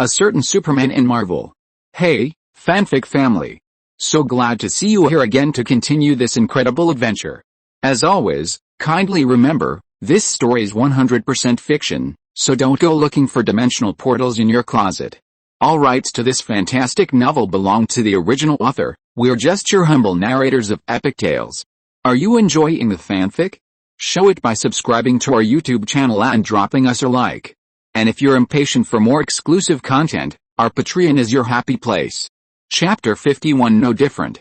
a certain Superman in Marvel. Hey, fanfic family. So glad to see you here again to continue this incredible adventure. As always, kindly remember, this story is 100% fiction, so don't go looking for dimensional portals in your closet. All rights to this fantastic novel belong to the original author. We're just your humble narrators of epic tales. Are you enjoying the fanfic? Show it by subscribing to our YouTube channel and dropping us a like. And if you're impatient for more exclusive content, our Patreon is your happy place. Chapter 51 No Different.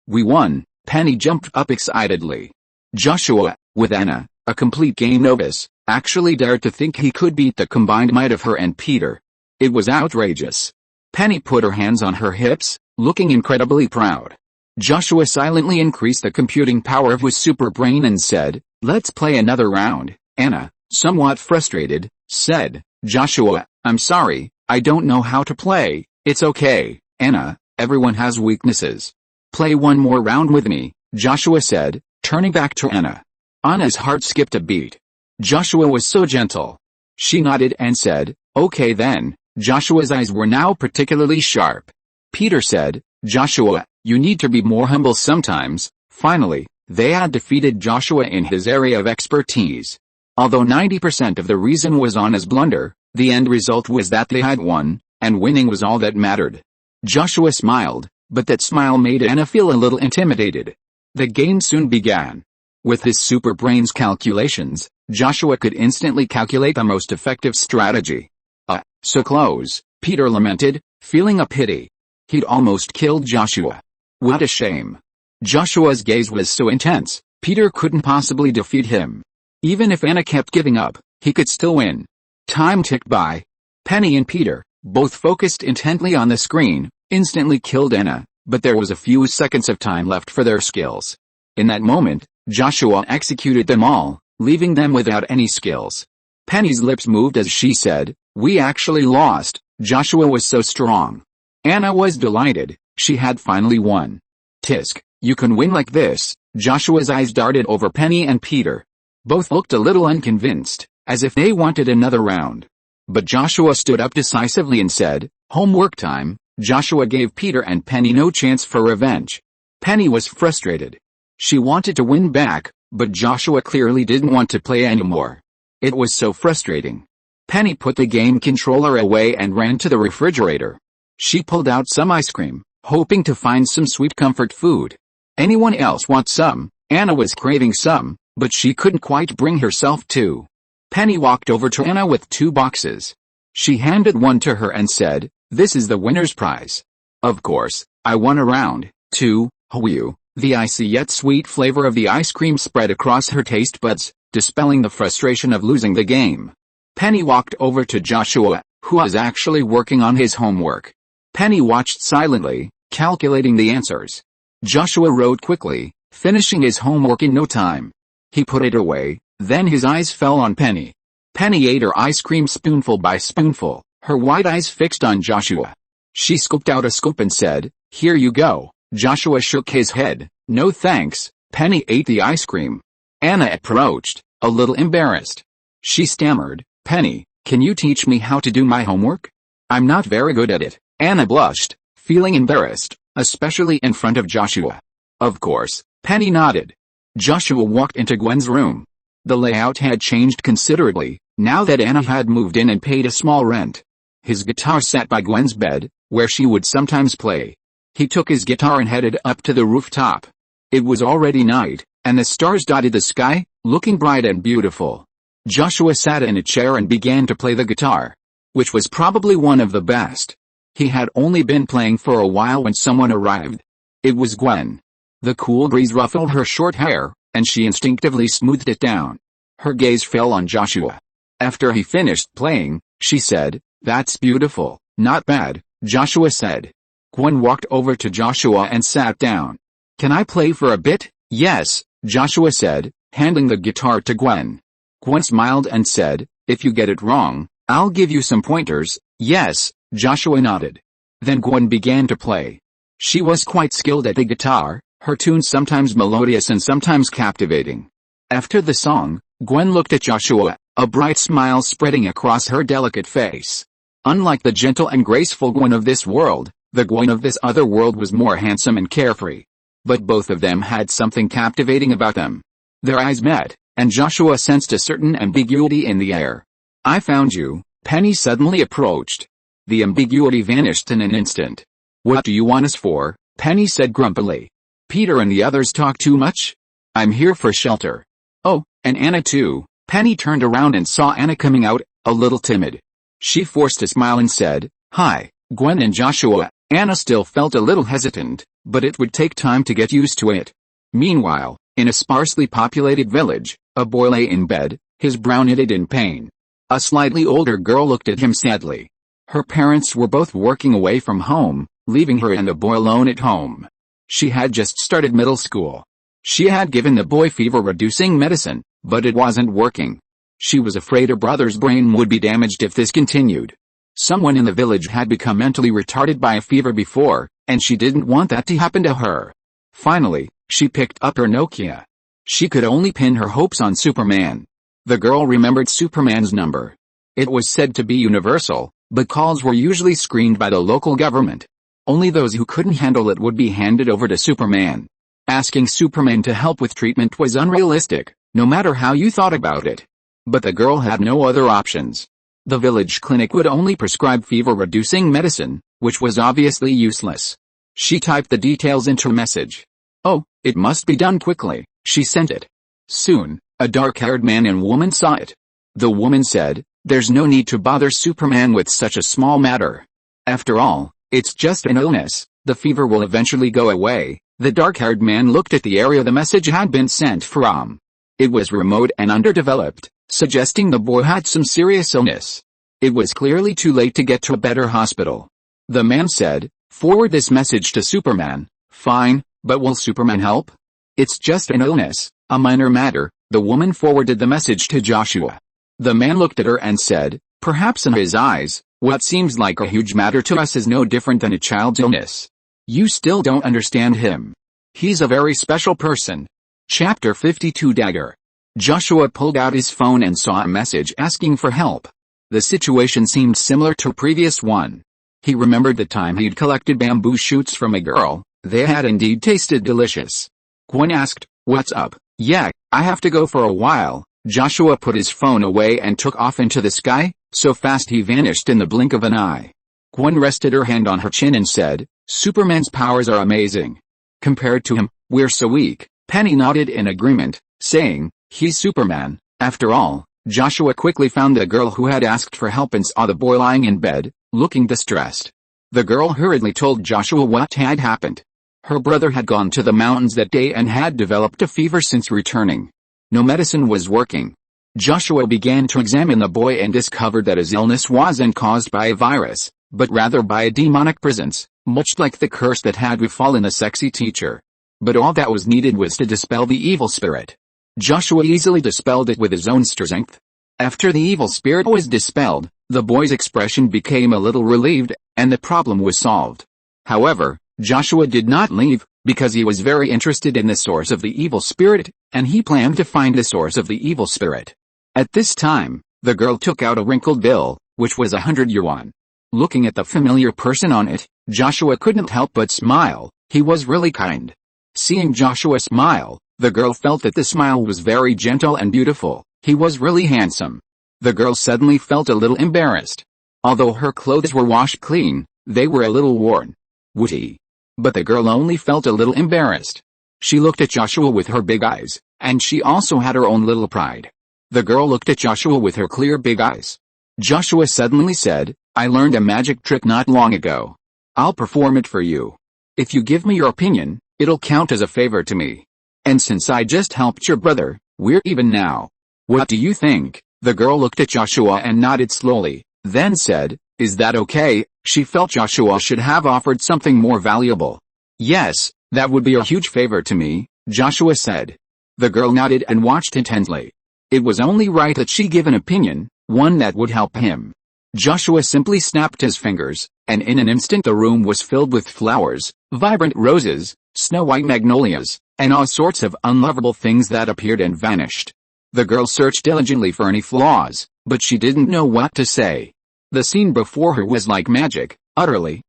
We won, Penny jumped up excitedly. Joshua, with Anna, a complete game novice, actually dared to think he could beat the combined might of her and Peter. It was outrageous. Penny put her hands on her hips, looking incredibly proud. Joshua silently increased the computing power of his super brain and said, "Let's play another round." Anna, somewhat frustrated, said, "Joshua, I'm sorry, I don't know how to play." "It's okay, Anna, everyone has weaknesses. Play one more round with me," Joshua said, turning back to Anna. Anna's heart skipped a beat. Joshua was so gentle. She nodded and said, "Okay then." Joshua's eyes were now particularly sharp. Peter said, "Joshua, you need to be more humble sometimes." Finally, they had defeated Joshua in his area of expertise. Although 90% of the reason was Anna's blunder, the end result was that they had won, and winning was all that mattered. Joshua smiled, but that smile made Anna feel a little intimidated. The game soon began. With his super brain's calculations, Joshua could instantly calculate the most effective strategy. So close, Peter lamented, feeling a pity. He'd almost killed Joshua. What a shame. Joshua's gaze was so intense, Peter couldn't possibly defeat him. Even if Anna kept giving up, he could still win. Time ticked by. Penny and Peter, both focused intently on the screen, instantly killed Anna, but there was a few seconds of time left for their skills. In that moment, Joshua executed them all, leaving them without any skills. Penny's lips moved as she said, "We actually lost." Joshua was so strong. Anna was delighted, she had finally won. "Tisk, you can win like this." Joshua's eyes darted over Penny and Peter. Both looked a little unconvinced, as if they wanted another round. But Joshua stood up decisively and said, "Homework time." Joshua gave Peter and Penny no chance for revenge. Penny was frustrated. She wanted to win back, but Joshua clearly didn't want to play anymore. It was so frustrating. Penny put the game controller away and ran to the refrigerator. She pulled out some ice cream, hoping to find some sweet comfort food. Anyone else want some? Anna was craving some, but she couldn't quite bring herself to. Penny walked over to Anna with 2 boxes. She handed one to her and said, "This is the winner's prize." Of course, I won a round, too. Whew. The icy yet sweet flavor of the ice cream spread across her taste buds, dispelling the frustration of losing the game. Penny walked over to Joshua, who was actually working on his homework. Penny watched silently, calculating the answers. Joshua wrote quickly, finishing his homework in no time. He put it away, then his eyes fell on Penny. Penny ate her ice cream spoonful by spoonful, her wide eyes fixed on Joshua. She scooped out a scoop and said, "Here you go." Joshua shook his head. "No thanks." Penny ate the ice cream. Anna approached, a little embarrassed. She stammered, "Penny, can you teach me how to do my homework? I'm not very good at it." Anna blushed, feeling embarrassed, especially in front of Joshua. Of course, Penny nodded. Joshua walked into Gwen's room. The layout had changed considerably, now that Anna had moved in and paid a small rent. His guitar sat by Gwen's bed, where she would sometimes play. He took his guitar and headed up to the rooftop. It was already night, and the stars dotted the sky, looking bright and beautiful. Joshua sat in a chair and began to play the guitar, which was probably one of the best. He had only been playing for a while when someone arrived. It was Gwen. The cool breeze ruffled her short hair, and she instinctively smoothed it down. Her gaze fell on Joshua. After he finished playing, she said, "That's beautiful." "Not bad," Joshua said. Gwen walked over to Joshua and sat down. "Can I play for a bit?" "Yes," Joshua said, handing the guitar to Gwen. Gwen smiled and said, "If you get it wrong, I'll give you some pointers." "Yes," Joshua nodded. Then Gwen began to play. She was quite skilled at the guitar, her tunes sometimes melodious and sometimes captivating. After the song, Gwen looked at Joshua, a bright smile spreading across her delicate face. Unlike the gentle and graceful Gwen of this world, the Gwen of this other world was more handsome and carefree. But both of them had something captivating about them. Their eyes met, and Joshua sensed a certain ambiguity in the air. "I found you," Penny suddenly approached. The ambiguity vanished in an instant. "What do you want us for?" Penny said grumpily. "Peter and the others talk too much? I'm here for shelter." "Oh, and Anna too." Penny turned around and saw Anna coming out, a little timid. She forced a smile and said, "Hi, Gwen and Joshua." Anna still felt a little hesitant, but it would take time to get used to it. Meanwhile, in a sparsely populated village, a boy lay in bed, his brow knitted in pain. A slightly older girl looked at him sadly. Her parents were both working away from home, leaving her and the boy alone at home. She had just started middle school. She had given the boy fever-reducing medicine, but it wasn't working. She was afraid her brother's brain would be damaged if this continued. Someone in the village had become mentally retarded by a fever before, and she didn't want that to happen to her. Finally, she picked up her Nokia. She could only pin her hopes on Superman. The girl remembered Superman's number. It was said to be universal, but calls were usually screened by the local government. Only those who couldn't handle it would be handed over to Superman. Asking Superman to help with treatment was unrealistic, no matter how you thought about it. But the girl had no other options. The village clinic would only prescribe fever-reducing medicine, which was obviously useless. She typed the details into a message. "Oh, it must be done quickly," she sent it. Soon, a dark-haired man and woman saw it. The woman said, "There's no need to bother Superman with such a small matter. After all, it's just an illness, the fever will eventually go away." The dark-haired man looked at the area the message had been sent from. It was remote and underdeveloped, suggesting the boy had some serious illness. It was clearly too late to get to a better hospital. The man said, "Forward this message to Superman." "Fine, but will Superman help?" "It's just an illness, a minor matter." The woman forwarded the message to Joshua. The man looked at her and said, perhaps in his eyes, "What seems like a huge matter to us is no different than a child's illness. You still don't understand him. He's a very special person." Chapter 52 Dagger. Joshua pulled out his phone and saw a message asking for help. The situation seemed similar to a previous one. He remembered the time he'd collected bamboo shoots from a girl. They had indeed tasted delicious. Gwen asked, "What's up?" "Yeah, I have to go for a while." Joshua put his phone away and took off into the sky, so fast he vanished in the blink of an eye. Gwen rested her hand on her chin and said, "Superman's powers are amazing. Compared to him, we're so weak." Penny nodded in agreement, saying, "He's Superman, after all." Joshua quickly found the girl who had asked for help and saw the boy lying in bed, looking distressed. The girl hurriedly told Joshua what had happened. Her brother had gone to the mountains that day and had developed a fever since returning. No medicine was working. Joshua began to examine the boy and discovered that his illness wasn't caused by a virus, but rather by a demonic presence, much like the curse that had befallen the sexy teacher. But all that was needed was to dispel the evil spirit. Joshua easily dispelled it with his own strength. After the evil spirit was dispelled, the boy's expression became a little relieved, and the problem was solved. However, Joshua did not leave, because he was very interested in the source of the evil spirit, and he planned to find the source of the evil spirit. At this time, the girl took out a wrinkled bill, which was 100 yuan. Looking at the familiar person on it, Joshua couldn't help but smile. He was really kind. Seeing Joshua smile, the girl felt that the smile was very gentle and beautiful. He was really handsome. The girl suddenly felt a little embarrassed. Although her clothes were washed clean, they were a little worn. Witty. But the girl only felt a little embarrassed. She looked at Joshua with her big eyes, and she also had her own little pride. The girl looked at Joshua with her clear big eyes. Joshua suddenly said, "I learned a magic trick not long ago. I'll perform it for you. If you give me your opinion, it'll count as a favor to me. And since I just helped your brother, we're even now. What do you think?" The girl looked at Joshua and nodded slowly, then said, "Is that okay?" She felt Joshua should have offered something more valuable. "Yes, that would be a huge favor to me," Joshua said. The girl nodded and watched intently. It was only right that she give an opinion, one that would help him. Joshua simply snapped his fingers, and in an instant the room was filled with flowers, vibrant roses, snow-white magnolias, and all sorts of unlovable things that appeared and vanished. The girl searched diligently for any flaws, but she didn't know what to say. The scene before her was like magic, utterly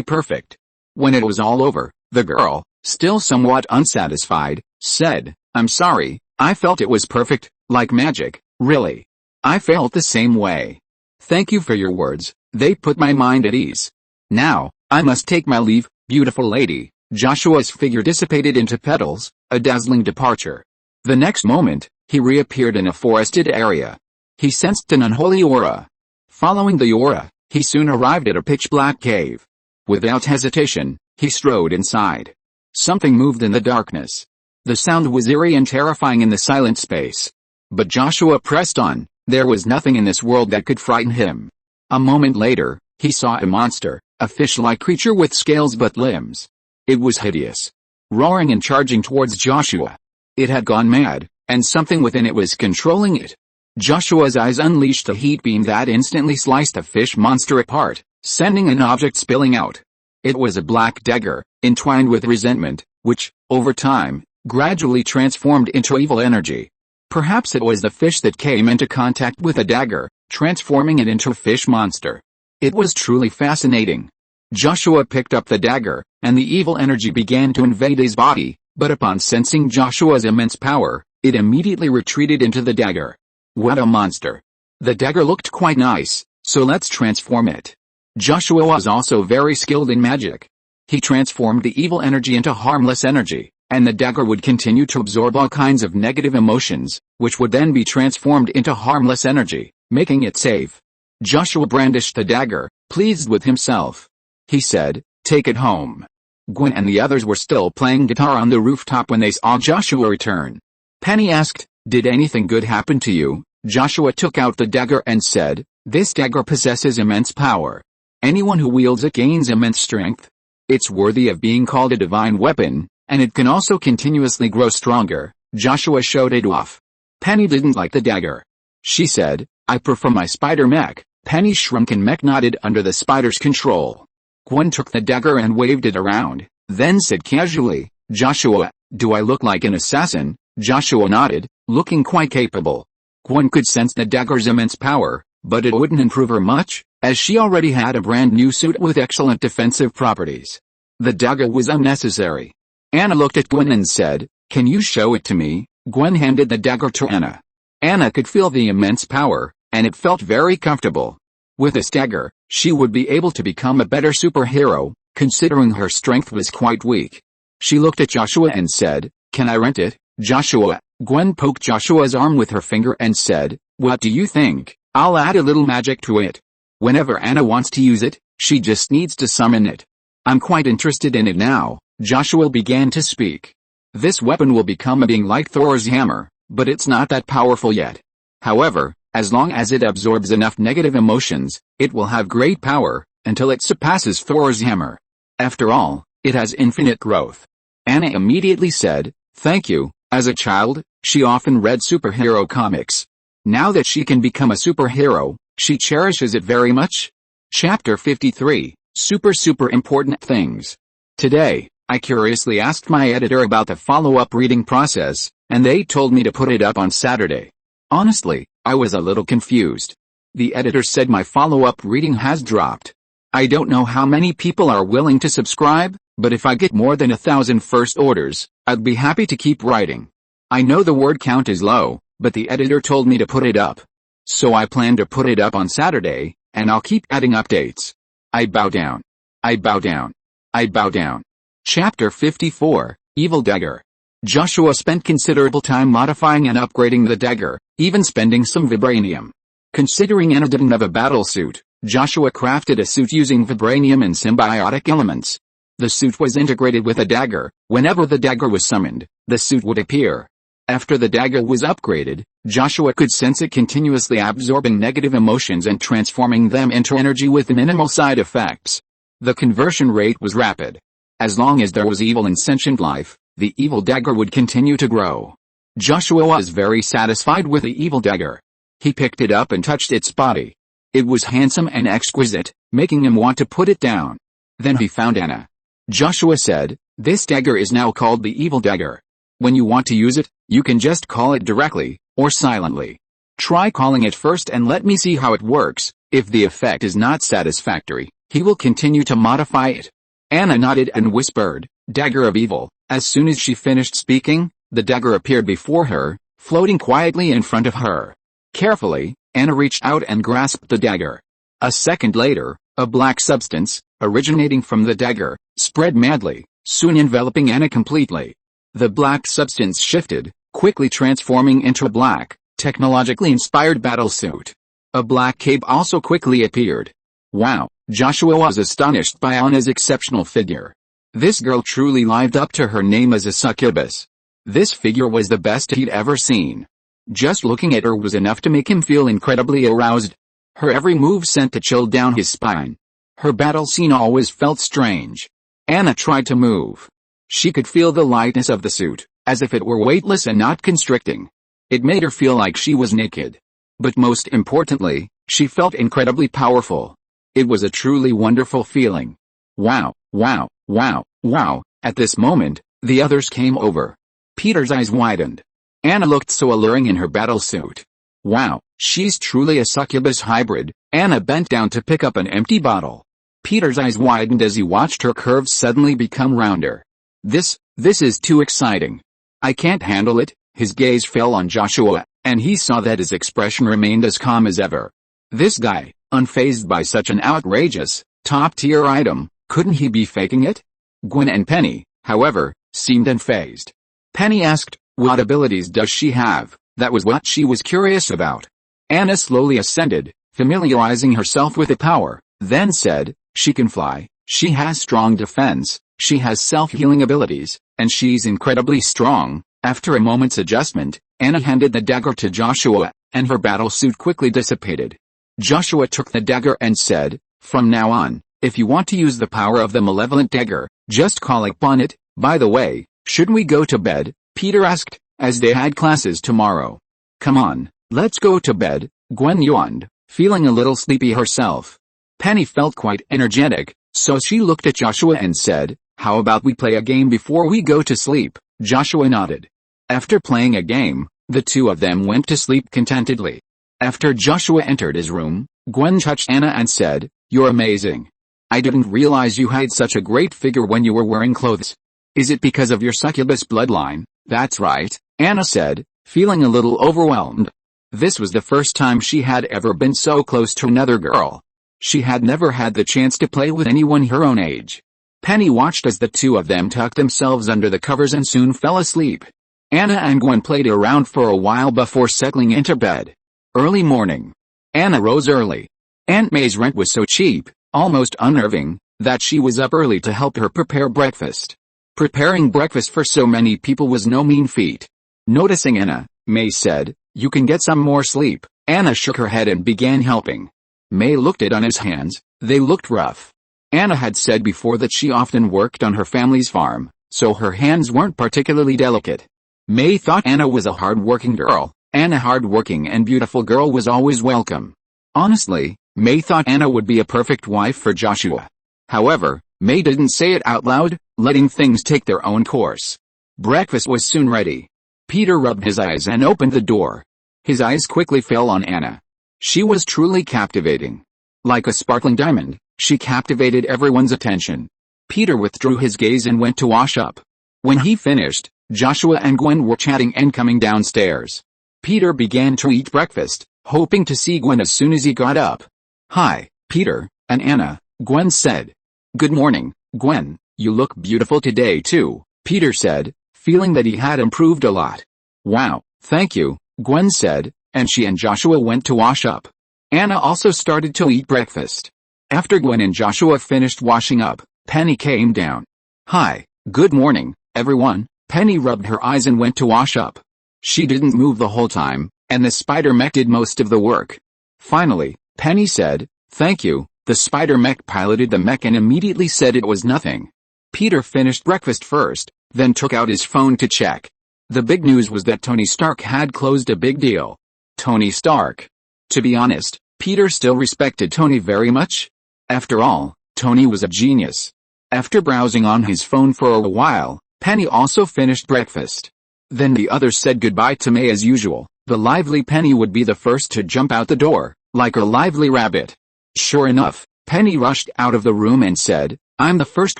perfect. When it was all over, the girl, still somewhat unsatisfied, said, "I'm sorry, I felt it was perfect, like magic, really. I felt the same way. Thank you for your words, they put my mind at ease. Now, I must take my leave, beautiful lady." Joshua's figure dissipated into petals, a dazzling departure. The next moment, he reappeared in a forested area. He sensed an unholy aura. Following the aura, he soon arrived at a pitch-black cave. Without hesitation, he strode inside. Something moved in the darkness. The sound was eerie and terrifying in the silent space. But Joshua pressed on. There was nothing in this world that could frighten him. A moment later, he saw a monster, a fish-like creature with scales but limbs. It was hideous. Roaring and charging towards Joshua. It had gone mad, and something within it was controlling it. Joshua's eyes unleashed a heat beam that instantly sliced the fish monster apart, sending an object spilling out. It was a black dagger, entwined with resentment, which, over time, gradually transformed into evil energy. Perhaps it was the fish that came into contact with the dagger, transforming it into a fish monster. It was truly fascinating. Joshua picked up the dagger, and the evil energy began to invade his body, but upon sensing Joshua's immense power, it immediately retreated into the dagger. What a monster. The dagger looked quite nice, so let's transform it. Joshua was also very skilled in magic. He transformed the evil energy into harmless energy, and the dagger would continue to absorb all kinds of negative emotions, which would then be transformed into harmless energy, making it safe. Joshua brandished the dagger, pleased with himself. He said, "Take it home." Gwen and the others were still playing guitar on the rooftop when they saw Joshua return. Penny asked, "Did anything good happen to you?" Joshua took out the dagger and said, "This dagger possesses immense power. Anyone who wields it gains immense strength. It's worthy of being called a divine weapon, and it can also continuously grow stronger." Joshua showed it off. Penny didn't like the dagger. She said, "I prefer my spider mech." Penny's shrunken mech nodded under the spider's control. Gwen took the dagger and waved it around, then said casually, "Joshua, do I look like an assassin?" Joshua nodded, looking quite capable. Gwen could sense the dagger's immense power, but it wouldn't improve her much, as she already had a brand new suit with excellent defensive properties. The dagger was unnecessary. Anna looked at Gwen and said, "Can you show it to me?" Gwen handed the dagger to Anna. Anna could feel the immense power, and it felt very comfortable. With this dagger, she would be able to become a better superhero, considering her strength was quite weak. She looked at Joshua and said, "Can I rent it?" Joshua. Gwen poked Joshua's arm with her finger and said, "What do you think? I'll add a little magic to it. Whenever Anna wants to use it, she just needs to summon it. I'm quite interested in it now." Joshua began to speak. "This weapon will become a being like Thor's hammer, but it's not that powerful yet. However, as long as it absorbs enough negative emotions, it will have great power, until it surpasses Thor's hammer. After all, it has infinite growth." Anna immediately said, "Thank you." As a child, she often read superhero comics. Now that she can become a superhero, she cherishes it very much. Chapter 53, Super Important Things. Today, I curiously asked my editor about the follow-up reading process, and they told me to put it up on Saturday. Honestly, I was a little confused. The editor said my follow-up reading has dropped. I don't know how many people are willing to subscribe, but if I get more than 1,000 first orders, I'd be happy to keep writing. I know the word count is low, but the editor told me to put it up. So I plan to put it up on Saturday, and I'll keep adding updates. I bow down. I bow down. I bow down. Chapter 54, Evil Dagger. Joshua spent considerable time modifying and upgrading the dagger, even spending some vibranium. Considering Anna didn't have a battle suit, Joshua crafted a suit using vibranium and symbiotic elements. The suit was integrated with a dagger. Whenever the dagger was summoned, the suit would appear. After the dagger was upgraded, Joshua could sense it continuously absorbing negative emotions and transforming them into energy with minimal side effects. The conversion rate was rapid. As long as there was evil in sentient life, the evil dagger would continue to grow. Joshua was very satisfied with the evil dagger. He picked it up and touched its body. It was handsome and exquisite, making him want to put it down. Then he found Anna. Joshua said, "This dagger is now called the evil dagger. When you want to use it, you can just call it directly, or silently. Try calling it first and let me see how it works. If the effect is not satisfactory, he will continue to modify it. Anna nodded and whispered, "Dagger of evil." As soon as she finished speaking, the dagger appeared before her, floating quietly in front of her. Carefully, Anna reached out and grasped the dagger. A second later, a black substance, originating from the dagger, spread madly, soon enveloping Anna completely. The black substance shifted, quickly transforming into a black, technologically inspired battlesuit. A black cape also quickly appeared. Wow, Joshua was astonished by Anna's exceptional figure. This girl truly lived up to her name as a succubus. This figure was the best he'd ever seen. Just looking at her was enough to make him feel incredibly aroused. Her every move sent a chill down his spine. Her battle scene always felt strange. Anna tried to move. She could feel the lightness of the suit, as if it were weightless and not constricting. It made her feel like she was naked. But most importantly, she felt incredibly powerful. It was a truly wonderful feeling. Wow, wow, wow, wow. At this moment, the others came over. Peter's eyes widened. Anna looked so alluring in her battlesuit. Wow, she's truly a succubus hybrid. Anna bent down to pick up an empty bottle. Peter's eyes widened as he watched her curves suddenly become rounder. This is too exciting. I can't handle it. His gaze fell on Joshua, and he saw that his expression remained as calm as ever. This guy, unfazed by such an outrageous, top-tier item, couldn't he be faking it? Gwen and Penny, however, seemed unfazed. Penny asked, "What abilities does she have?" That was what she was curious about. Anna slowly ascended, familiarizing herself with the power, then said, "She can fly, she has strong defense, she has self-healing abilities, and she's incredibly strong." After a moment's adjustment, Anna handed the dagger to Joshua, and her battlesuit quickly dissipated. Joshua took the dagger and said, "From now on, if you want to use the power of the malevolent dagger, just call upon it." "By the way, should we go to bed?" Peter asked, as they had classes tomorrow. "Come on, let's go to bed," Gwen yawned, feeling a little sleepy herself. Penny felt quite energetic, so she looked at Joshua and said, "How about we play a game before we go to sleep?" Joshua nodded. After playing a game, the two of them went to sleep contentedly. After Joshua entered his room, Gwen touched Anna and said, "You're amazing. I didn't realize you had such a great figure when you were wearing clothes. Is it because of your succubus bloodline?" "That's right," Anna said, feeling a little overwhelmed. This was the first time she had ever been so close to another girl. She had never had the chance to play with anyone her own age. Penny watched as the two of them tucked themselves under the covers and soon fell asleep. Anna and Gwen played around for a while before settling into bed. Early morning. Anna rose early. Aunt May's rent was so cheap, almost unnerving, that she was up early to help her prepare breakfast. Preparing breakfast for so many people was no mean feat. Noticing Anna, May said, "You can get some more sleep." Anna shook her head and began helping. May looked at Anna's hands. They looked rough. Anna had said before that she often worked on her family's farm, so her hands weren't particularly delicate. May thought Anna was a hard-working girl, and a hard-working and beautiful girl was always welcome. Honestly, May thought Anna would be a perfect wife for Joshua. However, May didn't say it out loud, letting things take their own course. Breakfast was soon ready. Peter rubbed his eyes and opened the door. His eyes quickly fell on Anna. She was truly captivating. Like a sparkling diamond, she captivated everyone's attention. Peter withdrew his gaze and went to wash up. When he finished, Joshua and Gwen were chatting and coming downstairs. Peter began to eat breakfast, hoping to see Gwen as soon as he got up. "Hi, Peter, and Anna," Gwen said. "Good morning, Gwen, you look beautiful today too," Peter said, feeling that he had improved a lot. "Wow, thank you," Gwen said, and she and Joshua went to wash up. Anna also started to eat breakfast. After Gwen and Joshua finished washing up, Penny came down. "Hi, good morning, everyone." Penny rubbed her eyes and went to wash up. She didn't move the whole time, and the spider mech did most of the work. Finally, Penny said, "Thank you." The spider mech piloted the mech and immediately said it was nothing. Peter finished breakfast first, then took out his phone to check. The big news was that Tony Stark had closed a big deal. Tony Stark. To be honest, Peter still respected Tony very much. After all, Tony was a genius. After browsing on his phone for a while, Penny also finished breakfast. Then the others said goodbye to May as usual, the lively Penny would be the first to jump out the door, like a lively rabbit. Sure enough, Penny rushed out of the room and said, "I'm the first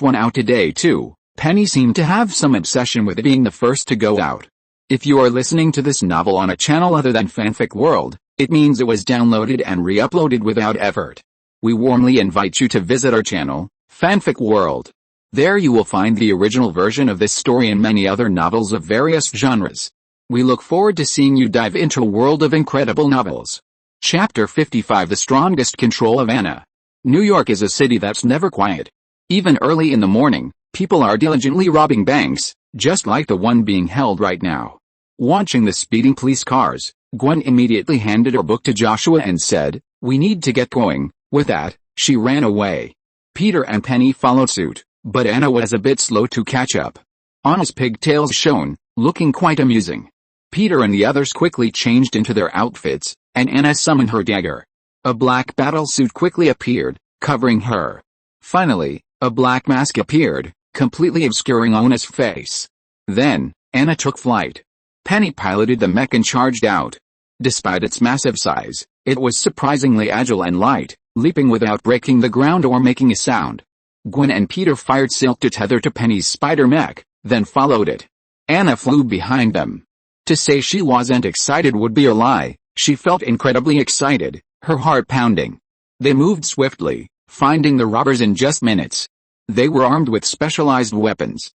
one out today too." Penny seemed to have some obsession with being the first to go out. If you are listening to this novel on a channel other than Fanfic World, it means it was downloaded and re-uploaded without effort. We warmly invite you to visit our channel, Fanfic World. There you will find the original version of this story and many other novels of various genres. We look forward to seeing you dive into a world of incredible novels. Chapter 55: The Strongest Control of Anna. New York is a city that's never quiet. Even early in the morning, people are diligently robbing banks, just like the one being held right now. Watching the speeding police cars, Gwen immediately handed her book to Joshua and said, "We need to get going." With that, she ran away. Peter and Penny followed suit, but Anna was a bit slow to catch up. Anna's pigtails shone, looking quite amusing. Peter and the others quickly changed into their outfits, and Anna summoned her dagger. A black battle suit quickly appeared, covering her. Finally, a black mask appeared, completely obscuring Anna's face. Then, Anna took flight. Penny piloted the mech and charged out. Despite its massive size, it was surprisingly agile and light, leaping without breaking the ground or making a sound. Gwen and Peter fired silk to tether to Penny's spider mech, then followed it. Anna flew behind them. To say she wasn't excited would be a lie. She felt incredibly excited, her heart pounding. They moved swiftly, finding the robbers in just minutes. They were armed with specialized weapons.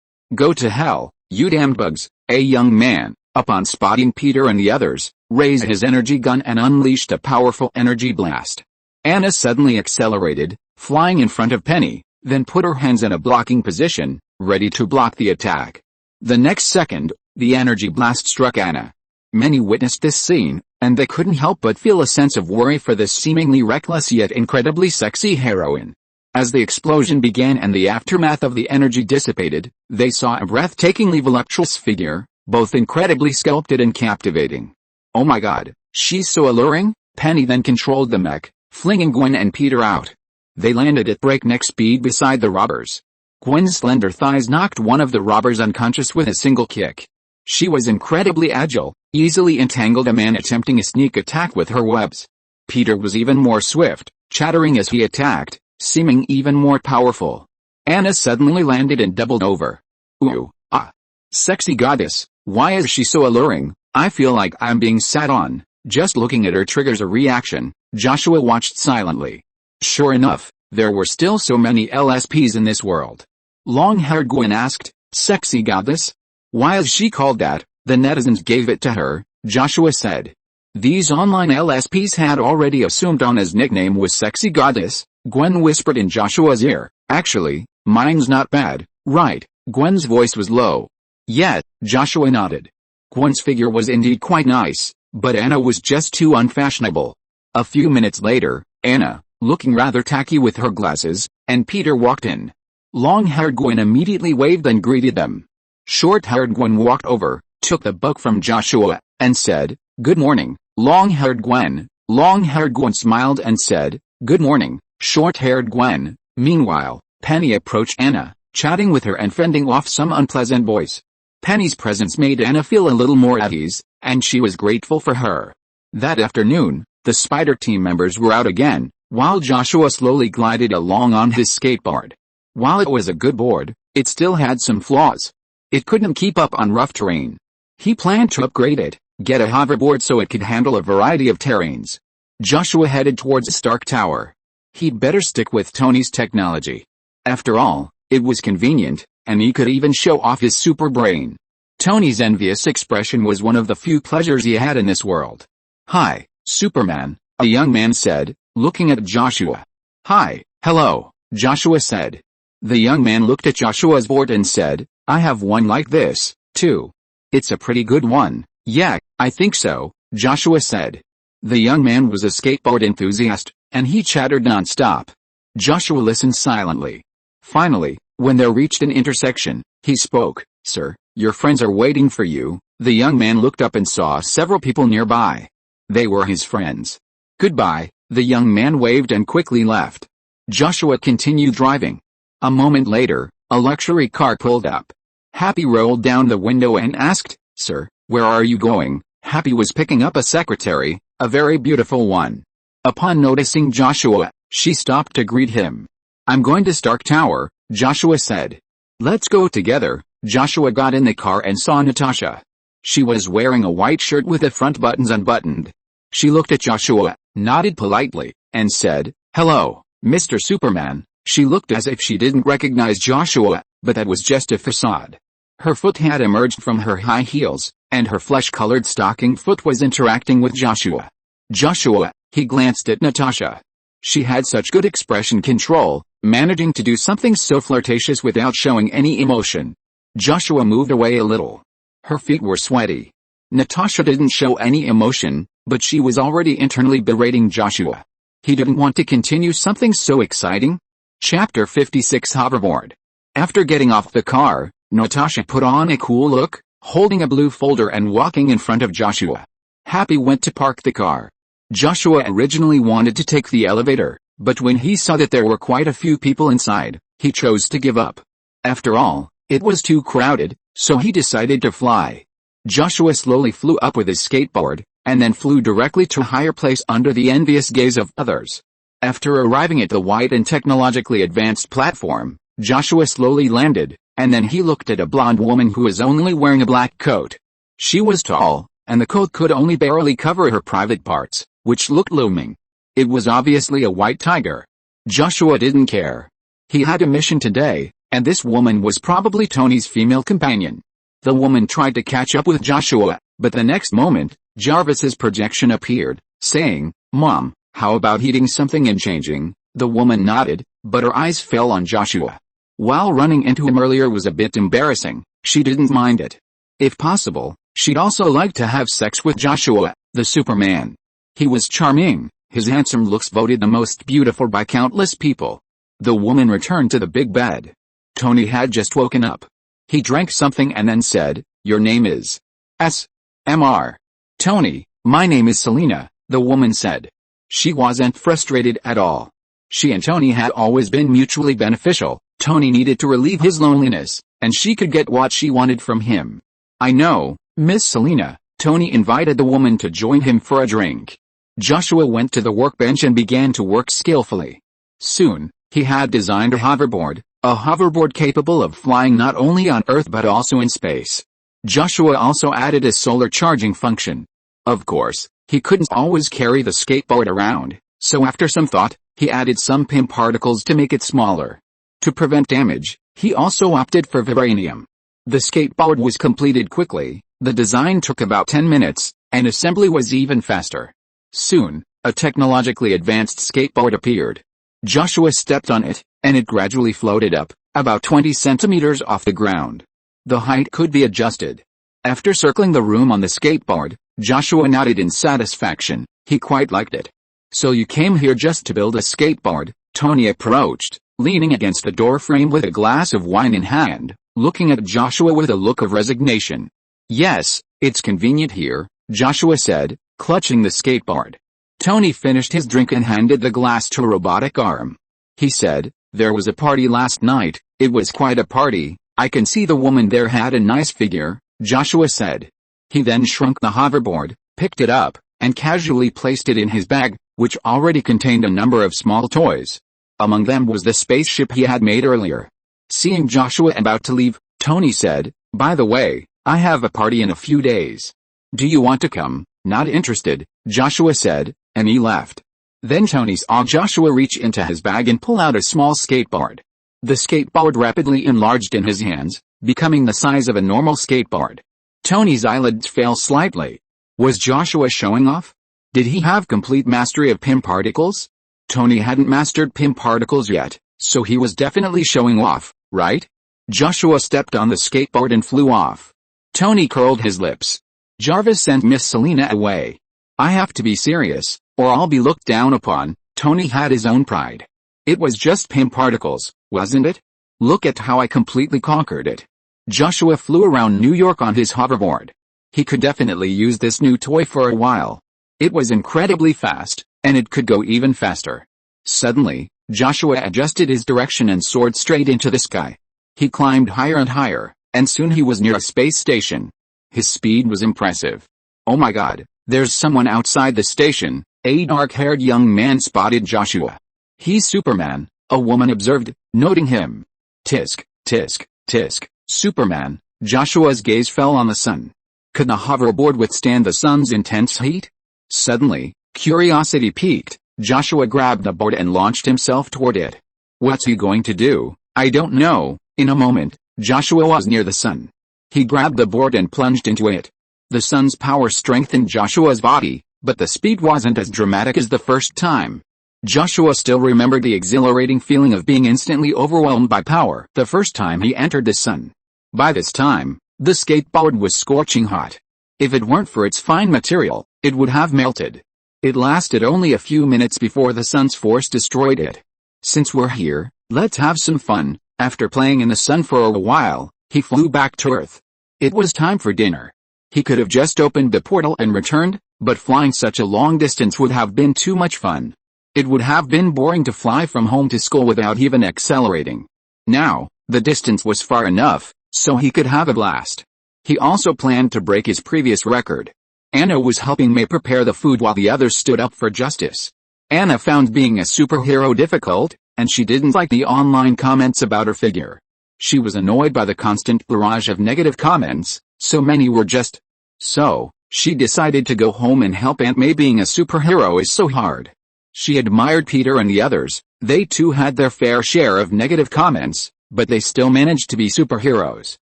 "Go to hell, you damned bugs," a young man, upon spotting Peter and the others, raised his energy gun and unleashed a powerful energy blast. Anna suddenly accelerated, flying in front of Penny, then put her hands in a blocking position, ready to block the attack. The next second, the energy blast struck Anna. Many witnessed this scene, and they couldn't help but feel a sense of worry for this seemingly reckless yet incredibly sexy heroine. As the explosion began and the aftermath of the energy dissipated, they saw a breathtakingly voluptuous figure, both incredibly sculpted and captivating. "Oh my god, she's so alluring." Penny then controlled the mech, flinging Gwen and Peter out. They landed at breakneck speed beside the robbers. Gwen's slender thighs knocked one of the robbers unconscious with a single kick. She was incredibly agile, easily entangled a man attempting a sneak attack with her webs. Peter was even more swift, chattering as he attacked, seeming even more powerful. Anna suddenly landed and doubled over. "Ooh, ah. Sexy goddess, why is she so alluring? I feel like I'm being sat on." Just looking at her triggers a reaction. Joshua watched silently. Sure enough, there were still so many LSPs in this world. Long-haired Gwen asked, "Sexy goddess? Why is she called that?" "The netizens gave it to her," Joshua said. These online LSPs had already assumed Anna's nickname was Sexy Goddess. Gwen whispered in Joshua's ear, "Actually, mine's not bad, right?" Gwen's voice was low. "Yeah," Joshua nodded. Gwen's figure was indeed quite nice, but Anna was just too unfashionable. A few minutes later, Anna, looking rather tacky with her glasses, and Peter walked in. Long-haired Gwen immediately waved and greeted them. Short-haired Gwen walked over, took the book from Joshua, and said, "Good morning, long-haired Gwen." Long-haired Gwen smiled and said, "Good morning, short-haired Gwen." Meanwhile, Penny approached Anna, chatting with her and fending off some unpleasant boys. Penny's presence made Anna feel a little more at ease, and she was grateful for her. That afternoon, the Spider team members were out again, while Joshua slowly glided along on his skateboard. While it was a good board, it still had some flaws. It couldn't keep up on rough terrain. He planned to upgrade it, get a hoverboard so it could handle a variety of terrains. Joshua headed towards Stark Tower. He'd better stick with Tony's technology. After all, it was convenient, and he could even show off his super brain. Tony's envious expression was one of the few pleasures he had in this world. "Hi, Superman," a young man said, looking at Joshua. "Hi, hello," Joshua said. The young man looked at Joshua's board and said, "I have one like this, too." "It's a pretty good one." "Yeah, I think so," Joshua said. The young man was a skateboard enthusiast, and he chattered non-stop. Joshua listened silently. Finally, when they reached an intersection, he spoke. "Sir, your friends are waiting for you." The young man looked up and saw several people nearby. They were his friends. "Goodbye," the young man waved and quickly left. Joshua continued driving. A moment later, a luxury car pulled up. Happy rolled down the window and asked, "Sir, where are you going?" Happy was picking up a secretary, a very beautiful one. Upon noticing Joshua, she stopped to greet him. "I'm going to Stark Tower," Joshua said. "Let's go together." Joshua got in the car and saw Natasha. She was wearing a white shirt with the front buttons unbuttoned. She looked at Joshua, nodded politely, and said, "Hello, Mr. Superman." She looked as if she didn't recognize Joshua, but that was just a facade. Her foot had emerged from her high heels, and her flesh-colored stocking foot was interacting with Joshua. "Joshua," he glanced at Natasha. She had such good expression control, managing to do something so flirtatious without showing any emotion. Joshua moved away a little. Her feet were sweaty. Natasha didn't show any emotion, but she was already internally berating Joshua. He didn't want to continue something so exciting. Chapter 56 Hoverboard. After getting off the car, Natasha put on a cool look, holding a blue folder and walking in front of Joshua. Happy went to park the car. Joshua originally wanted to take the elevator, but when he saw that there were quite a few people inside, he chose to give up. After all, it was too crowded, so he decided to fly. Joshua slowly flew up with his skateboard, and then flew directly to a higher place under the envious gaze of others. After arriving at the white and technologically advanced platform, Joshua slowly landed, and then he looked at a blonde woman who was only wearing a black coat. She was tall, and the coat could only barely cover her private parts, which looked looming. It was obviously a white tiger. Joshua didn't care. He had a mission today, and this woman was probably Tony's female companion. The woman tried to catch up with Joshua, but the next moment, Jarvis's projection appeared, saying, "Mom, how about eating something and changing?" The woman nodded, but her eyes fell on Joshua. While running into him earlier was a bit embarrassing, she didn't mind it. If possible, she'd also like to have sex with Joshua, the Superman. He was charming, his handsome looks voted the most beautiful by countless people. The woman returned to the big bed. Tony had just woken up. He drank something and then said, "Your name is S.M.R. "Tony, my name is Selena," the woman said. She wasn't frustrated at all. She and Tony had always been mutually beneficial. Tony needed to relieve his loneliness, and she could get what she wanted from him. "I know, Miss Selena." Tony invited the woman to join him for a drink. Joshua went to the workbench and began to work skillfully. Soon, he had designed a hoverboard capable of flying not only on Earth but also in space. Joshua also added a solar charging function. Of course, he couldn't always carry the skateboard around, so after some thought, he added some PIM particles to make it smaller. To prevent damage, he also opted for vibranium. The skateboard was completed quickly, the design took about 10 minutes, and assembly was even faster. Soon, a technologically advanced skateboard appeared. Joshua stepped on it, and it gradually floated up, about 20 centimeters off the ground. The height could be adjusted. After circling the room on the skateboard, Joshua nodded in satisfaction. He quite liked it. "So you came here just to build a skateboard?" Tony approached, leaning against the door frame with a glass of wine in hand, looking at Joshua with a look of resignation. "Yes, it's convenient here," Joshua said, clutching the skateboard. Tony finished his drink and handed the glass to a robotic arm. He said, "There was a party last night." "It was quite a party. I can see the woman there had a nice figure," Joshua said. He then shrunk the hoverboard, picked it up, and casually placed it in his bag, which already contained a number of small toys. Among them was the spaceship he had made earlier. Seeing Joshua about to leave, Tony said, "By the way, I have a party in a few days. Do you want to come?" "Not interested," Joshua said, and he left. Then Tony saw Joshua reach into his bag and pull out a small skateboard. The skateboard rapidly enlarged in his hands, becoming the size of a normal skateboard. Tony's eyelids fell slightly. Was Joshua showing off? Did he have complete mastery of PIM particles? Tony hadn't mastered PIM particles yet, so he was definitely showing off, right? Joshua stepped on the skateboard and flew off. Tony curled his lips. Jarvis sent Miss Selena away. "I have to be serious, or I'll be looked down upon." Tony had his own pride. "It was just PIM particles, wasn't it? Look at how I completely conquered it." Joshua flew around New York on his hoverboard. He could definitely use this new toy for a while. It was incredibly fast, and it could go even faster. Suddenly, Joshua adjusted his direction and soared straight into the sky. He climbed higher and higher, and soon he was near a space station. His speed was impressive. "Oh my god, there's someone outside the station." A dark-haired young man spotted Joshua. "He's Superman," a woman observed, noting him. Tisk, tisk, tisk, Superman. Joshua's gaze fell on the sun. Could the hoverboard withstand the sun's intense heat? Suddenly, curiosity piqued. Joshua grabbed the board and launched himself toward it. What's he going to do? I don't know. In a moment, Joshua was near the sun. He grabbed the board and plunged into it. The sun's power strengthened Joshua's body, but the speed wasn't as dramatic as the first time. Joshua still remembered the exhilarating feeling of being instantly overwhelmed by power the first time he entered the sun. By this time, the skateboard was scorching hot. If it weren't for its fine material, it would have melted. It lasted only a few minutes before the sun's force destroyed it. Since we're here, let's have some fun. After playing in the sun for a while, he flew back to Earth. It was time for dinner. He could have just opened the portal and returned, but flying such a long distance would have been too much fun. It would have been boring to fly from home to school without even accelerating. Now, the distance was far enough, so he could have a blast. He also planned to break his previous record. Anna was helping May prepare the food while the others stood up for justice. Anna found being a superhero difficult, and she didn't like the online comments about her figure. She was annoyed by the constant barrage of negative comments, so many were just so. She decided to go home and help Aunt May. Being a superhero is so hard. She admired Peter and the others. They too had their fair share of negative comments, but they still managed to be superheroes.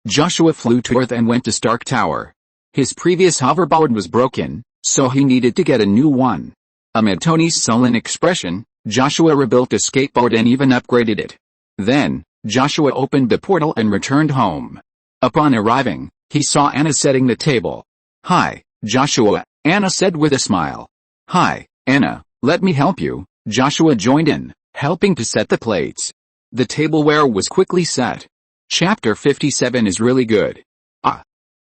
Joshua flew to Earth and went to Stark Tower. His previous hoverboard was broken, so he needed to get a new one. Amid Tony's sullen expression, Joshua rebuilt a skateboard and even upgraded it. Then, Joshua opened the portal and returned home. Upon arriving, he saw Anna setting the table. "Hi, Joshua," Anna said with a smile. "Hi, Anna, let me help you." Joshua joined in, helping to set the plates. The tableware was quickly set. Chapter 57 is really good.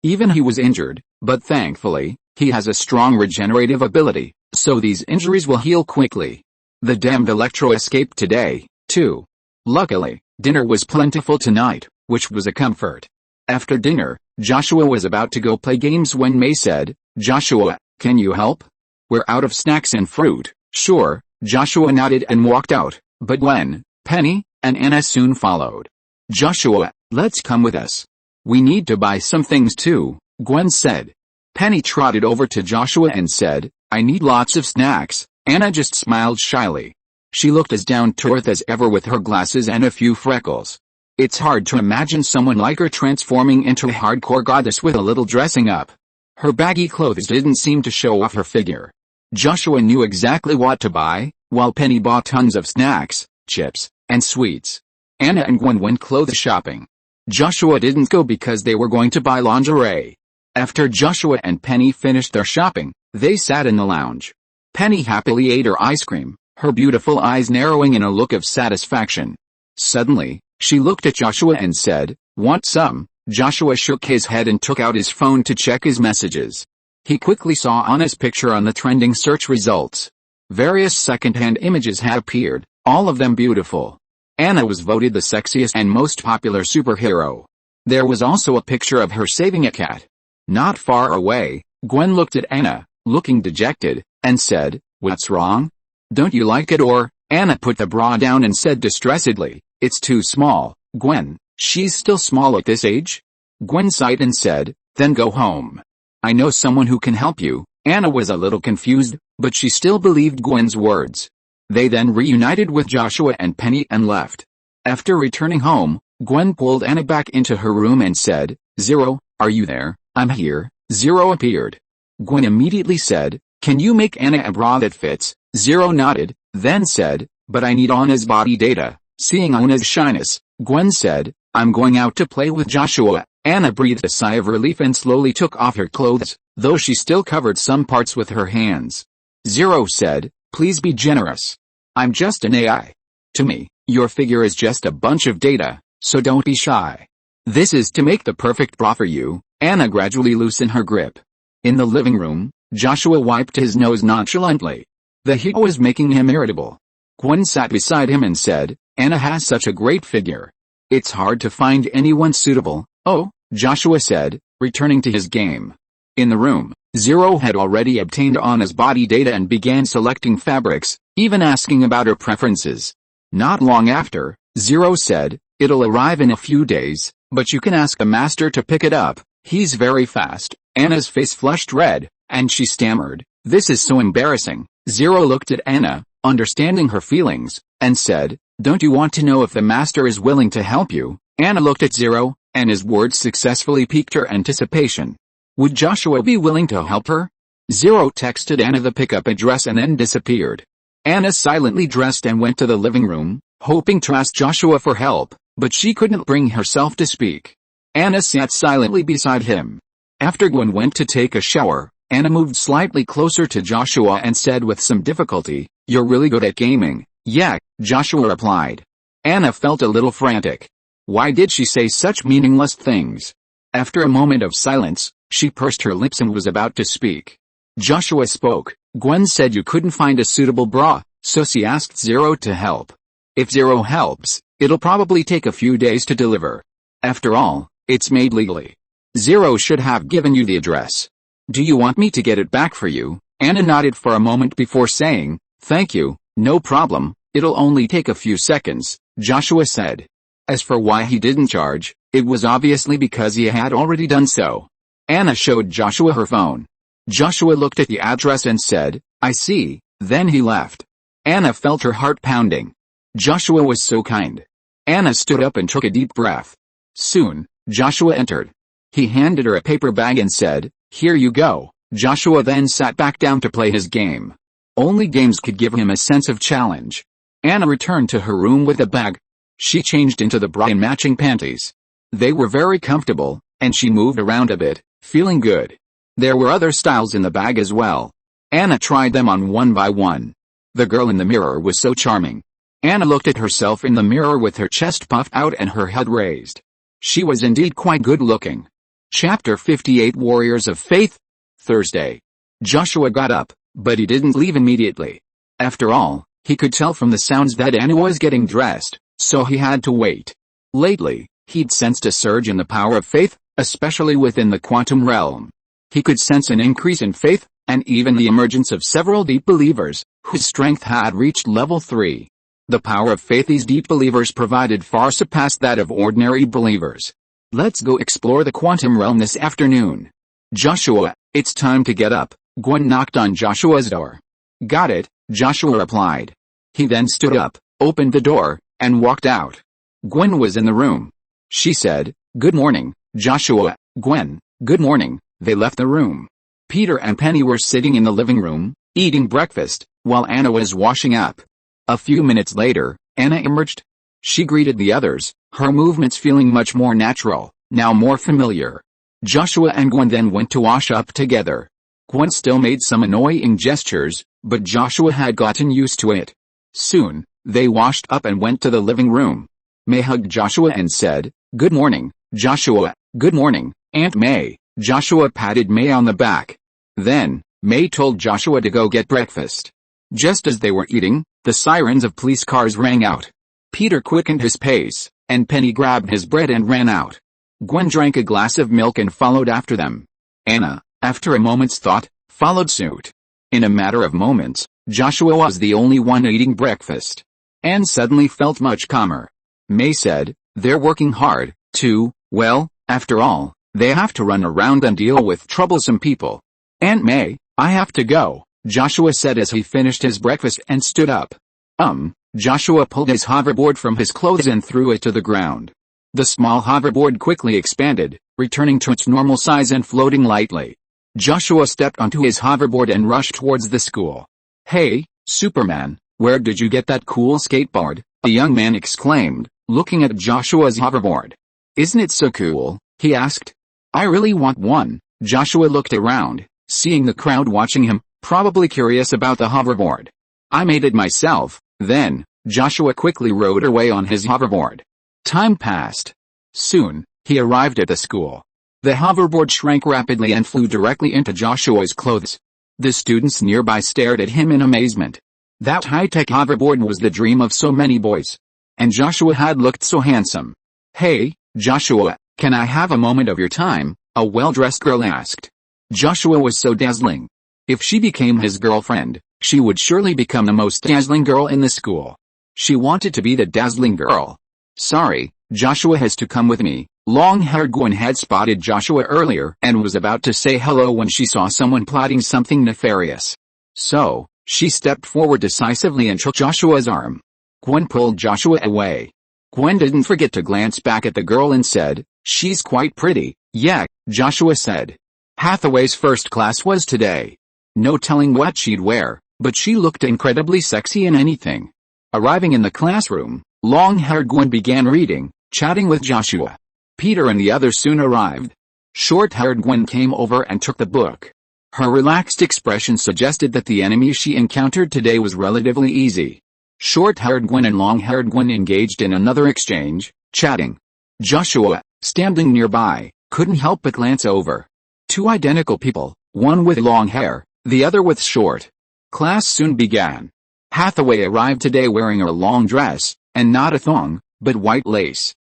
Even he was injured, but thankfully, he has a strong regenerative ability, so these injuries will heal quickly. The damned Electro escaped today, too. Luckily, dinner was plentiful tonight, which was a comfort. After dinner, Joshua was about to go play games when May said, "Joshua, can you help? We're out of snacks and fruit." "Sure." Joshua nodded and walked out, but Gwen, Penny, and Anna soon followed. "Joshua, let's come with us. We need to buy some things too," Gwen said. Penny trotted over to Joshua and said, "I need lots of snacks." Anna just smiled shyly. She looked as down to earth as ever with her glasses and a few freckles. It's hard to imagine someone like her transforming into a hardcore goddess with a little dressing up. Her baggy clothes didn't seem to show off her figure. Joshua knew exactly what to buy, while Penny bought tons of snacks, chips, and sweets. Anna and Gwen went clothes shopping. Joshua didn't go because they were going to buy lingerie. After Joshua and Penny finished their shopping, they sat in the lounge. Penny happily ate her ice cream, her beautiful eyes narrowing in a look of satisfaction. Suddenly, she looked at Joshua and said, "Want some?" Joshua shook his head and took out his phone to check his messages. He quickly saw Anna's picture on the trending search results. Various second-hand images had appeared, all of them beautiful. Anna was voted the sexiest and most popular superhero. There was also a picture of her saving a cat. Not far away, Gwen looked at Anna, looking dejected, and said, "What's wrong? Don't you like it?" Or, Anna put the bra down and said distressedly, "It's too small." "Gwen, she's still small at this age?" Gwen sighed and said, "Then go home. I know someone who can help you." Anna was a little confused, but she still believed Gwen's words. They then reunited with Joshua and Penny and left. After returning home, Gwen pulled Anna back into her room and said, "Zero, are you there?" "I'm here." Zero appeared. Gwen immediately said, "Can you make Anna a bra that fits?" Zero nodded, then said, "But I need Anna's body data." Seeing Anna's shyness, Gwen said, "I'm going out to play with Joshua." Anna breathed a sigh of relief and slowly took off her clothes, though she still covered some parts with her hands. Zero said, "Please be generous. I'm just an AI. To me, your figure is just a bunch of data, so don't be shy. This is to make the perfect bra for you." Anna gradually loosened her grip. In the living room, Joshua wiped his nose nonchalantly. The heat was making him irritable. Gwen sat beside him and said, "Anna has such a great figure. It's hard to find anyone suitable." "Oh," Joshua said, returning to his game. In the room, Zero had already obtained Anna's body data and began selecting fabrics, even asking about her preferences. Not long after, Zero said, "It'll arrive in a few days, but you can ask the master to pick it up. He's very fast." Anna's face flushed red, and she stammered, "This is so embarrassing." Zero looked at Anna, understanding her feelings, and said, "Don't you want to know if the master is willing to help you?" Anna looked at Zero, and his words successfully piqued her anticipation. Would Joshua be willing to help her? Zero texted Anna the pickup address and then disappeared. Anna silently dressed and went to the living room, hoping to ask Joshua for help, but she couldn't bring herself to speak. Anna sat silently beside him. After Gwen went to take a shower, Anna moved slightly closer to Joshua and said with some difficulty, "You're really good at gaming." "Yeah," Joshua replied. Anna felt a little frantic. Why did she say such meaningless things? After a moment of silence, she pursed her lips and was about to speak. Joshua spoke. "Gwen said you couldn't find a suitable bra, so she asked Zero to help. If Zero helps, it'll probably take a few days to deliver. After all, it's made legally. Zero should have given you the address. Do you want me to get it back for you?" Anna nodded for a moment before saying, "Thank you, no problem, it'll only take a few seconds," Joshua said. As for why he didn't charge, it was obviously because he had already done so. Anna showed Joshua her phone. Joshua looked at the address and said, "I see," then he left. Anna felt her heart pounding. Joshua was so kind. Anna stood up and took a deep breath. Soon, Joshua entered. He handed her a paper bag and said, "Here you go." Joshua then sat back down to play his game. Only games could give him a sense of challenge. Anna returned to her room with the bag. She changed into the bra and matching panties. They were very comfortable, and she moved around a bit, feeling good. There were other styles in the bag as well. Anna tried them on one by one. The girl in the mirror was so charming. Anna looked at herself in the mirror with her chest puffed out and her head raised. She was indeed quite good looking. Chapter 58 Warriors of Faith. Thursday. Joshua got up, but he didn't leave immediately. After all, he could tell from the sounds that Anna was getting dressed, so he had to wait. Lately, he'd sensed a surge in the power of faith, especially within the quantum realm. He could sense an increase in faith, and even the emergence of several deep believers, whose strength had reached level 3. The power of faith these deep believers provided far surpassed that of ordinary believers. "Let's go explore the quantum realm this afternoon." "Joshua, it's time to get up." Gwen knocked on Joshua's door. "Got it," Joshua replied. He then stood up, opened the door, and walked out. Gwen was in the room. She said, "Good morning, Joshua." "Gwen, good morning." They left the room. Peter and Penny were sitting in the living room, eating breakfast, while Anna was washing up. A few minutes later, Anna emerged. She greeted the others, her movements feeling much more natural, now more familiar. Joshua and Gwen then went to wash up together. Gwen still made some annoying gestures, but Joshua had gotten used to it. Soon, they washed up and went to the living room. May hugged Joshua and said, "Good morning, Joshua." "Good morning, Aunt May." Joshua patted May on the back. Then, May told Joshua to go get breakfast. Just as they were eating, the sirens of police cars rang out. Peter quickened his pace, and Penny grabbed his bread and ran out. Gwen drank a glass of milk and followed after them. Anna, after a moment's thought, followed suit. In a matter of moments, Joshua was the only one eating breakfast. Anne suddenly felt much calmer. May said, "They're working hard, too. Well, after all, they have to run around and deal with troublesome people." "Aunt May, I have to go," Joshua said as he finished his breakfast and stood up. Joshua pulled his hoverboard from his clothes and threw it to the ground. The small hoverboard quickly expanded, returning to its normal size and floating lightly. Joshua stepped onto his hoverboard and rushed towards the school. "Hey, Superman, where did you get that cool skateboard?" a young man exclaimed, looking at Joshua's hoverboard. "Isn't it so cool?" he asked. "I really want one." Joshua looked around, seeing the crowd watching him, probably curious about the hoverboard. "I made it myself." Then, Joshua quickly rode away on his hoverboard. Time passed. Soon, he arrived at the school. The hoverboard shrank rapidly and flew directly into Joshua's clothes. The students nearby stared at him in amazement. That high-tech hoverboard was the dream of so many boys. And Joshua had looked so handsome. "Hey, Joshua, can I have a moment of your time?" a well-dressed girl asked. Joshua was so dazzling. If she became his girlfriend, she would surely become the most dazzling girl in the school. She wanted to be the dazzling girl. Sorry, Joshua has to come with me. Long-haired Gwen had spotted Joshua earlier and was about to say hello when she saw someone plotting something nefarious. So, she stepped forward decisively and took Joshua's arm. Gwen pulled Joshua away. Gwen didn't forget to glance back at the girl and said, "She's quite pretty." "Yeah," Joshua said. Hathaway's first class was today. No telling what she'd wear, but she looked incredibly sexy in anything. Arriving in the classroom, long-haired Gwen began reading, chatting with Joshua. Peter and the others soon arrived. Short-haired Gwen came over and took the book. Her relaxed expression suggested that the enemy she encountered today was relatively easy. Short-haired Gwen and long-haired Gwen engaged in another exchange, chatting. Joshua, standing nearby, couldn't help but glance over. Two identical people, one with long hair, the other with short. Class soon began. Hathaway arrived today wearing a long dress, and not a thong, but white lace.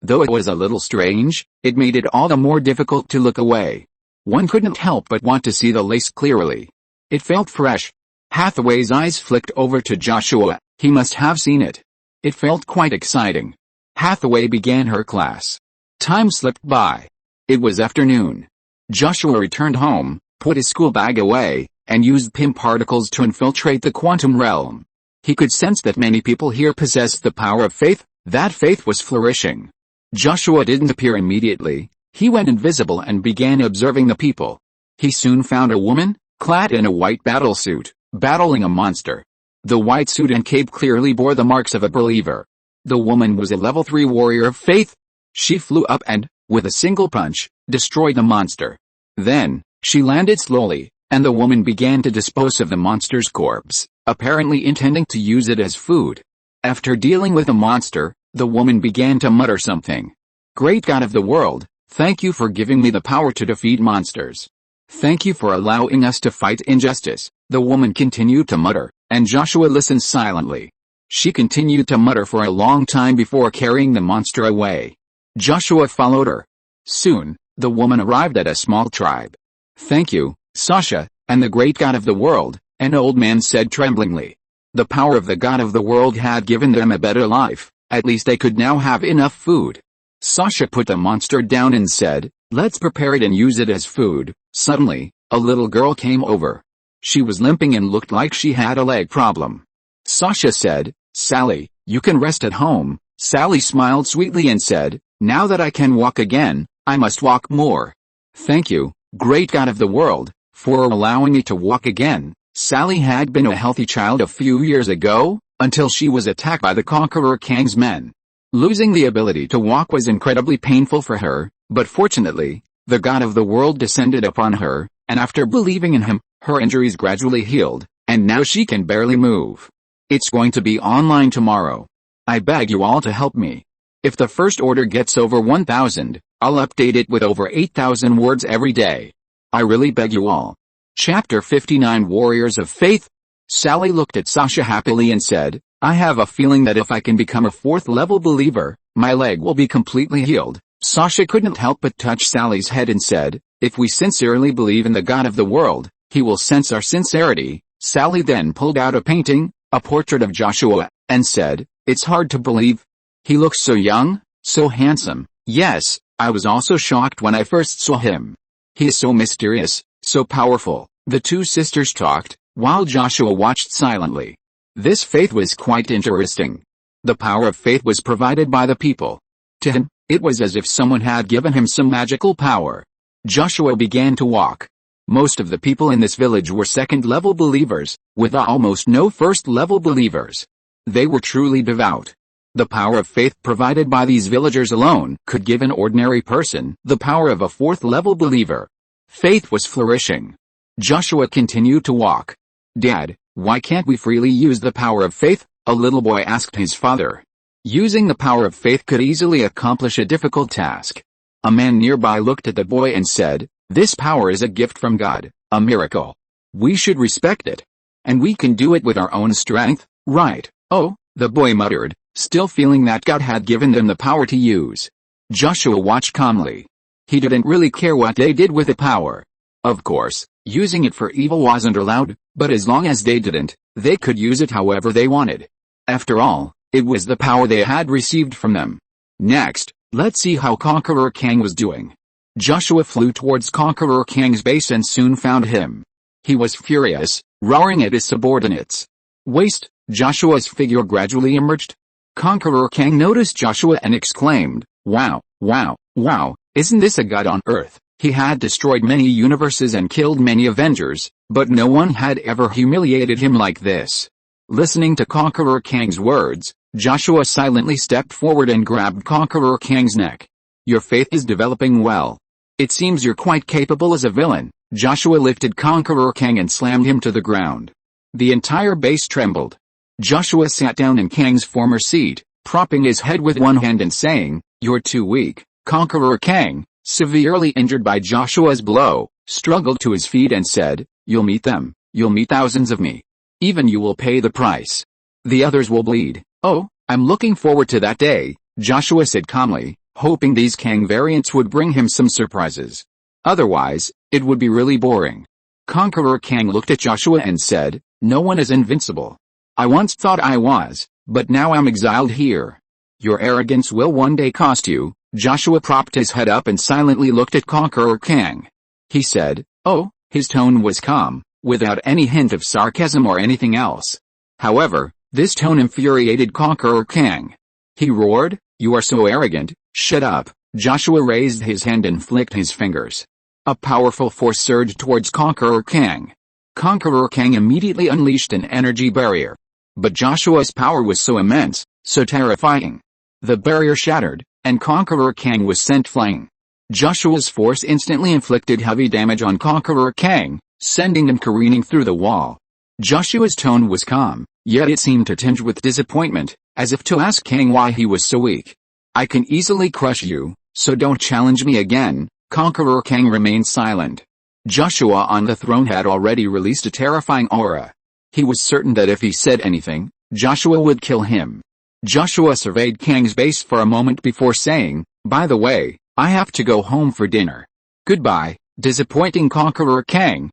Though it was a little strange, it made it all the more difficult to look away. One couldn't help but want to see the lace clearly. It felt fresh. Hathaway's eyes flicked over to Joshua. He must have seen it. It felt quite exciting. Hathaway began her class. Time slipped by. It was afternoon. Joshua returned home, put his school bag away, and used PIM particles to infiltrate the quantum realm. He could sense that many people here possessed the power of faith. That faith was flourishing. Joshua didn't appear immediately. He went invisible and began observing the people. He soon found a woman, clad in a white battle suit, battling a monster. The white suit and cape clearly bore the marks of a believer. The woman was a level 3 warrior of faith. She flew up and, with a single punch, destroyed the monster. Then, she landed slowly, and the woman began to dispose of the monster's corpse, apparently intending to use it as food. After dealing with the monster, the woman began to mutter something. "Great God of the world, thank you for giving me the power to defeat monsters. Thank you for allowing us to fight injustice," the woman continued to mutter, and Joshua listened silently. She continued to mutter for a long time before carrying the monster away. Joshua followed her. Soon, the woman arrived at a small tribe. "Thank you, Sasha, and the great God of the world," an old man said tremblingly. The power of the God of the world had given them a better life. At least they could now have enough food. Sasha put the monster down and said, "Let's prepare it and use it as food." Suddenly, a little girl came over. She was limping and looked like she had a leg problem. Sasha said, "Sally, you can rest at home." Sally smiled sweetly and said, "Now that I can walk again, I must walk more. Thank you, great God of the world, for allowing me to walk again." Sally had been a healthy child a few years ago, until she was attacked by the Conqueror Kang's men. Losing the ability to walk was incredibly painful for her, but fortunately, the God of the world descended upon her, and after believing in him, her injuries gradually healed, and now she can barely move. It's going to be online tomorrow. I beg you all to help me. If the first order gets over 1,000, I'll update it with over 8,000 words every day. I really beg you all. Chapter 59 Warriors of Faith. Sally looked at Sasha happily and said, "I have a feeling that if I can become a 4th-level believer, my leg will be completely healed." Sasha couldn't help but touch Sally's head and said, "If we sincerely believe in the God of the world, he will sense our sincerity." Sally then pulled out a painting, a portrait of Joshua, and said, "It's hard to believe. He looks so young, so handsome." "Yes, I was also shocked when I first saw him. He is so mysterious, so powerful." The two sisters talked, while Joshua watched silently. This faith was quite interesting. The power of faith was provided by the people. To him, it was as if someone had given him some magical power. Joshua began to walk. Most of the people in this village were 2nd-level believers, with almost no 1st-level believers. They were truly devout. The power of faith provided by these villagers alone could give an ordinary person the power of a 4th-level believer. Faith was flourishing. Joshua continued to walk. "Dad, why can't we freely use the power of faith?" a little boy asked his father. Using the power of faith could easily accomplish a difficult task. A man nearby looked at the boy and said, "This power is a gift from God, a miracle. We should respect it. And we can do it with our own strength, right?" "Oh," the boy muttered, still feeling that God had given them the power to use. Joshua watched calmly. He didn't really care what they did with the power. Of course, using it for evil wasn't allowed, but as long as they didn't, they could use it however they wanted. After all, it was the power they had received from them. Next, let's see how Conqueror Kang was doing. Joshua flew towards Conqueror Kang's base and soon found him. He was furious, roaring at his subordinates. Waste, Joshua's figure gradually emerged. Conqueror Kang noticed Joshua and exclaimed, "Wow, wow, wow, isn't this a god on earth?" He had destroyed many universes and killed many Avengers, but no one had ever humiliated him like this. Listening to Conqueror Kang's words, Joshua silently stepped forward and grabbed Conqueror Kang's neck. "Your faith is developing well. It seems you're quite capable as a villain." Joshua lifted Conqueror Kang and slammed him to the ground. The entire base trembled. Joshua sat down in Kang's former seat, propping his head with one hand and saying, "You're too weak." Conqueror Kang, severely injured by Joshua's blow, struggled to his feet and said, "You'll meet them. You'll meet thousands of me. Even you will pay the price. The others will bleed." "Oh, I'm looking forward to that day," Joshua said calmly, hoping these Kang variants would bring him some surprises. Otherwise, it would be really boring. Conqueror Kang looked at Joshua and said, "No one is invincible. I once thought I was, but now I'm exiled here. Your arrogance will one day cost you." Joshua propped his head up and silently looked at Conqueror Kang. He said, "Oh," his tone was calm, without any hint of sarcasm or anything else. However, this tone infuriated Conqueror Kang. He roared, "You are so arrogant, shut up." Joshua raised his hand and flicked his fingers. A powerful force surged towards Conqueror Kang. Conqueror Kang immediately unleashed an energy barrier. But Joshua's power was so immense, so terrifying. The barrier shattered, and Conqueror Kang was sent flying. Joshua's force instantly inflicted heavy damage on Conqueror Kang, sending him careening through the wall. Joshua's tone was calm, yet it seemed to tinge with disappointment, as if to ask Kang why he was so weak. "I can easily crush you, so don't challenge me again." Conqueror Kang remained silent. Joshua on the throne had already released a terrifying aura. He was certain that if he said anything, Joshua would kill him. Joshua surveyed Kang's base for a moment before saying, "By the way, I have to go home for dinner. Goodbye." Disappointing Conqueror Kang,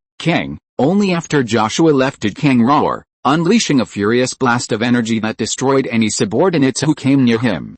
only after Joshua left did Kang roar, unleashing a furious blast of energy that destroyed any subordinates who came near him.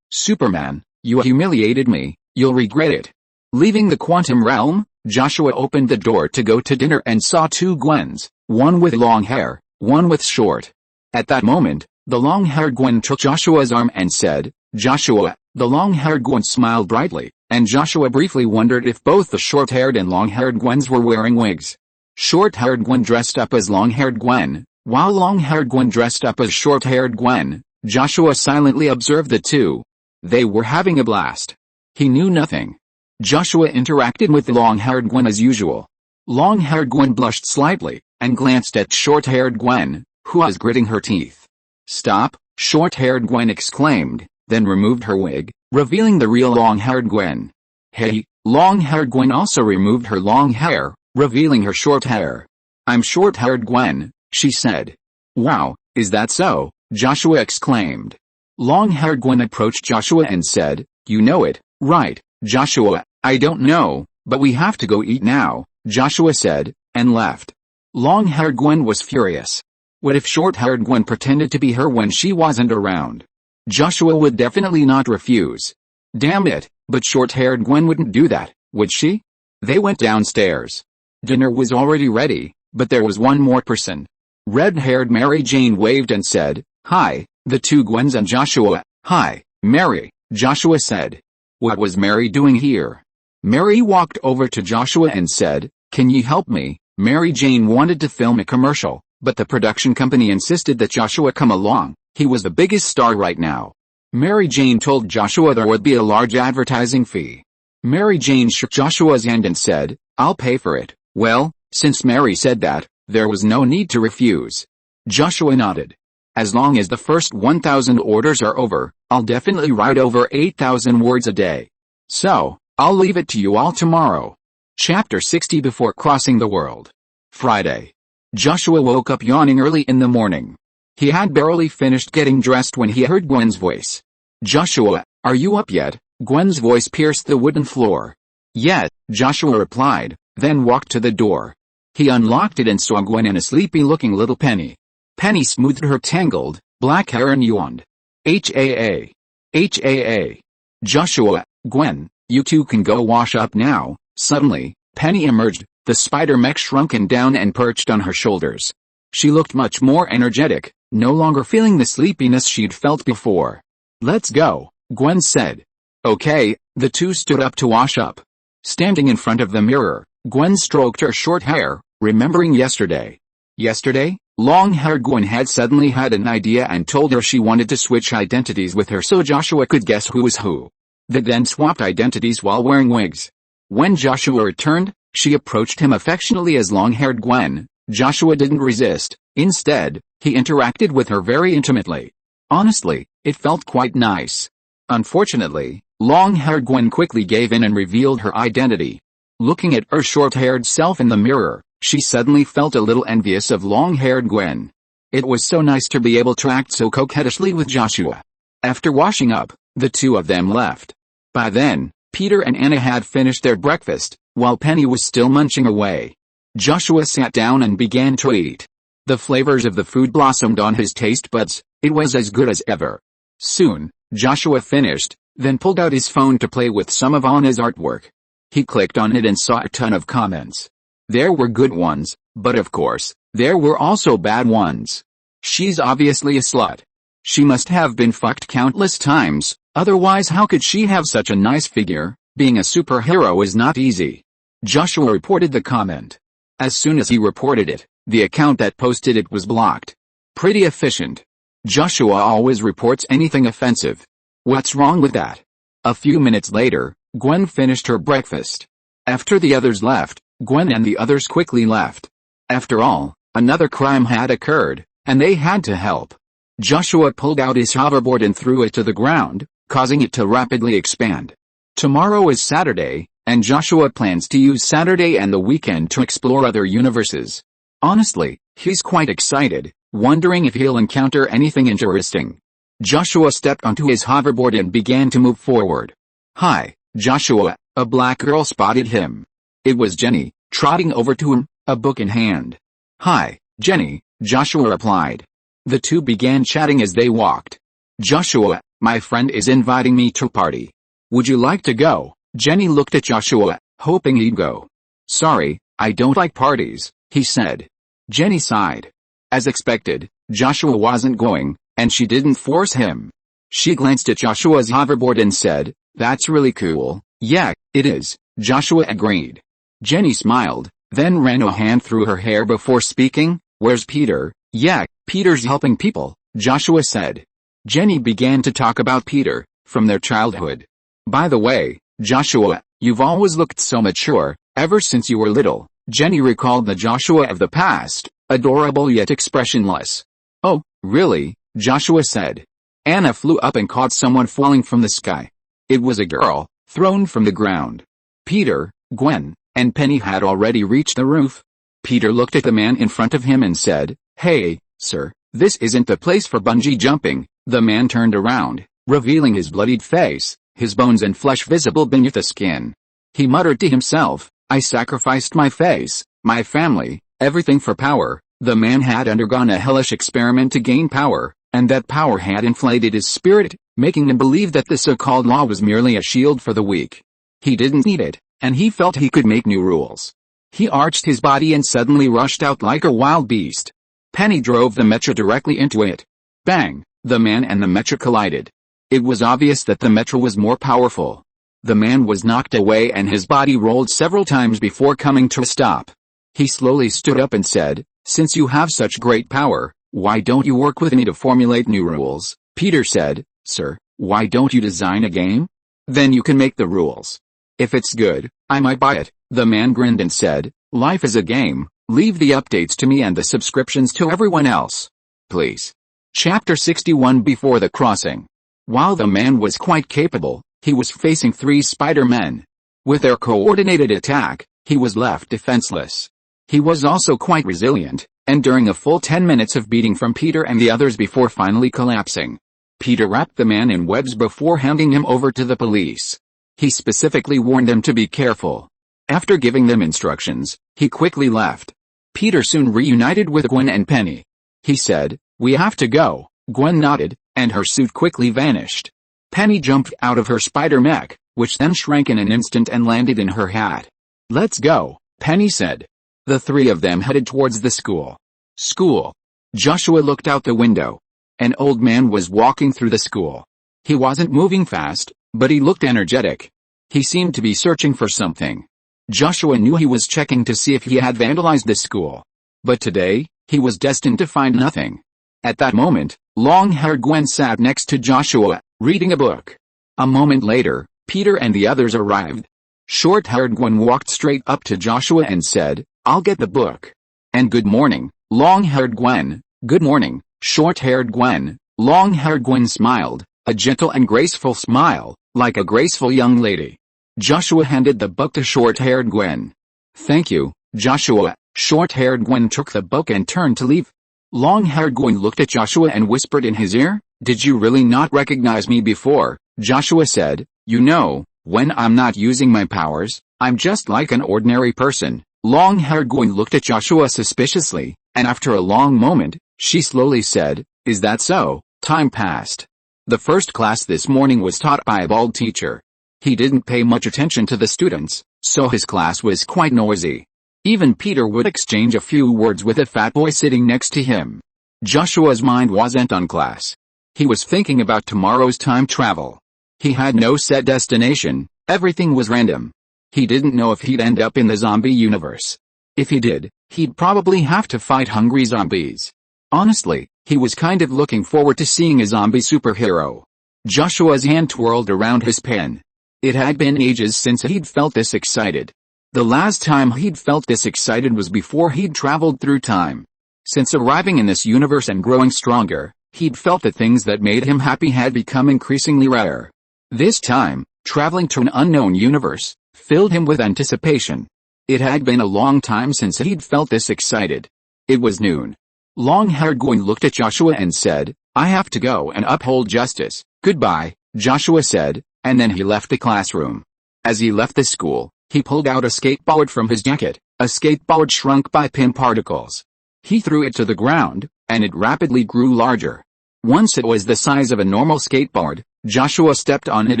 Superman, you humiliated me, you'll regret it." Leaving the quantum realm, Joshua opened the door to go to dinner and saw two Gwens, one with long hair, one with short. At that moment, the long-haired Gwen took Joshua's arm and said, "Joshua." The long-haired Gwen smiled brightly, and Joshua briefly wondered if both the short-haired and long-haired Gwens were wearing wigs. Short-haired Gwen dressed up as long-haired Gwen, while long-haired Gwen dressed up as short-haired Gwen. Joshua silently observed the two. They were having a blast. He knew nothing. Joshua interacted with the long-haired Gwen as usual. Long-haired Gwen blushed slightly, and glanced at short-haired Gwen, who was gritting her teeth. "Stop," short-haired Gwen exclaimed, then removed her wig, revealing the real long-haired Gwen. "Hey," long-haired Gwen also removed her long hair, revealing her short hair. "I'm short-haired Gwen," she said. "Wow, is that so?" Joshua exclaimed. Long-haired Gwen approached Joshua and said, "You know it, right, Joshua?" "I don't know, but we have to go eat now," Joshua said, and left. Long-haired Gwen was furious. What if short-haired Gwen pretended to be her when she wasn't around? Joshua would definitely not refuse. Damn it, but short-haired Gwen wouldn't do that, would she? They went downstairs. Dinner was already ready, but there was one more person. Red-haired Mary Jane waved and said, "Hi." The two Gwens and Joshua. "Hi, Mary," Joshua said. What was Mary doing here? Mary walked over to Joshua and said, "Can you help me?" Mary Jane wanted to film a commercial, but the production company insisted that Joshua come along. He was the biggest star right now. Mary Jane told Joshua there would be a large advertising fee. Mary Jane shook Joshua's hand and said, "I'll pay for it." Well, since Mary said that, there was no need to refuse. Joshua nodded. "As long as the first 1,000 orders are over, I'll definitely write over 8,000 words a day. So, I'll leave it to you all tomorrow." Chapter 60 Before Crossing the World. Friday. Joshua woke up yawning early in the morning. He had barely finished getting dressed when he heard Gwen's voice. "Joshua, are you up yet?" Gwen's voice pierced the wooden floor. "Yes," Joshua replied, then walked to the door. He unlocked it and saw Gwen and a sleepy-looking little Penny. Penny smoothed her tangled, black hair and yawned. "H-A-A. H-A-A. Joshua, Gwen, you two can go wash up now." Suddenly, Penny emerged, the spider mech shrunken down and perched on her shoulders. She looked much more energetic, no longer feeling the sleepiness she'd felt before. "Let's go," Gwen said. "Okay." The two stood up to wash up. Standing in front of the mirror, Gwen stroked her short hair, remembering yesterday. Yesterday, long-haired Gwen had suddenly had an idea and told her she wanted to switch identities with her so Joshua could guess who was who. They then swapped identities while wearing wigs. When Joshua returned, she approached him affectionately as long-haired Gwen. Joshua didn't resist. Instead, he interacted with her very intimately. Honestly, it felt quite nice. Unfortunately, long-haired Gwen quickly gave in and revealed her identity. Looking at her short-haired self in the mirror, she suddenly felt a little envious of long-haired Gwen. It was so nice to be able to act so coquettishly with Joshua. After washing up, the two of them left. By then, Peter and Anna had finished their breakfast, while Penny was still munching away. Joshua sat down and began to eat. The flavors of the food blossomed on his taste buds. It was as good as ever. Soon, Joshua finished, then pulled out his phone to play with some of Anna's artwork. He clicked on it and saw a ton of comments. There were good ones, but of course, there were also bad ones. "She's obviously a slut. She must have been fucked countless times, otherwise how could she have such a nice figure? Being a superhero is not easy." Joshua reported the comment. As soon as he reported it, the account that posted it was blocked. Pretty efficient. Joshua always reports anything offensive. What's wrong with that? A few minutes later, Gwen finished her breakfast. After the others left, Gwen and the others quickly left. After all, another crime had occurred, and they had to help. Joshua pulled out his hoverboard and threw it to the ground, causing it to rapidly expand. Tomorrow is Saturday, and Joshua plans to use Saturday and the weekend to explore other universes. Honestly, he's quite excited, wondering if he'll encounter anything interesting. Joshua stepped onto his hoverboard and began to move forward. "Hi, Joshua," a black girl spotted him. It was Jenny, trotting over to him, a book in hand. "Hi, Jenny," Joshua replied. The two began chatting as they walked. "Joshua, my friend is inviting me to a party. Would you like to go?" Jenny looked at Joshua, hoping he'd go. "Sorry, I don't like parties," he said. Jenny sighed. As expected, Joshua wasn't going, and she didn't force him. She glanced at Joshua's hoverboard and said, "That's really cool." "Yeah, it is," Joshua agreed. Jenny smiled, then ran a hand through her hair before speaking. "Where's Peter?" "Yeah, Peter's helping people," Joshua said. Jenny began to talk about Peter, from their childhood. "By the way, Joshua, you've always looked so mature, ever since you were little." Jenny recalled the Joshua of the past, adorable yet expressionless. "Oh, really?" Joshua said. Anna flew up and caught someone falling from the sky. It was a girl, thrown from the ground. Peter, Gwen, and Penny had already reached the roof. Peter looked at the man in front of him and said, "Hey, sir, this isn't the place for bungee jumping." The man turned around, revealing his bloodied face, his bones and flesh visible beneath the skin. He muttered to himself, "I sacrificed my face, my family, everything for power." The man had undergone a hellish experiment to gain power, and that power had inflated his spirit, making him believe that the so-called law was merely a shield for the weak. He didn't need it, and he felt he could make new rules. He arched his body and suddenly rushed out like a wild beast. Penny drove the Metro directly into it. Bang! The man and the Metro collided. It was obvious that the Metro was more powerful. The man was knocked away and his body rolled several times before coming to a stop. He slowly stood up and said, "Since you have such great power, why don't you work with me to formulate new rules?" Peter said, "Sir, why don't you design a game? Then you can make the rules. If it's good, I might buy it." The man grinned and said, "Life is a game, leave the updates to me and the subscriptions to everyone else, please." Chapter 61 Before the Crossing. While the man was quite capable, he was facing 3 Spider-Men. With their coordinated attack, he was left defenseless. He was also quite resilient, enduring a full 10 minutes of beating from Peter and the others before finally collapsing. Peter wrapped the man in webs before handing him over to the police. He specifically warned them to be careful. After giving them instructions, he quickly left. Peter soon reunited with Gwen and Penny. He said, "We have to go." Gwen nodded, and her suit quickly vanished. Penny jumped out of her spider mech, which then shrank in an instant and landed in her hat. "Let's go," Penny said. The three of them headed towards the school. School. Joshua looked out the window. An old man was walking through the school. He wasn't moving fast, but he looked energetic. He seemed to be searching for something. Joshua knew he was checking to see if he had vandalized the school. But today, he was destined to find nothing. At that moment, long-haired Gwen sat next to Joshua, reading a book. A moment later, Peter and the others arrived. Short-haired Gwen walked straight up to Joshua and said, "I'll get the book." "And good morning, long-haired Gwen." "Good morning, short-haired Gwen." Long-haired Gwen smiled, a gentle and graceful smile, like a graceful young lady. Joshua handed the book to short-haired Gwen. "Thank you, Joshua." Short-haired Gwen took the book and turned to leave. Long-haired Gwen looked at Joshua and whispered in his ear, "Did you really not recognize me before?" Joshua said, "You know, when I'm not using my powers, I'm just like an ordinary person." Long-haired Gwen looked at Joshua suspiciously, and after a long moment, she slowly said, "Is that so?" Time passed. The first class this morning was taught by a bald teacher. He didn't pay much attention to the students, so his class was quite noisy. Even Peter would exchange a few words with a fat boy sitting next to him. Joshua's mind wasn't on class. He was thinking about tomorrow's time travel. He had no set destination, everything was random. He didn't know if he'd end up in the zombie universe. If he did, he'd probably have to fight hungry zombies. Honestly, he was kind of looking forward to seeing a zombie superhero. Joshua's hand twirled around his pen. It had been ages since he'd felt this excited. The last time he'd felt this excited was before he'd traveled through time. Since arriving in this universe and growing stronger, he'd felt the things that made him happy had become increasingly rare. This time, traveling to an unknown universe, filled him with anticipation. It had been a long time since he'd felt this excited. It was noon. Long-haired Gwen looked at Joshua and said, "I have to go and uphold justice." "Goodbye," Joshua said, and then he left the classroom. As he left the school, he pulled out a skateboard from his jacket. A skateboard shrunk by pin particles. He threw it to the ground, and it rapidly grew larger. Once it was the size of a normal skateboard, Joshua stepped on it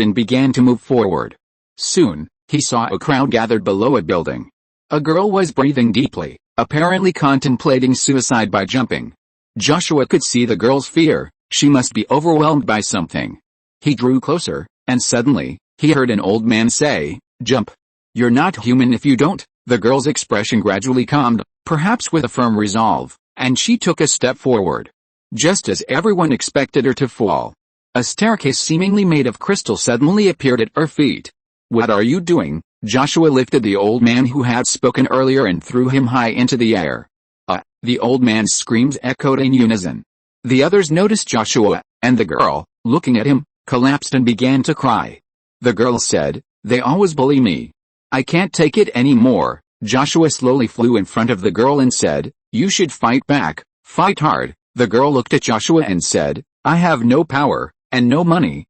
and began to move forward. Soon, he saw a crowd gathered below a building. A girl was breathing deeply, apparently contemplating suicide by jumping. Joshua could see the girl's fear. She must be overwhelmed by something. He drew closer, and suddenly, he heard an old man say, "Jump. You're not human if you don't." The girl's expression gradually calmed, perhaps with a firm resolve, and she took a step forward. Just as everyone expected her to fall, a staircase seemingly made of crystal suddenly appeared at her feet. "What are you doing?" Joshua lifted the old man who had spoken earlier and threw him high into the air. The old man's screams echoed in unison. The others noticed Joshua, and the girl, looking at him, collapsed and began to cry. The girl said, "They always bully me. I can't take it anymore." Joshua slowly flew in front of the girl and said, "You should fight back, fight hard." The girl looked at Joshua and said, "I have no power, and no money."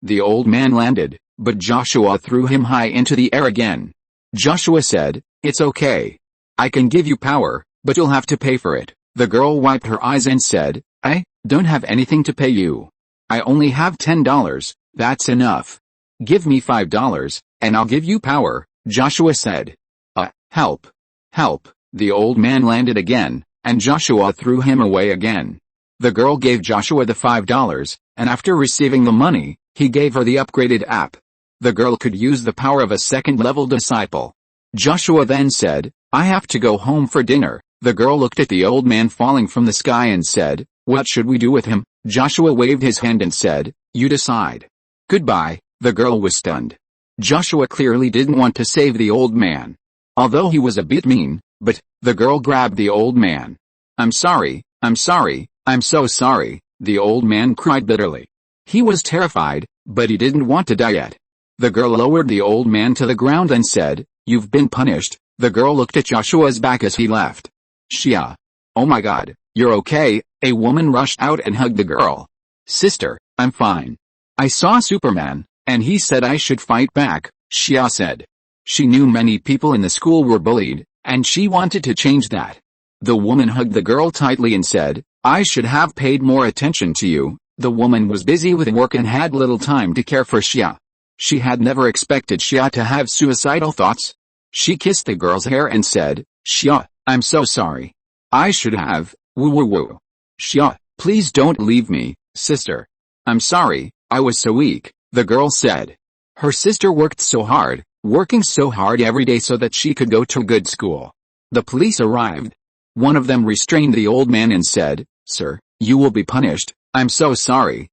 The old man landed, but Joshua threw him high into the air again. Joshua said, "It's okay. I can give you power, but you'll have to pay for it." The girl wiped her eyes and said, "I don't have anything to pay you. I only have $10, that's enough. Give me $5, and I'll give you power," Joshua said. Help. Help." The old man landed again, and Joshua threw him away again. The girl gave Joshua the $5, and after receiving the money, he gave her the upgraded app. The girl could use the power of a second-level disciple. Joshua then said, "I have to go home for dinner." The girl looked at the old man falling from the sky and said, "What should we do with him?" Joshua waved his hand and said, "You decide." "Goodbye." The girl was stunned. Joshua clearly didn't want to save the old man. Although he was a bit mean, but the girl grabbed the old man. I'm sorry, I'm so sorry," the old man cried bitterly. He was terrified, but he didn't want to die yet. The girl lowered the old man to the ground and said, "You've been punished." The girl looked at Joshua's back as he left. "Shia. Oh my God, you're okay." A woman rushed out and hugged the girl. "Sister, I'm fine. I saw Superman, and he said I should fight back," Shia said. She knew many people in the school were bullied, and she wanted to change that. The woman hugged the girl tightly and said, "I should have paid more attention to you." The woman was busy with work and had little time to care for Xia. She had never expected Xia to have suicidal thoughts. She kissed the girl's hair and said, "Xia, I'm so sorry. I should have, woo woo woo. Xia, please don't leave me, sister. I'm sorry, I was so weak," the girl said. Her sister worked so hard, working so hard every day so that she could go to good school. The police arrived. One of them restrained the old man and said, "Sir, you will be punished. I'm so sorry.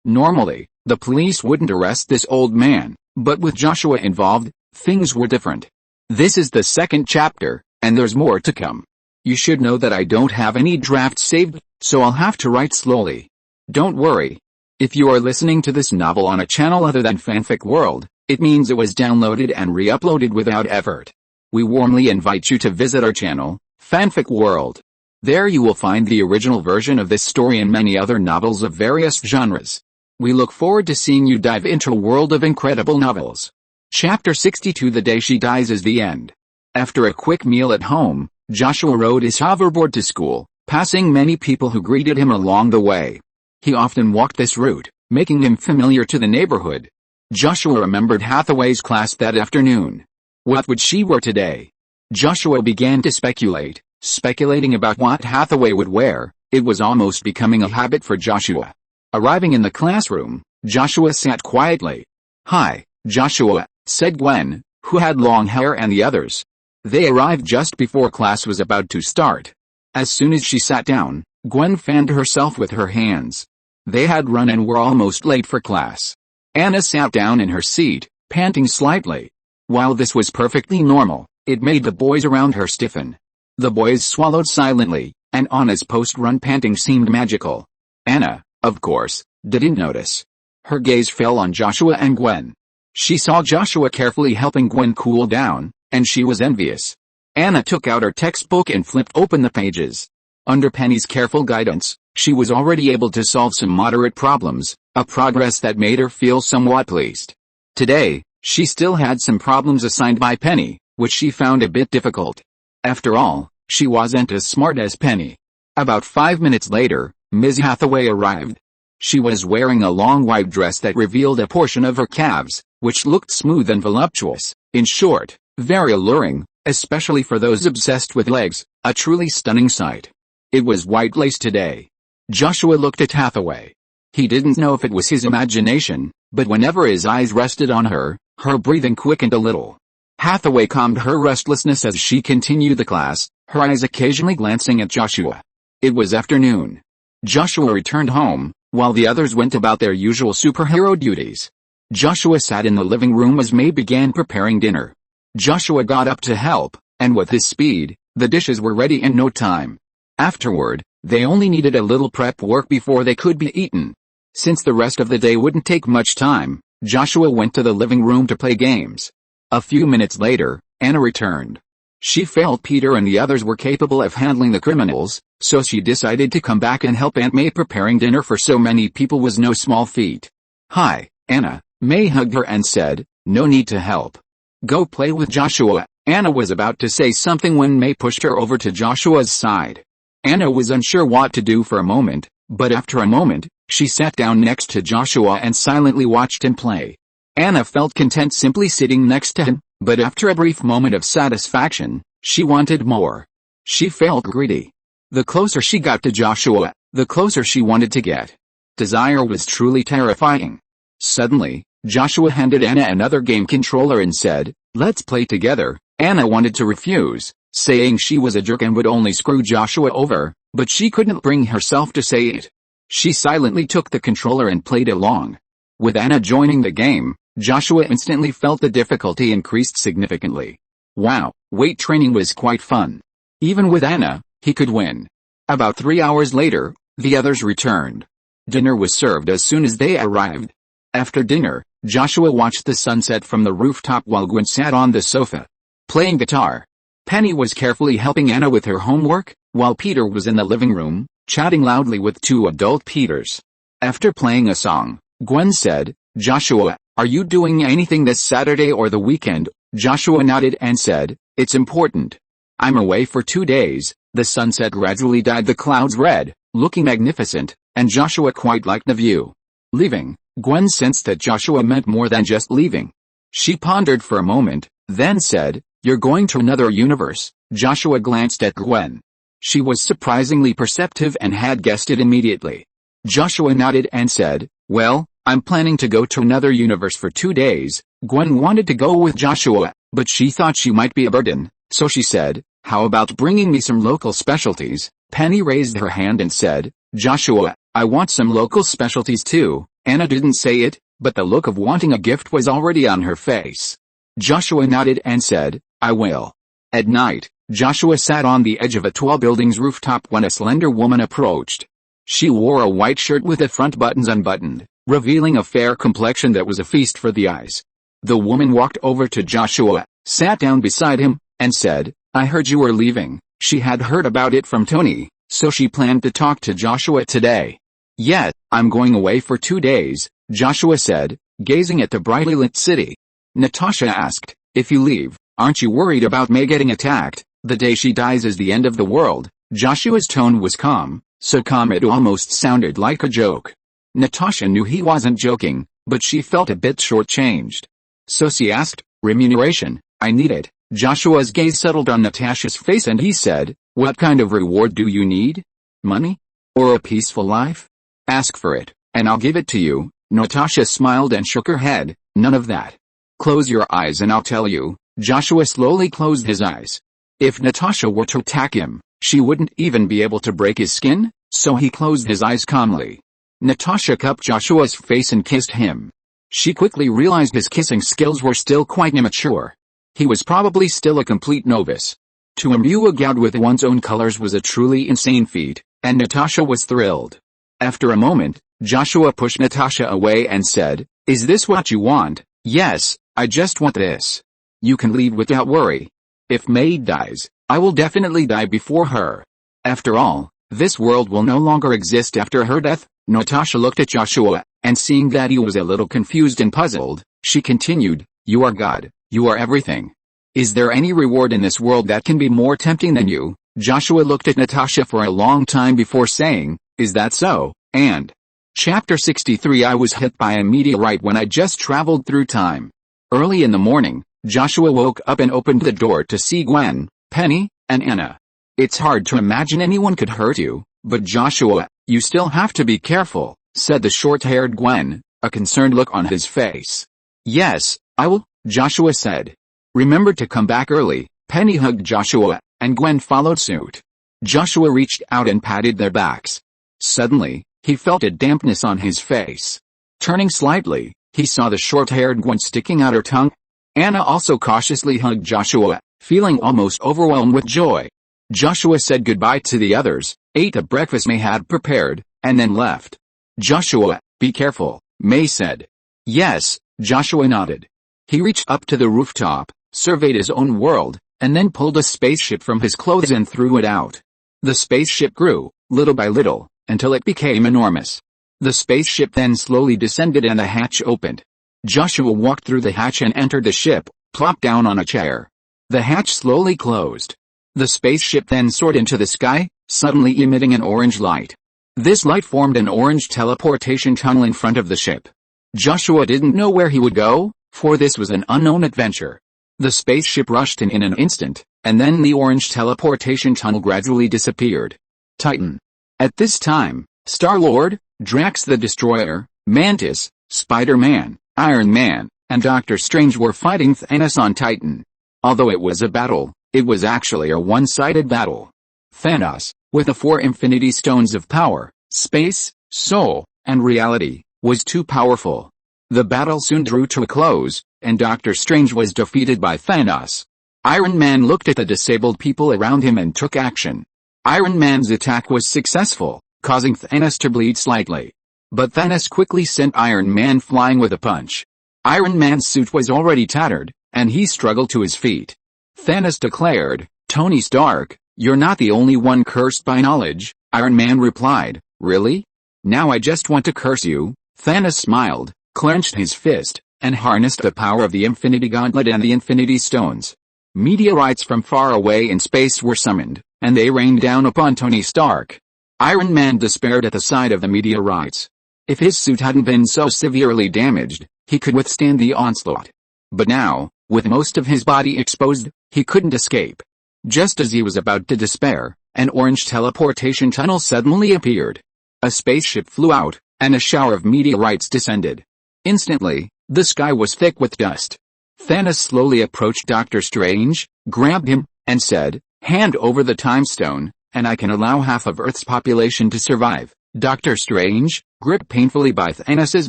Normally, the police wouldn't arrest this old man, but with Joshua involved, things were different. This is the second chapter, and there's more to come. You should know that I don't have any drafts saved, so I'll have to write slowly. Don't worry. If you are listening to this novel on a channel other than Fanfic World, it means it was downloaded and re-uploaded without effort. We warmly invite you to visit our channel, Fanfic World. There you will find the original version of this story and many other novels of various genres. We look forward to seeing you dive into a world of incredible novels. Chapter 62 The Day She Dies is the end. After a quick meal at home, Joshua rode his hoverboard to school, passing many people who greeted him along the way. He often walked this route, making him familiar to the neighborhood. Joshua remembered Hathaway's class that afternoon. What would she wear today? Joshua began to speculating about what Hathaway would wear. It was almost becoming a habit for Joshua. Arriving in the classroom, Joshua sat quietly. "Hi, Joshua," said Gwen, who had long hair, and the others. They arrived just before class was about to start. As soon as she sat down, Gwen fanned herself with her hands. They had run and were almost late for class. Anna sat down in her seat, panting slightly. While this was perfectly normal, it made the boys around her stiffen. The boys swallowed silently, and Anna's post-run panting seemed magical. Anna, of course, didn't notice. Her gaze fell on Joshua and Gwen. She saw Joshua carefully helping Gwen cool down, and she was envious. Anna took out her textbook and flipped open the pages. Under Penny's careful guidance, she was already able to solve some moderate problems, a progress that made her feel somewhat pleased. Today, she still had some problems assigned by Penny, which she found a bit difficult. After all, she wasn't as smart as Penny. About 5 minutes later, Ms. Hathaway arrived. She was wearing a long white dress that revealed a portion of her calves, which looked smooth and voluptuous. In short, very alluring, especially for those obsessed with legs, a truly stunning sight. It was white lace today. Joshua looked at Hathaway. He didn't know if it was his imagination, but whenever his eyes rested on her, her breathing quickened a little. Hathaway calmed her restlessness as she continued the class, her eyes occasionally glancing at Joshua. It was afternoon. Joshua returned home, while the others went about their usual superhero duties. Joshua sat in the living room as May began preparing dinner. Joshua got up to help, and with his speed, the dishes were ready in no time. Afterward, they only needed a little prep work before they could be eaten. Since the rest of the day wouldn't take much time, Joshua went to the living room to play games. A few minutes later, Anna returned. She felt Peter and the others were capable of handling the criminals, so she decided to come back and help Aunt May. Preparing dinner for so many people was no small feat. "Hi, Anna," May hugged her and said, "No need to help. Go play with Joshua." Anna was about to say something when May pushed her over to Joshua's side. Anna was unsure what to do for a moment, but after a moment, she sat down next to Joshua and silently watched him play. Anna felt content simply sitting next to him, but after a brief moment of satisfaction, she wanted more. She felt greedy. The closer she got to Joshua, the closer she wanted to get. Desire was truly terrifying. Suddenly, Joshua handed Anna another game controller and said, "Let's play together." Anna wanted to refuse, saying she was a jerk and would only screw Joshua over, but she couldn't bring herself to say it. She silently took the controller and played along. With Anna joining the game, Joshua instantly felt the difficulty increased significantly. Wow, weight training was quite fun. Even with Anna, he could win. About 3 hours later, the others returned. Dinner was served as soon as they arrived. After dinner, Joshua watched the sunset from the rooftop while Gwen sat on the sofa, playing guitar. Penny was carefully helping Anna with her homework, while Peter was in the living room, chatting loudly with 2 adult Peters. After playing a song, Gwen said, "Joshua, are you doing anything this Saturday or the weekend?" Joshua nodded and said, "It's important. I'm away for 2 days." The sunset gradually dyed the clouds red, looking magnificent, and Joshua quite liked the view. Leaving, Gwen sensed that Joshua meant more than just leaving. She pondered for a moment, then said, "You're going to another universe?" Joshua glanced at Gwen. She was surprisingly perceptive and had guessed it immediately. Joshua nodded and said, "Well, I'm planning to go to another universe for 2 days." Gwen wanted to go with Joshua, but she thought she might be a burden, so she said, "How about bringing me some local specialties?" Penny raised her hand and said, "Joshua, I want some local specialties too." Anna didn't say it, but the look of wanting a gift was already on her face. Joshua nodded and said, "I will." At night, Joshua sat on the edge of a tall building's rooftop when a slender woman approached. She wore a white shirt with the front buttons unbuttoned, revealing a fair complexion that was a feast for the eyes. The woman walked over to Joshua, sat down beside him, and said, "I heard you were leaving." She had heard about it from Tony, so she planned to talk to Joshua today. "Yeah, I'm going away for 2 days," Joshua said, gazing at the brightly lit city. Natasha asked, "If you leave, aren't you worried about May getting attacked? The day she dies is the end of the world." Joshua's tone was calm, so calm it almost sounded like a joke. Natasha knew he wasn't joking, but she felt a bit shortchanged. So she asked, "Remuneration, I need it." Joshua's gaze settled on Natasha's face and he said, "What kind of reward do you need? Money? Or a peaceful life? Ask for it, and I'll give it to you." Natasha smiled and shook her head, "None of that." "Close your eyes and I'll tell you." Joshua slowly closed his eyes. If Natasha were to attack him, she wouldn't even be able to break his skin, so he closed his eyes calmly. Natasha cupped Joshua's face and kissed him. She quickly realized his kissing skills were still quite immature. He was probably still a complete novice. To imbue a god with one's own colors was a truly insane feat, and Natasha was thrilled. After a moment, Joshua pushed Natasha away and said, "Is this what you want?" "Yes, I just want this. You can leave without worry. If May dies, I will definitely die before her. After all, this world will no longer exist after her death." Natasha looked at Joshua, and seeing that he was a little confused and puzzled, she continued, "You are God, you are everything. Is there any reward in this world that can be more tempting than you?" Joshua looked at Natasha for a long time before saying, "Is that so?" And Chapter 63 I was hit by a meteorite when I just traveled through time. Early in the morning, Joshua woke up and opened the door to see Gwen, Penny, and Anna. "It's hard to imagine anyone could hurt you, but Joshua, you still have to be careful," said the short-haired Gwen, a concerned look on his face. "Yes, I will," Joshua said. "Remember to come back early." Penny hugged Joshua, and Gwen followed suit. Joshua reached out and patted their backs. Suddenly, he felt a dampness on his face. Turning slightly, he saw the short-haired Gwen sticking out her tongue. Anna also cautiously hugged Joshua, feeling almost overwhelmed with joy. Joshua said goodbye to the others, ate a breakfast May had prepared, and then left. "Joshua, be careful," May said. "Yes," Joshua nodded. He reached up to the rooftop, surveyed his own world, and then pulled a spaceship from his clothes and threw it out. The spaceship grew, little by little, until it became enormous. The spaceship then slowly descended and the hatch opened. Joshua walked through the hatch and entered the ship, plopped down on a chair. The hatch slowly closed. The spaceship then soared into the sky, suddenly emitting an orange light. This light formed an orange teleportation tunnel in front of the ship. Joshua didn't know where he would go, for this was an unknown adventure. The spaceship rushed in an instant, and then the orange teleportation tunnel gradually disappeared. Titan. At this time, Star-Lord, Drax the Destroyer, Mantis, Spider-Man, Iron Man, and Doctor Strange were fighting Thanos on Titan. Although it was a battle, it was actually a one-sided battle. Thanos, with the 4 Infinity Stones of power, space, soul, and reality, was too powerful. The battle soon drew to a close, and Doctor Strange was defeated by Thanos. Iron Man looked at the disabled people around him and took action. Iron Man's attack was successful, causing Thanos to bleed slightly. But Thanos quickly sent Iron Man flying with a punch. Iron Man's suit was already tattered, and he struggled to his feet. Thanos declared, "Tony Stark, you're not the only one cursed by knowledge." Iron Man replied, "Really? Now I just want to curse you." Thanos smiled, clenched his fist, and harnessed the power of the Infinity Gauntlet and the Infinity Stones. Meteorites from far away in space were summoned, and they rained down upon Tony Stark. Iron Man despaired at the sight of the meteorites. If his suit hadn't been so severely damaged, he could withstand the onslaught. But now, with most of his body exposed, he couldn't escape. Just as he was about to despair, an orange teleportation tunnel suddenly appeared. A spaceship flew out, and a shower of meteorites descended. Instantly, the sky was thick with dust. Thanos slowly approached Doctor Strange, grabbed him, and said, "Hand over the Time Stone, and I can allow half of Earth's population to survive." Doctor Strange, gripped painfully by Thanos'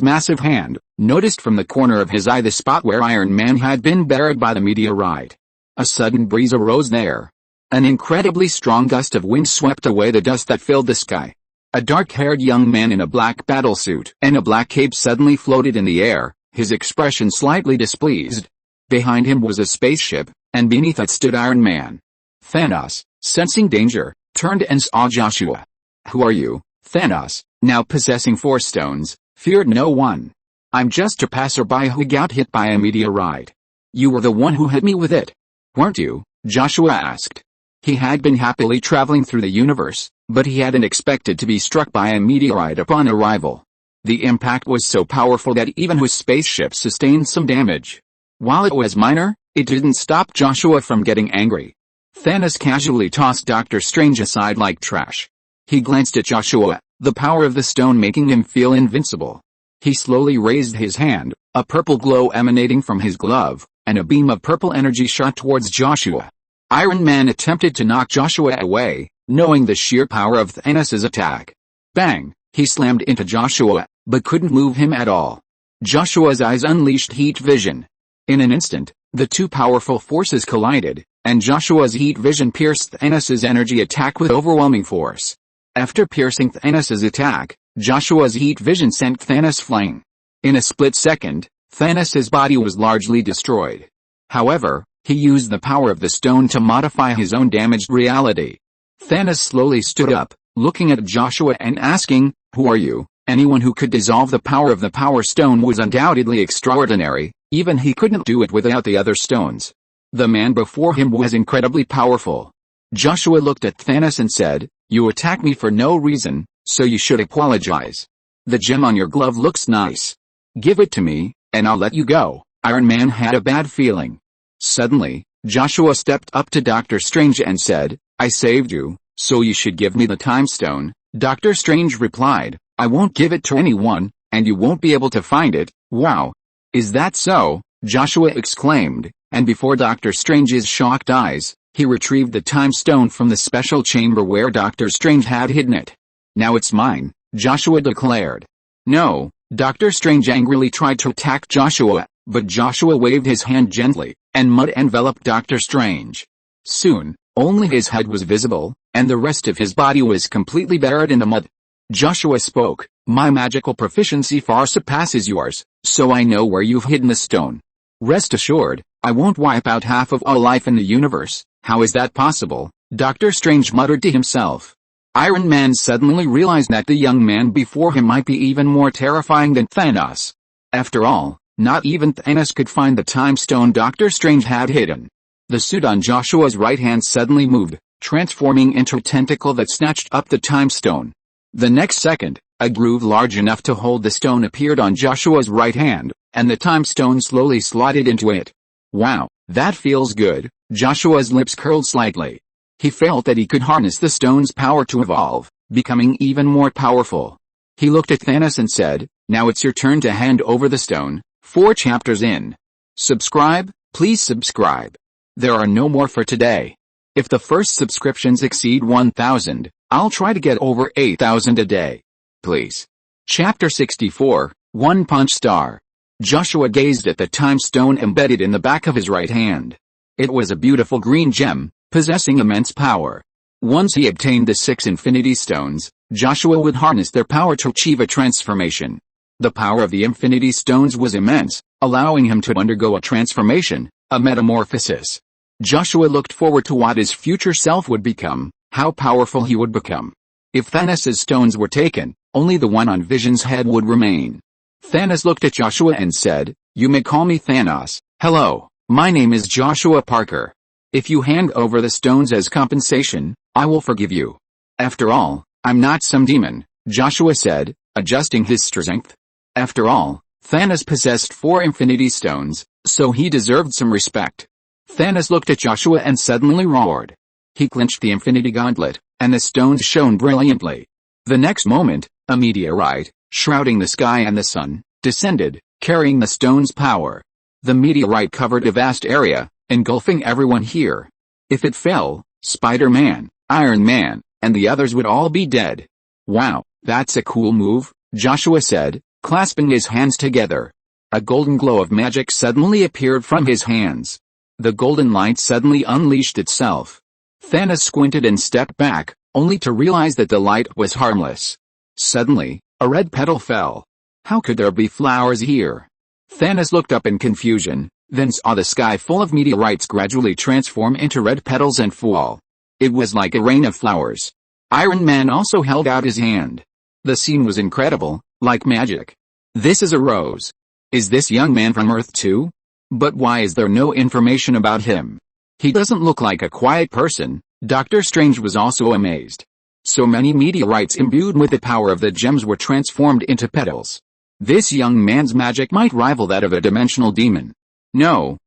massive hand, noticed from the corner of his eye the spot where Iron Man had been buried by the meteorite. A sudden breeze arose there. An incredibly strong gust of wind swept away the dust that filled the sky. A dark-haired young man in a black battlesuit and a black cape suddenly floated in the air, his expression slightly displeased. Behind him was a spaceship, and beneath it stood Iron Man. Thanos, sensing danger, turned and saw Joshua. "Who are you?" Thanos, now possessing 4 stones, feared no one. "I'm just a passerby who got hit by a meteorite." "You were the one who hit me with it, weren't you?" Joshua asked. He had been happily traveling through the universe, but he hadn't expected to be struck by a meteorite upon arrival. The impact was so powerful that even his spaceship sustained some damage. While it was minor, it didn't stop Joshua from getting angry. Thanos casually tossed Doctor Strange aside like trash. He glanced at Joshua, the power of the stone making him feel invincible. He slowly raised his hand, a purple glow emanating from his glove, and a beam of purple energy shot towards Joshua. Iron Man attempted to knock Joshua away, knowing the sheer power of Thanos' attack. Bang! He slammed into Joshua, but couldn't move him at all. Joshua's eyes unleashed heat vision. In an instant, the two powerful forces collided, and Joshua's heat vision pierced Thanos' energy attack with overwhelming force. After piercing Thanos' attack, Joshua's heat vision sent Thanos flying. In a split second, Thanos' body was largely destroyed. However, he used the power of the stone to modify his own damaged reality. Thanos slowly stood up, looking at Joshua and asking, "Who are you?" Anyone who could dissolve the power of the Power Stone was undoubtedly extraordinary, even he couldn't do it without the other stones. The man before him was incredibly powerful. Joshua looked at Thanos and said, "You attacked me for no reason, so you should apologize. The gem on your glove looks nice. Give it to me, and I'll let you go." Iron Man had a bad feeling. Suddenly, Joshua stepped up to Doctor Strange and said, "I saved you, so you should give me the Time Stone." Doctor Strange replied, "I won't give it to anyone, and you won't be able to find it." "Wow! Is that so?" Joshua exclaimed, and before Doctor Strange's shocked eyes, he retrieved the Time Stone from the special chamber where Doctor Strange had hidden it. "Now it's mine," Joshua declared. "No," Doctor Strange angrily tried to attack Joshua, but Joshua waved his hand gently, and mud enveloped Doctor Strange. Soon, only his head was visible, and the rest of his body was completely buried in the mud. Joshua spoke, "My magical proficiency far surpasses yours, so I know where you've hidden the stone. Rest assured, I won't wipe out half of all life in the universe." "How is that possible?" Doctor Strange muttered to himself. Iron Man suddenly realized that the young man before him might be even more terrifying than Thanos. After all, not even Thanos could find the Time Stone Doctor Strange had hidden. The suit on Joshua's right hand suddenly moved, transforming into a tentacle that snatched up the Time Stone. The next second, a groove large enough to hold the stone appeared on Joshua's right hand, and the Time Stone slowly slotted into it. "Wow, that feels good." Joshua's lips curled slightly. He felt that he could harness the stone's power to evolve, becoming even more powerful. He looked at Thanos and said, "Now it's your turn to hand over the stone." 4 chapters in. Subscribe, please subscribe. There are no more for today. If the first subscriptions exceed 1,000, I'll try to get over 8,000 a day. Please. Chapter 64, One Punch Star. Joshua gazed at the Time Stone embedded in the back of his right hand. It was a beautiful green gem, possessing immense power. Once he obtained the 6 Infinity Stones, Joshua would harness their power to achieve a transformation. The power of the Infinity Stones was immense, allowing him to undergo a transformation, a metamorphosis. Joshua looked forward to what his future self would become, how powerful he would become. If Thanos' stones were taken, only the one on Vision's head would remain. Thanos looked at Joshua and said, You may call me Thanos. Hello, my name is Joshua Parker. If you hand over the stones as compensation, I will forgive you. After all, I'm not some demon, Joshua said, adjusting his strength. After all, Thanos possessed 4 infinity stones, so he deserved some respect. Thanos looked at Joshua and suddenly roared. He clenched the infinity gauntlet, and the stones shone brilliantly. The next moment, a meteorite, shrouding the sky and the sun, descended, carrying the stone's power. The meteorite covered a vast area, engulfing everyone here. If it fell, Spider-Man, Iron Man, and the others would all be dead. Wow, that's a cool move, Joshua said, clasping his hands together. A golden glow of magic suddenly appeared from his hands. The golden light suddenly unleashed itself. Thanos squinted and stepped back, only to realize that the light was harmless. Suddenly, a red petal fell. How could there be flowers here? Thanos looked up in confusion, then saw the sky full of meteorites gradually transform into red petals and fall. It was like a rain of flowers. Iron Man also held out his hand. The scene was incredible, like magic. This is a rose. Is this young man from Earth too? But why is there no information about him? He doesn't look like a quiet person. Doctor Strange was also amazed. So many meteorites imbued with the power of the gems were transformed into petals. This young man's magic might rival that of a dimensional demon. No,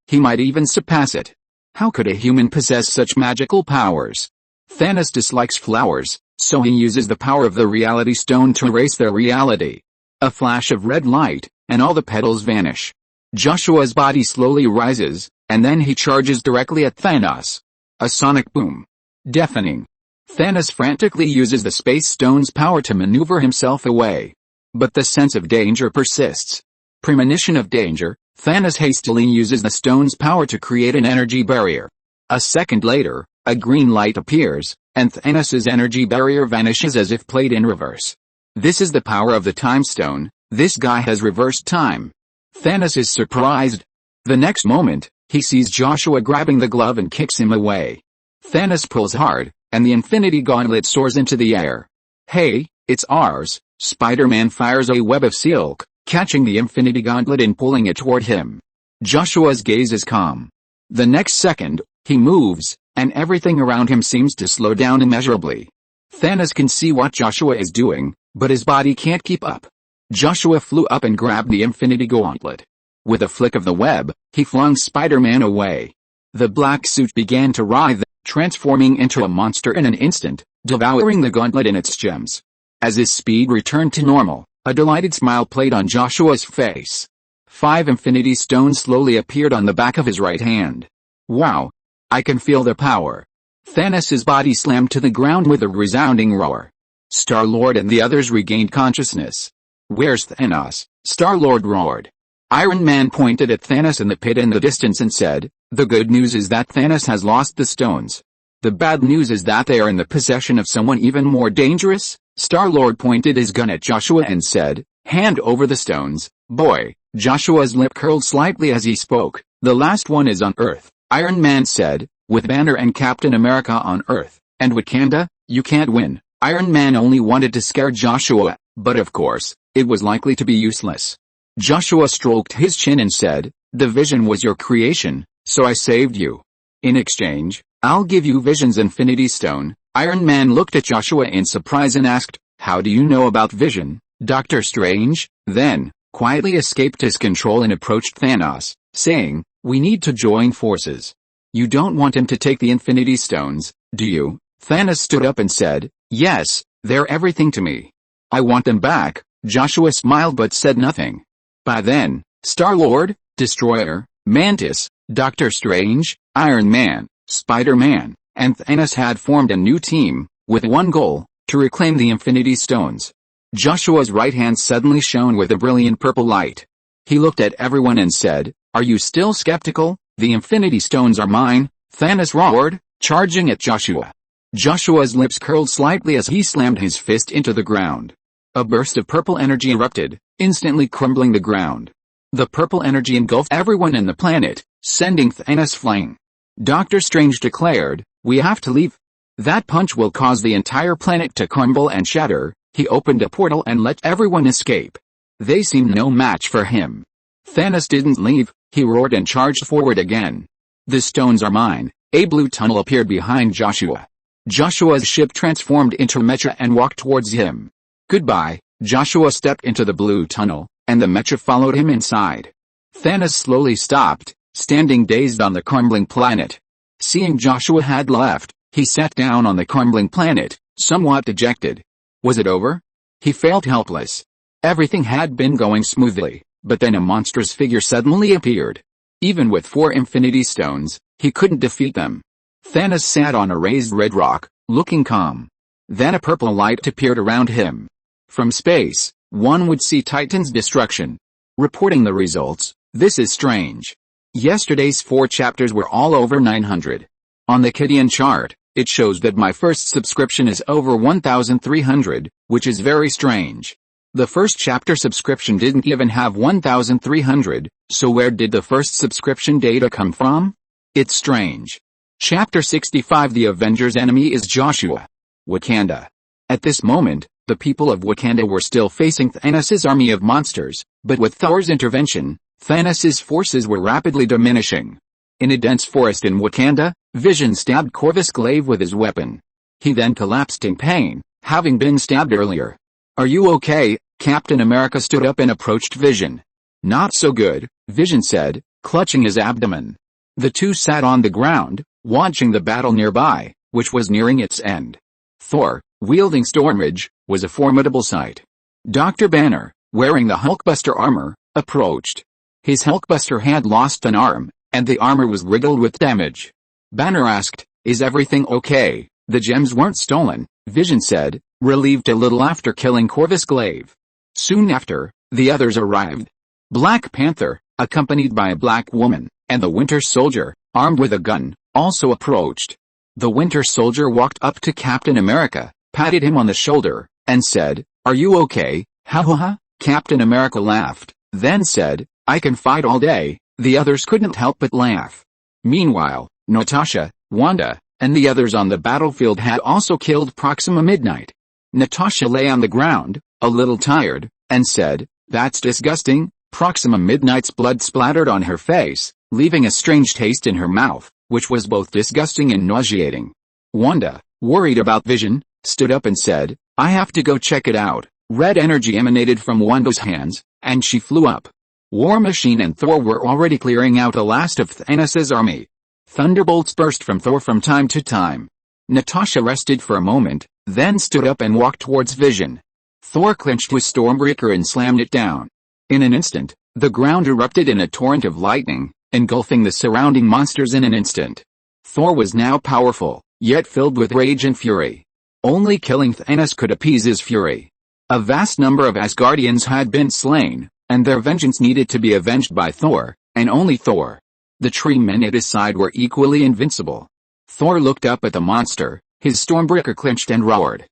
he might even surpass it. How could a human possess such magical powers? Thanos dislikes flowers, so he uses the power of the reality stone to erase their reality. A flash of red light, and all the petals vanish. Joshua's body slowly rises, and then he charges directly at Thanos. A sonic boom. Deafening. Thanos frantically uses the space stone's power to maneuver himself away. But the sense of danger persists. Premonition of danger, Thanos hastily uses the stone's power to create an energy barrier. A second later, a green light appears, and Thanos' energy barrier vanishes as if played in reverse. This is the power of the time stone. This guy has reversed time. Thanos is surprised. The next moment, he sees Joshua grabbing the glove and kicks him away. Thanos pulls hard, and the infinity gauntlet soars into the air. Hey, it's ours. Spider-Man fires a web of silk, catching the infinity gauntlet and pulling it toward him. Joshua's gaze is calm. The next second, he moves, and everything around him seems to slow down immeasurably. Thanos can see what Joshua is doing, but his body can't keep up. Joshua flew up and grabbed the infinity gauntlet. With a flick of the web, he flung Spider-Man away. The black suit began to writhe, transforming into a monster in an instant, devouring the gauntlet and its gems. As his speed returned to normal, a delighted smile played on Joshua's face. 5 infinity stones slowly appeared on the back of his right hand. Wow! I can feel the power. Thanos' body slammed to the ground with a resounding roar. Star-Lord and the others regained consciousness. Where's Thanos? Star-Lord roared. Iron Man pointed at Thanos in the pit in the distance and said, the good news is that Thanos has lost the stones. The bad news is that they are in the possession of someone even more dangerous. Star-Lord pointed his gun at Joshua and said, hand over the stones, boy. Joshua's lip curled slightly as he spoke. The last one is on Earth, Iron Man said, with Banner and Captain America on Earth, and Wakanda, you can't win. Iron Man only wanted to scare Joshua, but of course, it was likely to be useless. Joshua stroked his chin and said, the vision was your creation, so I saved you. In exchange, I'll give you Vision's Infinity Stone. Iron Man looked at Joshua in surprise and asked, how do you know about Vision, Doctor Strange? Then, quietly escaped his control and approached Thanos, saying, we need to join forces. You don't want him to take the Infinity Stones, do you? Thanos stood up and said, yes, they're everything to me. I want them back. Joshua smiled but said nothing. By then, Star-Lord, Destroyer, Mantis, Doctor Strange, Iron Man, Spider-Man, and Thanos had formed a new team, with one goal, to reclaim the Infinity Stones. Joshua's right hand suddenly shone with a brilliant purple light. He looked at everyone and said, are you still skeptical? The Infinity Stones are mine, Thanos roared, charging at Joshua. Joshua's lips curled slightly as he slammed his fist into the ground. A burst of purple energy erupted, instantly crumbling the ground. The purple energy engulfed everyone in the planet, sending Thanos flying. Doctor Strange declared, we have to leave. That punch will cause the entire planet to crumble and shatter. He opened a portal and let everyone escape. They seemed no match for him. Thanos didn't leave, he roared and charged forward again. "The stones are mine." A blue tunnel appeared behind Joshua. Joshua's ship transformed into a mecha and walked towards him. "Goodbye." Joshua stepped into the blue tunnel, and the mecha followed him inside. Thanos slowly stopped, standing dazed on the crumbling planet. Seeing Joshua had left, he sat down on the crumbling planet, somewhat dejected. Was it over? He felt helpless. Everything had been going smoothly, but then a monstrous figure suddenly appeared. Even with 4 Infinity Stones, he couldn't defeat them. Thanos sat on a raised red rock, looking calm. Then a purple light appeared around him. From space, one would see Titan's destruction. Reporting the results, this is strange. Yesterday's 4 chapters were all over 900. On the Kidian chart, it shows that my first subscription is over 1,300, which is very strange. The first chapter subscription didn't even have 1,300, so where did the first subscription data come from? It's strange. Chapter 65 The Avengers' enemy is Joshua. Wakanda. At this moment, the people of Wakanda were still facing Thanos' army of monsters, but with Thor's intervention, Thanos' forces were rapidly diminishing. In a dense forest in Wakanda, Vision stabbed Corvus Glaive with his weapon. He then collapsed in pain, having been stabbed earlier. "Are you okay?" Captain America stood up and approached Vision. "Not so good," Vision said, clutching his abdomen. The two sat on the ground, watching the battle nearby, which was nearing its end. Thor, wielding Stormridge, was a formidable sight. Dr. Banner, wearing the Hulkbuster armor, approached. His Hulkbuster had lost an arm, and the armor was riddled with damage. Banner asked, "Is everything okay?" "The gems weren't stolen," Vision said, relieved a little after killing Corvus Glaive. Soon after, the others arrived. Black Panther, accompanied by a black woman, and the Winter Soldier, armed with a gun, also approached. The Winter Soldier walked up to Captain America, patted him on the shoulder, and said, "Are you okay?" "Ha ha ha." Captain America laughed, then said, "I can fight all day." The others couldn't help but laugh. Meanwhile, Natasha, Wanda, and the others on the battlefield had also killed Proxima Midnight. Natasha lay on the ground, a little tired, and said, "That's disgusting." Proxima Midnight's blood splattered on her face, leaving a strange taste in her mouth, which was both disgusting and nauseating. Wanda, worried about Vision, stood up and said, "I have to go check it out." Red energy emanated from Wanda's hands, and she flew up. War Machine and Thor were already clearing out the last of Thanos' army. Thunderbolts burst from Thor from time to time. Natasha rested for a moment, then stood up and walked towards Vision. Thor clenched his Stormbreaker and slammed it down. In an instant, the ground erupted in a torrent of lightning, engulfing the surrounding monsters in an instant. Thor was now powerful, yet filled with rage and fury. Only killing Thanos could appease his fury. A vast number of Asgardians had been slain, and their vengeance needed to be avenged by Thor, and only Thor. The tree men at his side were equally invincible. Thor looked up at the monster, his Stormbreaker clenched and roared.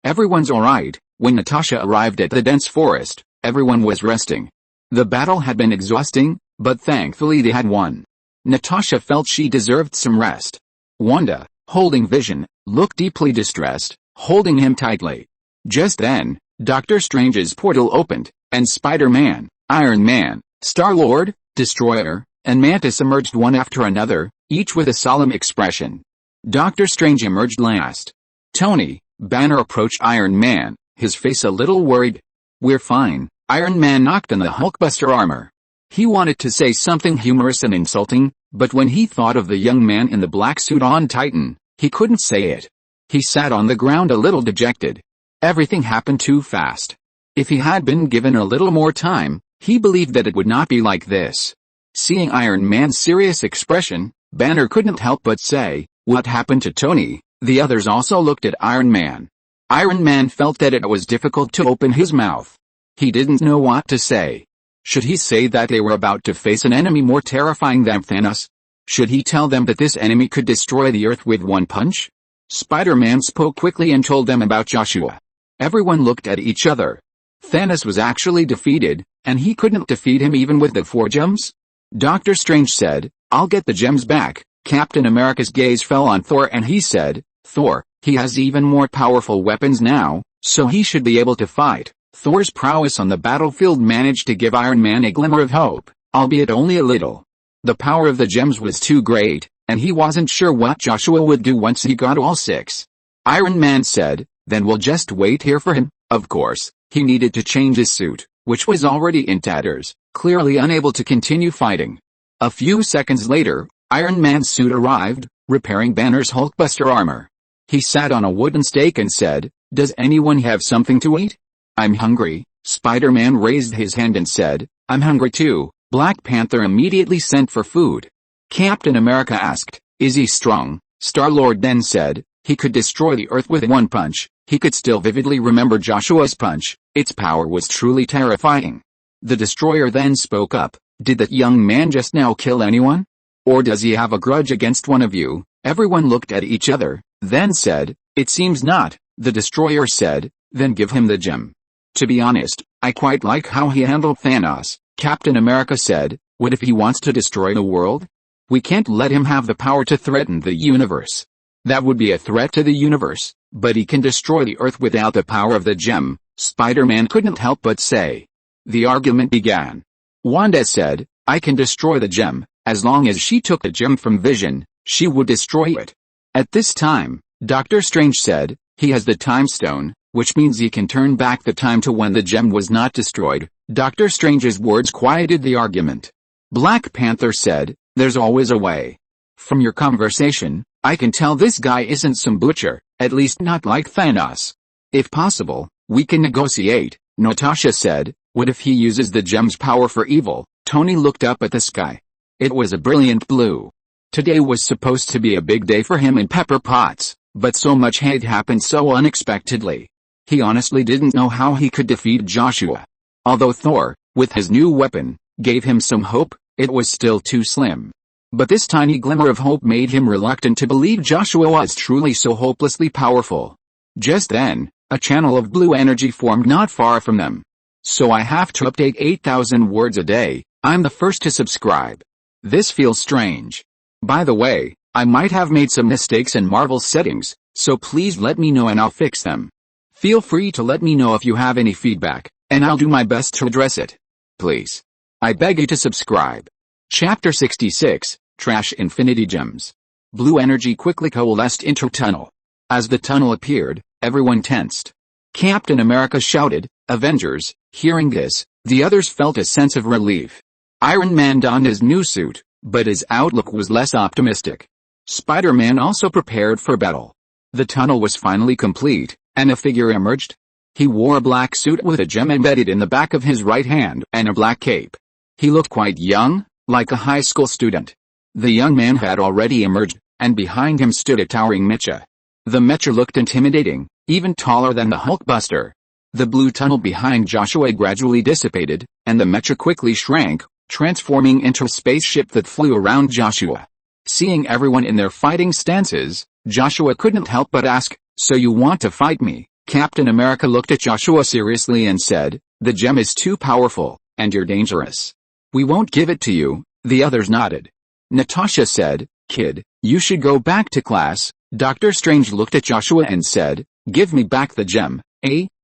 Everyone's alright." When Natasha arrived at the dense forest, everyone was resting. The battle had been exhausting, but thankfully they had won. Natasha felt she deserved some rest. Wanda, holding Vision, looked deeply distressed, holding him tightly. Just then, Doctor Strange's portal opened, and Spider-Man, Iron Man, Star-Lord, Destroyer, and Mantis emerged one after another, each with a solemn expression. Doctor Strange emerged last. Tony, Banner approached Iron Man, his face a little worried. "We're fine." Iron Man knocked on the Hulkbuster armor. He wanted to say something humorous and insulting, but when he thought of the young man in the black suit on Titan, he couldn't say it. He sat on the ground a little dejected. Everything happened too fast. If he had been given a little more time, he believed that it would not be like this. Seeing Iron Man's serious expression, Banner couldn't help but say, "What happened to Tony?" The others also looked at Iron Man. Iron Man felt that it was difficult to open his mouth. He didn't know what to say. Should he say that they were about to face an enemy more terrifying than Thanos? Should he tell them that this enemy could destroy the Earth with one punch? Spider-Man spoke quickly and told them about Joshua. Everyone looked at each other. Thanos was actually defeated, and he couldn't defeat him even with the 4 gems? Doctor Strange said, "I'll get the gems back." Captain America's gaze fell on Thor and he said, "Thor, he has even more powerful weapons now, so he should be able to fight." Thor's prowess on the battlefield managed to give Iron Man a glimmer of hope, albeit only a little. The power of the gems was too great, and he wasn't sure what Joshua would do once he got all 6. Iron Man said, "Then we'll just wait here for him." Of course, he needed to change his suit, which was already in tatters, clearly unable to continue fighting. A few seconds later, Iron Man's suit arrived, repairing Banner's Hulkbuster armor. He sat on a wooden stake and said, "Does anyone have something to eat?" "I'm hungry." Spider-Man raised his hand and said, "I'm hungry too." Black Panther immediately sent for food. Captain America asked, "Is he strong?" Star-Lord then said, "He could destroy the Earth with one punch." He could still vividly remember Joshua's punch. Its power was truly terrifying. The Destroyer then spoke up, "Did that young man just now kill anyone? Or does he have a grudge against one of you?" Everyone looked at each other, then said, "It seems not." The Destroyer said, "Then give him the gem." "To be honest, I quite like how he handled Thanos." Captain America said, "What if he wants to destroy the world? We can't let him have the power to threaten the universe. That would be a threat to the universe, but he can destroy the Earth without the power of the gem." Spider-Man couldn't help but say. The argument began. Wanda said, "I can destroy the gem. As long as she took the gem from Vision, she would destroy it." At this time, Doctor Strange said, "He has the time stone, which means he can turn back the time to when the gem was not destroyed." Doctor Strange's words quieted the argument. Black Panther said, "There's always a way. From your conversation, I can tell this guy isn't some butcher, at least not like Thanos. If possible, we can negotiate." Natasha said, "What if he uses the gem's power for evil?" Tony looked up at the sky. It was a brilliant blue. Today was supposed to be a big day for him and Pepper Potts, but so much had happened so unexpectedly. He honestly didn't know how he could defeat Joshua. Although Thor, with his new weapon, gave him some hope, it was still too slim. But this tiny glimmer of hope made him reluctant to believe Joshua was truly so hopelessly powerful. Just then, a channel of blue energy formed not far from them. "So I have to update 8,000 words a day. I'm the first to subscribe. This feels strange. By the way, I might have made some mistakes in Marvel's settings, so please let me know and I'll fix them. Feel free to let me know if you have any feedback, and I'll do my best to address it. Please. I beg you to subscribe." Chapter 66, Trash Infinity Gems. Blue energy quickly coalesced into a tunnel. As the tunnel appeared, everyone tensed. Captain America shouted, "Avengers!" Hearing this, the others felt a sense of relief. Iron Man donned his new suit, but his outlook was less optimistic. Spider-Man also prepared for battle. The tunnel was finally complete, and a figure emerged. He wore a black suit with a gem embedded in the back of his right hand and a black cape. He looked quite young, like a high school student. The young man had already emerged, and behind him stood a towering mecha. The mecha looked intimidating, even taller than the Hulkbuster. The blue tunnel behind Joshua gradually dissipated, and the mecha quickly shrank, transforming into a spaceship that flew around Joshua. Seeing everyone in their fighting stances, Joshua couldn't help but ask, "So you want to fight me?" Captain America looked at Joshua seriously and said, "The gem is too powerful, and you're dangerous. We won't give it to you." The others nodded. Natasha said, "Kid, you should go back to class." Doctor Strange looked at Joshua and said, "Give me back the gem."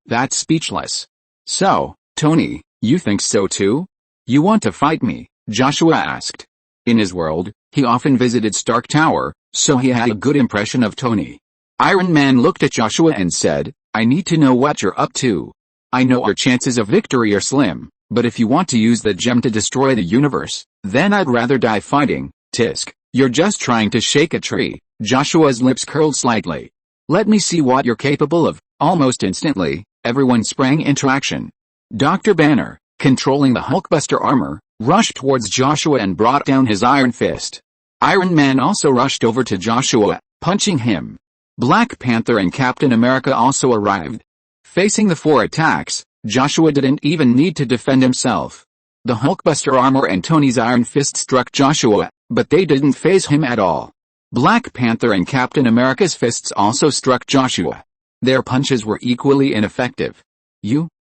That's speechless. "So, Tony, you think so too? You want to fight me?" Joshua asked. In his world, he often visited Stark Tower, so he had a good impression of Tony. Iron Man looked at Joshua and said, "I need to know what you're up to. I know our chances of victory are slim, but if you want to use the gem to destroy the universe, then I'd rather die fighting." "Tisk, you're just trying to shake a tree." Joshua's lips curled slightly. "Let me see what you're capable of." Almost instantly, everyone sprang into action. Dr. Banner, controlling the Hulkbuster armor, rushed towards Joshua and brought down his iron fist. Iron Man also rushed over to Joshua, punching him. Black Panther and Captain America also arrived. Facing the 4 attacks, Joshua didn't even need to defend himself. The Hulkbuster armor and Tony's iron fist struck Joshua, but they didn't faze him at all. Black Panther and Captain America's fists also struck Joshua. Their punches were equally ineffective.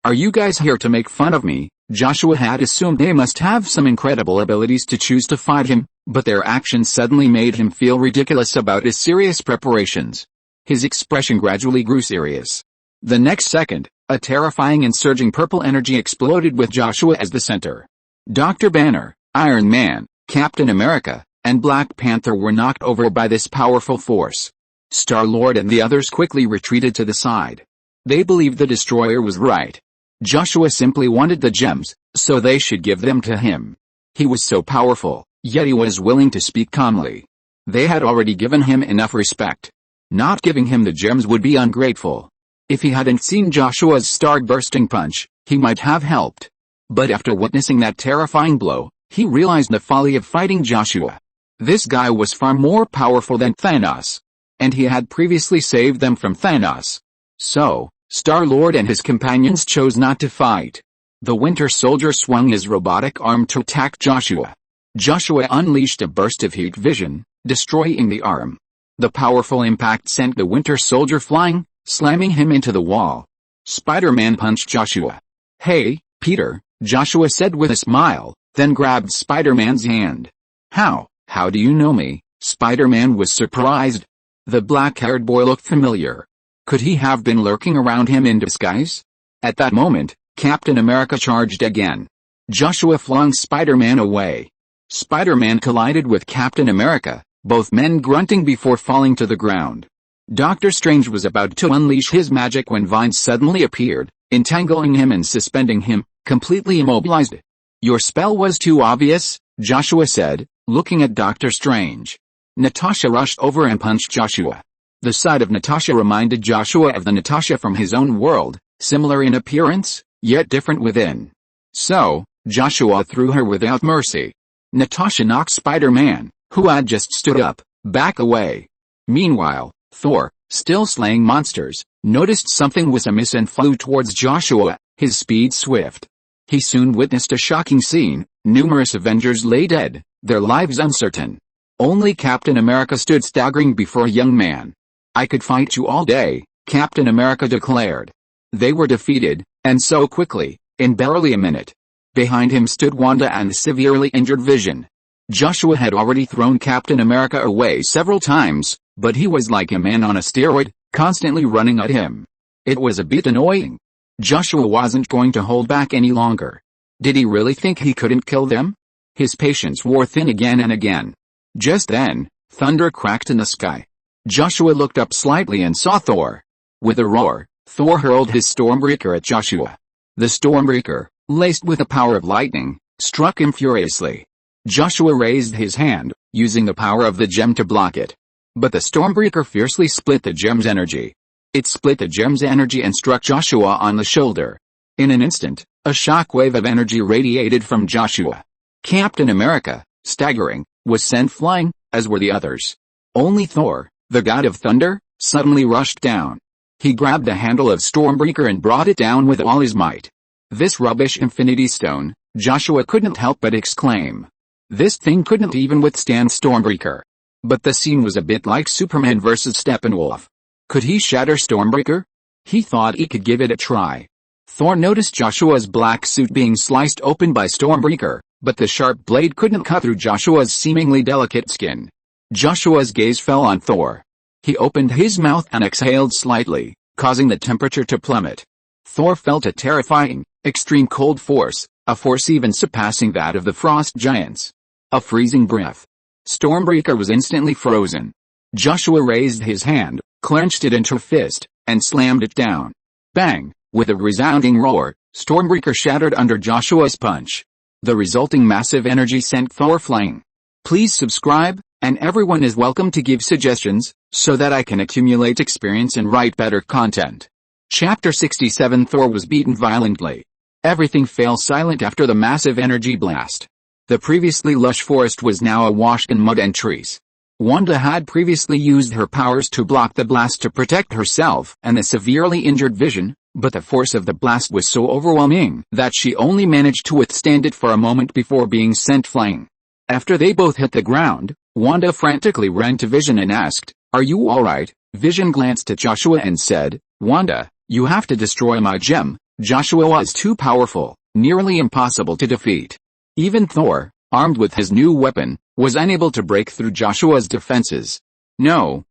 Are you guys here to make fun of me?" Joshua had assumed they must have some incredible abilities to choose to fight him, but their actions suddenly made him feel ridiculous about his serious preparations. His expression gradually grew serious. The next second, A terrifying and surging purple energy exploded with Joshua as the center. Dr. Banner, Iron Man, Captain America, and Black Panther were knocked over by this powerful force. Star-Lord and the others quickly retreated to the side. They believed the destroyer was right. Joshua simply wanted the gems, so they should give them to him. He was so powerful, yet he was willing to speak calmly. They had already given him enough respect. Not giving him the gems would be ungrateful. If he hadn't seen Joshua's star-bursting punch, he might have helped. But after witnessing that terrifying blow, he realized the folly of fighting Joshua. This guy was far more powerful than Thanos. And he had previously saved them from Thanos. So, Star-Lord and his companions chose not to fight. The Winter Soldier swung his robotic arm to attack Joshua. Joshua unleashed a burst of heat vision, destroying the arm. The powerful impact sent the Winter Soldier flying, slamming him into the wall. Spider-Man punched Joshua. "Hey, Peter," Joshua said with a smile, then grabbed Spider-Man's hand. How do you know me?" Spider-Man was surprised. The black-haired boy looked familiar. Could he have been lurking around him in disguise? At that moment, Captain America charged again. Joshua flung Spider-Man away. Spider-Man collided with Captain America, both men grunting before falling to the ground. Doctor Strange was about to unleash his magic when vines suddenly appeared, entangling him and suspending him, completely immobilized. "Your spell was too obvious," Joshua said, looking at Doctor Strange. Natasha rushed over and punched Joshua. The sight of Natasha reminded Joshua of the Natasha from his own world, similar in appearance, yet different within. So, Joshua threw her without mercy. Natasha knocked Spider-Man, who had just stood up, back away. Meanwhile, Thor, still slaying monsters, noticed something was amiss and flew towards Joshua, his speed swift. He soon witnessed a shocking scene. Numerous Avengers lay dead, their lives uncertain. Only Captain America stood staggering before a young man. "I could fight you all day," Captain America declared. They were defeated, and so quickly, in barely a minute. Behind him stood Wanda and the severely injured Vision. Joshua had already thrown Captain America away several times, but he was like a man on a steroid, constantly running at him. It was a bit annoying. Joshua wasn't going to hold back any longer. Did he really think he couldn't kill them? His patience wore thin again and again. Just then, thunder cracked in the sky. Joshua looked up slightly and saw Thor. With a roar, Thor hurled his Stormbreaker at Joshua. The Stormbreaker, laced with the power of lightning, struck him furiously. Joshua raised his hand, using the power of the gem to block it. But the Stormbreaker fiercely split the gem's energy. It split the gem's energy and struck Joshua on the shoulder. In an instant, a shockwave of energy radiated from Joshua. Captain America, staggering, was sent flying, as were the others. Only Thor, the god of thunder, suddenly rushed down. He grabbed the handle of Stormbreaker and brought it down with all his might. "This rubbish Infinity Stone," Joshua couldn't help but exclaim. This thing couldn't even withstand Stormbreaker. But the scene was a bit like Superman vs. Steppenwolf. Could he shatter Stormbreaker? He thought he could give it a try. Thor noticed Joshua's black suit being sliced open by Stormbreaker, but the sharp blade couldn't cut through Joshua's seemingly delicate skin. Joshua's gaze fell on Thor. He opened his mouth and exhaled slightly, causing the temperature to plummet. Thor felt a terrifying, extreme cold force, a force even surpassing that of the frost giants. A freezing breath. Stormbreaker was instantly frozen. Joshua raised his hand, clenched it into a fist, and slammed it down. Bang! With a resounding roar, Stormbreaker shattered under Joshua's punch. The resulting massive energy sent Thor flying. Please subscribe, and everyone is welcome to give suggestions, so that I can accumulate experience and write better content. Chapter 67 Thor was beaten violently. Everything fell silent after the massive energy blast. The previously lush forest was now awash in mud and trees. Wanda had previously used her powers to block the blast to protect herself and the severely injured Vision, but the force of the blast was so overwhelming that she only managed to withstand it for a moment before being sent flying. After they both hit the ground, Wanda frantically ran to Vision and asked, "Are you alright?" Vision glanced at Joshua and said, "Wanda, you have to destroy my gem." Joshua was too powerful, nearly impossible to defeat. Even Thor, armed with his new weapon, was unable to break through Joshua's defenses. No,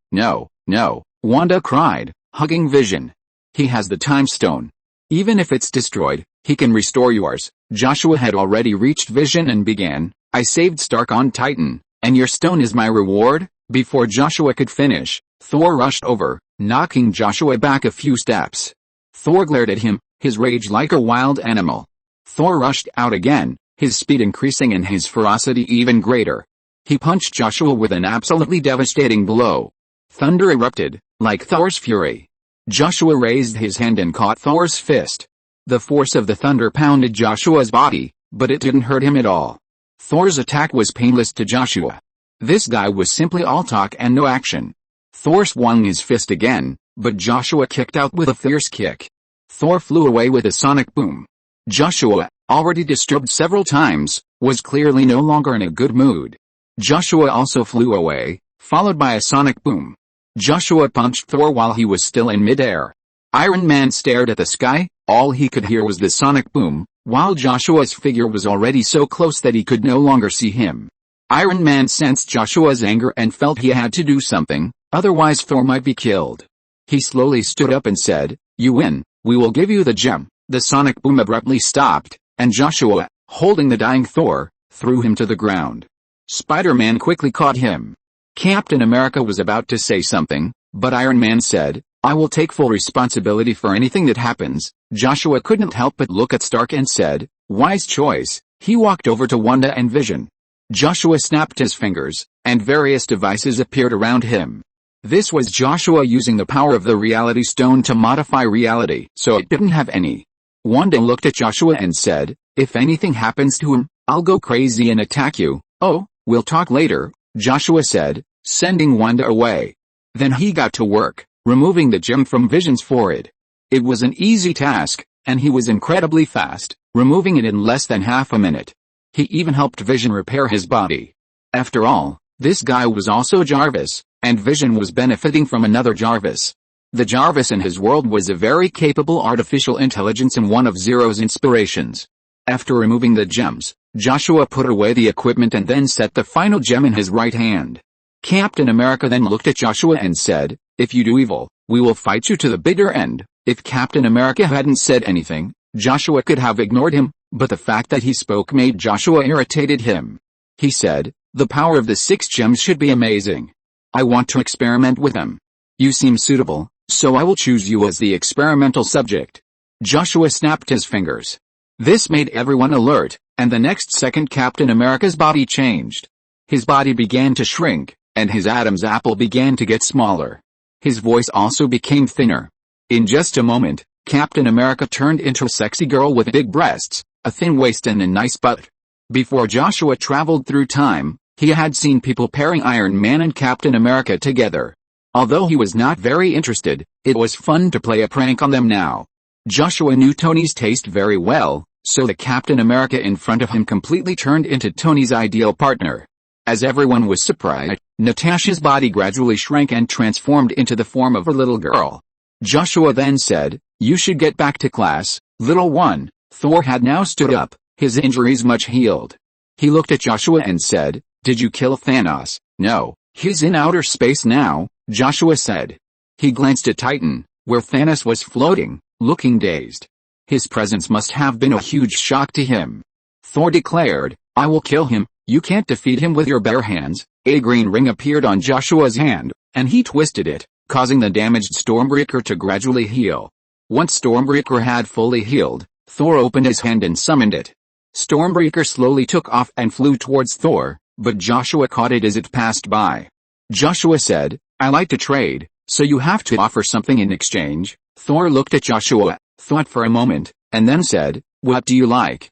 Wanda cried, hugging Vision. "He has the time stone. Even if it's destroyed, he can restore yours. Joshua had already reached Vision and began, I saved Stark on Titan, and your stone is my reward? Before Joshua could finish, Thor rushed over, knocking Joshua back a few steps. Thor glared at him, his rage like a wild animal. Thor rushed out again, his speed increasing and his ferocity even greater. He punched Joshua with an absolutely devastating blow. Thunder erupted, like Thor's fury. Joshua raised his hand and caught Thor's fist. The force of the thunder pounded Joshua's body, but it didn't hurt him at all. Thor's attack was painless to Joshua. This guy was simply all talk and no action. Thor swung his fist again, but Joshua kicked out with a fierce kick. Thor flew away with a sonic boom. Joshua, already disturbed several times, was clearly no longer in a good mood. Joshua also flew away, followed by a sonic boom. Joshua punched Thor while he was still in midair. Iron Man stared at the sky, all he could hear was the sonic boom, while Joshua's figure was already so close that he could no longer see him. Iron Man sensed Joshua's anger and felt he had to do something, otherwise Thor might be killed. He slowly stood up and said, "You win, we will give you the gem." The sonic boom abruptly stopped, and Joshua, holding the dying Thor, threw him to the ground. Spider-Man quickly caught him. Captain America was about to say something, but Iron Man said, "I will take full responsibility for anything that happens." Joshua couldn't help but look at Stark and said, "Wise choice." He walked over to Wanda and Vision. Joshua snapped his fingers, and various devices appeared around him. This was Joshua using the power of the reality stone to modify reality, so it didn't have any. Wanda looked at Joshua and said, "If anything happens to him, I'll go crazy and attack you." "Oh, we'll talk later," Joshua said, sending Wanda away. Then he got to work, removing the gem from Vision's forehead. It was an easy task, and he was incredibly fast, removing it in less than half a minute. He even helped Vision repair his body. After all, this guy was also Jarvis, and Vision was benefiting from another Jarvis. The Jarvis in his world was a very capable artificial intelligence and one of Zero's inspirations. After removing the gems, Joshua put away the equipment and then set the final gem in his right hand. Captain America then looked at Joshua and said, "If you do evil, we will fight you to the bitter end." If Captain America hadn't said anything, Joshua could have ignored him, but the fact that he spoke made Joshua irritated him. He said, "The power of the 6 gems should be amazing. I want to experiment with them. You seem suitable, so I will choose you as the experimental subject." Joshua snapped his fingers. This made everyone alert, and the next second Captain America's body changed. His body began to shrink, and his Adam's apple began to get smaller. His voice also became thinner. In just a moment, Captain America turned into a sexy girl with big breasts, a thin waist and a nice butt. Before Joshua traveled through time, he had seen people pairing Iron Man and Captain America together. Although he was not very interested, it was fun to play a prank on them now. Joshua knew Tony's taste very well, so the Captain America in front of him completely turned into Tony's ideal partner. As everyone was surprised, Natasha's body gradually shrank and transformed into the form of a little girl. Joshua then said, "You should get back to class, little one." Thor had now stood up, his injuries much healed. He looked at Joshua and said, "Did you kill Thanos?" "No, he's in outer space now," Joshua said. He glanced at Titan, where Thanos was floating, looking dazed. His presence must have been a huge shock to him. Thor declared, "I will kill him. You can't defeat him with your bare hands." A green ring appeared on Joshua's hand, and he twisted it, causing the damaged Stormbreaker to gradually heal. Once Stormbreaker had fully healed, Thor opened his hand and summoned it. Stormbreaker slowly took off and flew towards Thor, but Joshua caught it as it passed by. Joshua said, "I like to trade, so you have to offer something in exchange." Thor looked at Joshua, thought for a moment, and then said, "What do you like?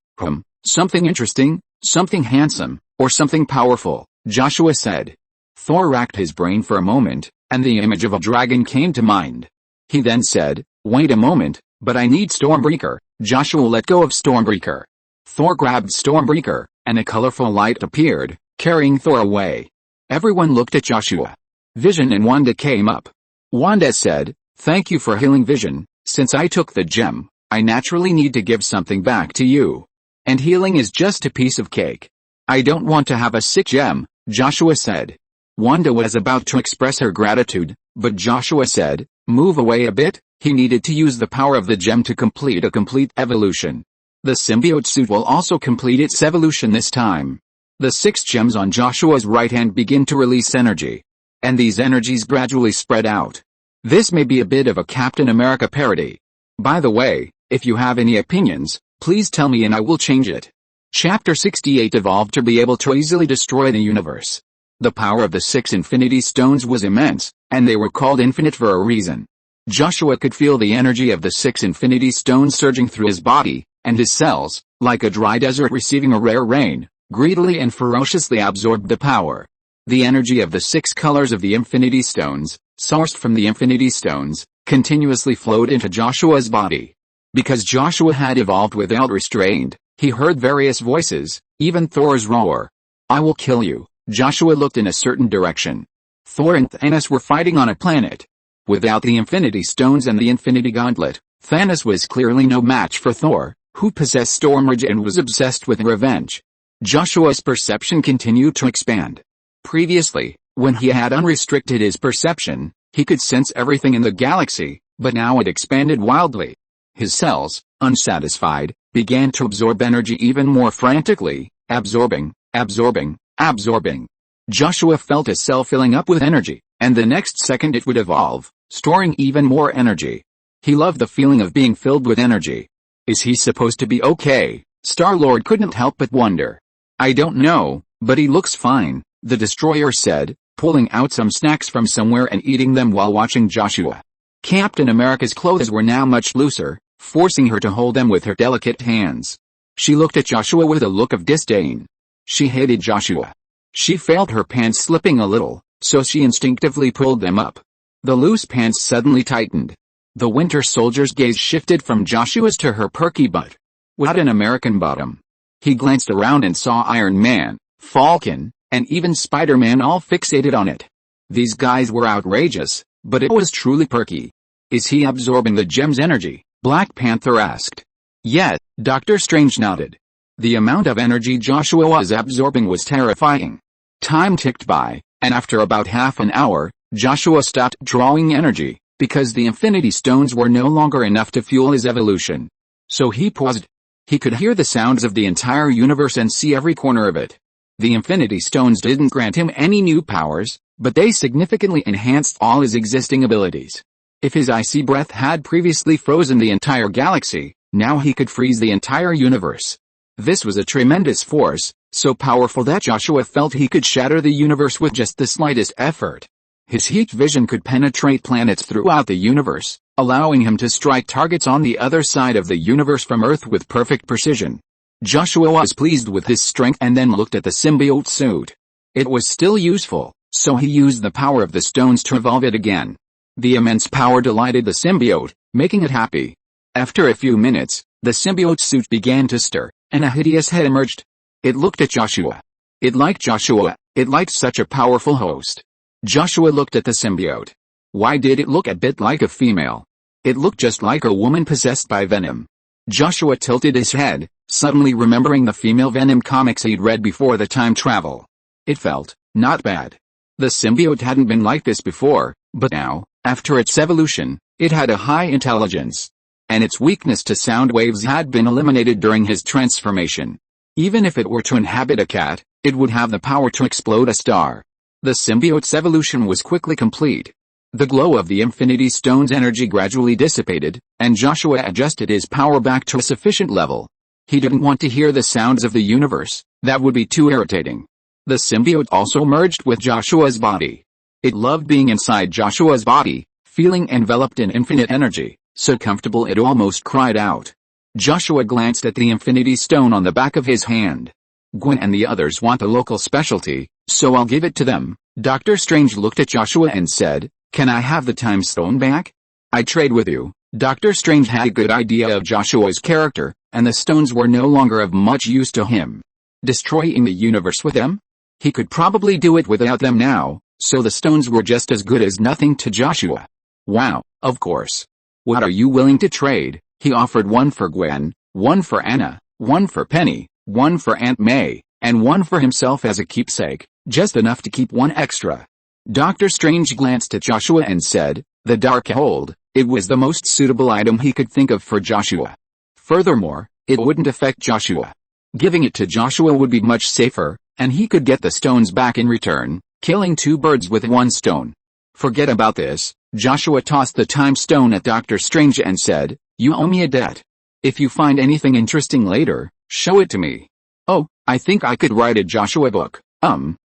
Something interesting, something handsome, or something powerful?" Joshua said. Thor racked his brain for a moment, and the image of a dragon came to mind. He then said, "Wait a moment, but I need Stormbreaker." Joshua let go of Stormbreaker. Thor grabbed Stormbreaker, and a colorful light appeared, carrying Thor away. Everyone looked at Joshua. Vision and Wanda came up. Wanda said, "Thank you for healing Vision. Since I took the gem, I naturally need to give something back to you. And healing is just a piece of cake. I don't want to have a sick gem," Joshua said. Wanda was about to express her gratitude, but Joshua said, "Move away a bit, He needed to use the power of the gem to complete a complete evolution. The symbiote suit will also complete its evolution this time. The 6 gems on Joshua's right hand begin to release energy. And these energies gradually spread out. This may be a bit of a Captain America parody. By the way, if you have any opinions, please tell me and I will change it. Chapter 68 evolved to be able to easily destroy the universe. The power of the 6 Infinity Stones was immense, and they were called infinite for a reason. Joshua could feel the energy of the 6 Infinity Stones surging through his body, and his cells, like a dry desert receiving a rare rain, greedily and ferociously absorbed the power. The energy of the 6 colors of the Infinity Stones, sourced from the Infinity Stones, continuously flowed into Joshua's body. Because Joshua had evolved without restraint, he heard various voices, even Thor's roar. "I will kill you." Joshua looked in a certain direction. Thor and Thanos were fighting on a planet. Without the Infinity Stones and the Infinity Gauntlet, Thanos was clearly no match for Thor, who possessed Storm Rage and was obsessed with revenge. Joshua's perception continued to expand. Previously, when he had unrestricted his perception, he could sense everything in the galaxy, but now it expanded wildly. His cells, unsatisfied, began to absorb energy even more frantically, absorbing. Joshua felt his cell filling up with energy, and the next second it would evolve, storing even more energy. He loved the feeling of being filled with energy. Is he supposed to be okay? Star-Lord couldn't help but wonder. "I don't know, but he looks fine," the destroyer said, pulling out some snacks from somewhere and eating them while watching Joshua. Captain America's clothes were now much looser, forcing her to hold them with her delicate hands. She looked at Joshua with a look of disdain. She hated Joshua. She felt her pants slipping a little, so she instinctively pulled them up. The loose pants suddenly tightened. The Winter Soldier's gaze shifted from Joshua's to her perky butt. What an American bottom. He glanced around and saw Iron Man, Falcon, and even Spider-Man all fixated on it. These guys were outrageous, but it was truly perky. "Is he absorbing the gem's energy?" Black Panther asked. "Yes," Dr. Strange nodded. The amount of energy Joshua was absorbing was terrifying. Time ticked by, and after about half an hour, Joshua stopped drawing energy, because the Infinity Stones were no longer enough to fuel his evolution. So he paused. He could hear the sounds of the entire universe and see every corner of it. The Infinity Stones didn't grant him any new powers, but they significantly enhanced all his existing abilities. If his icy breath had previously frozen the entire galaxy, now he could freeze the entire universe. This was a tremendous force, so powerful that Joshua felt he could shatter the universe with just the slightest effort. His heat vision could penetrate planets throughout the universe, allowing him to strike targets on the other side of the universe from Earth with perfect precision. Joshua was pleased with his strength and then looked at the symbiote suit. It was still useful, so he used the power of the stones to evolve it again. The immense power delighted the symbiote, making it happy. After a few minutes, the symbiote suit began to stir, and a hideous head emerged. It looked at Joshua. It liked Joshua. It liked such a powerful host. Joshua looked at the symbiote. Why did it look a bit like a female? It looked just like a woman possessed by venom. Joshua tilted his head, suddenly remembering the female Venom comics he'd read before the time travel. It felt not bad. The symbiote hadn't been like this before, but now, after its evolution, it had a high intelligence. And its weakness to sound waves had been eliminated during his transformation. Even if it were to inhabit a cat, it would have the power to explode a star. The symbiote's evolution was quickly complete. The glow of the Infinity Stone's energy gradually dissipated, and Joshua adjusted his power back to a sufficient level. He didn't want to hear the sounds of the universe, that would be too irritating. The symbiote also merged with Joshua's body. It loved being inside Joshua's body, feeling enveloped in infinite energy, so comfortable it almost cried out. Joshua glanced at the Infinity Stone on the back of his hand. Gwen and the others want a local specialty, so I'll give it to them. Dr. Strange looked at Joshua and said, "Can I have the Time Stone back? I'd trade with you." Dr. Strange had a good idea of Joshua's character, and the stones were no longer of much use to him. Destroying the universe with them? He could probably do it without them now, so the stones were just as good as nothing to Joshua. Wow, of course. What are you willing to trade? He offered one for Gwen, one for Anna, one for Penny, one for Aunt May, and one for himself as a keepsake, just enough to keep one extra. Dr. Strange glanced at Joshua and said, "The Darkhold, It was the most suitable item he could think of for Joshua. Furthermore, it wouldn't affect Joshua. Giving it to Joshua would be much safer, and he could get the stones back in return, killing two birds with one stone. Forget about this. Joshua tossed the time stone at Dr. Strange and said, "You owe me a debt. If you find anything interesting later, show it to me." "Oh, I think I could write a Joshua book.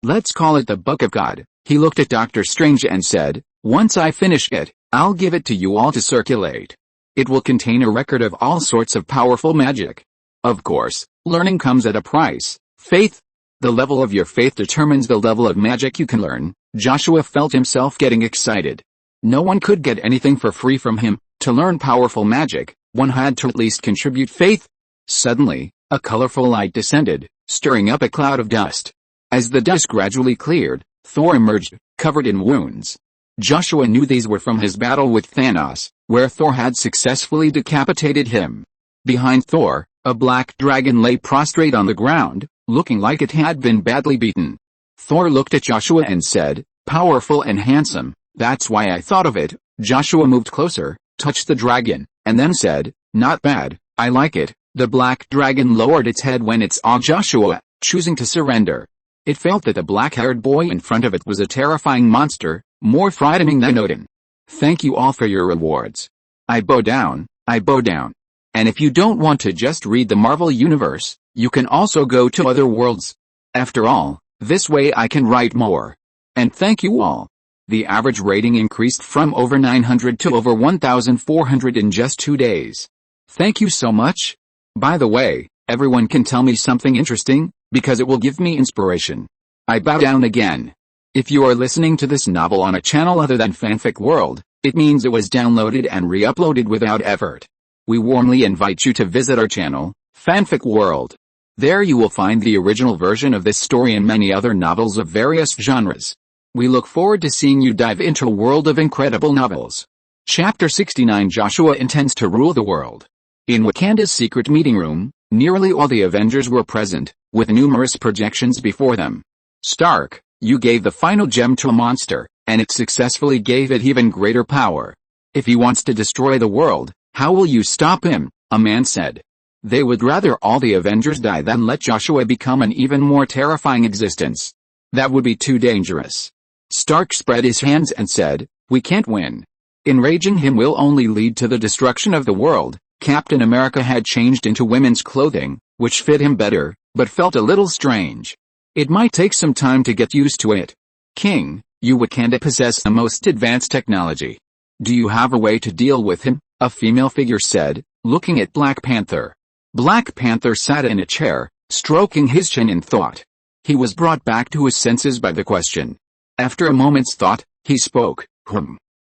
Let's call it the Book of God." He looked at Dr. Strange and said, "Once I finish it, I'll give it to you all to circulate. It will contain a record of all sorts of powerful magic. Of course, learning comes at a price. Faith. The level of your faith determines the level of magic you can learn." Joshua felt himself getting excited. No one could get anything for free from him. To learn powerful magic, one had to at least contribute faith. Suddenly, a colorful light descended, stirring up a cloud of dust. As the dust gradually cleared, Thor emerged, covered in wounds. Joshua knew these were from his battle with Thanos, where Thor had successfully decapitated him. Behind Thor, a black dragon lay prostrate on the ground, looking like it had been badly beaten. Thor looked at Joshua and said, "Powerful and handsome, that's why I thought of it." Joshua moved closer, touched the dragon, and then said, "Not bad, I like it." The black dragon lowered its head when it saw Joshua, choosing to surrender. It felt that the black-haired boy in front of it was a terrifying monster, more frightening than Odin. "Thank you all for your rewards. I bow down, I bow down." And if you don't want to just read the Marvel Universe, you can also go to other worlds. After all, this way I can write more. And thank you all. The average rating increased from over 900 to over 1,400 in just 2 days. Thank you so much. By the way, everyone can tell me something interesting, because it will give me inspiration. I bow down again. If you are listening to this novel on a channel other than Fanfic World, it means it was downloaded and re-uploaded without effort. We warmly invite you to visit our channel, Fanfic World. There you will find the original version of this story and many other novels of various genres. We look forward to seeing you dive into a world of incredible novels. Chapter 69. Joshua intends to rule the world. In Wakanda's secret meeting room, nearly all the Avengers were present, with numerous projections before them. "Stark, you gave the final gem to a monster, and it successfully gave it even greater power. If he wants to destroy the world, how will you stop him?" a man said. They would rather all the Avengers die than let Joshua become an even more terrifying existence. That would be too dangerous. Stark spread his hands and said, "We can't win. Enraging him will only lead to the destruction of the world." Captain America had changed into women's clothing, which fit him better, but felt a little strange. It might take some time to get used to it. "King, you Wakanda possess the most advanced technology. Do you have a way to deal with him?" a female figure said, looking at Black Panther. Black Panther sat in a chair, stroking his chin in thought. He was brought back to his senses by the question. After a moment's thought, he spoke.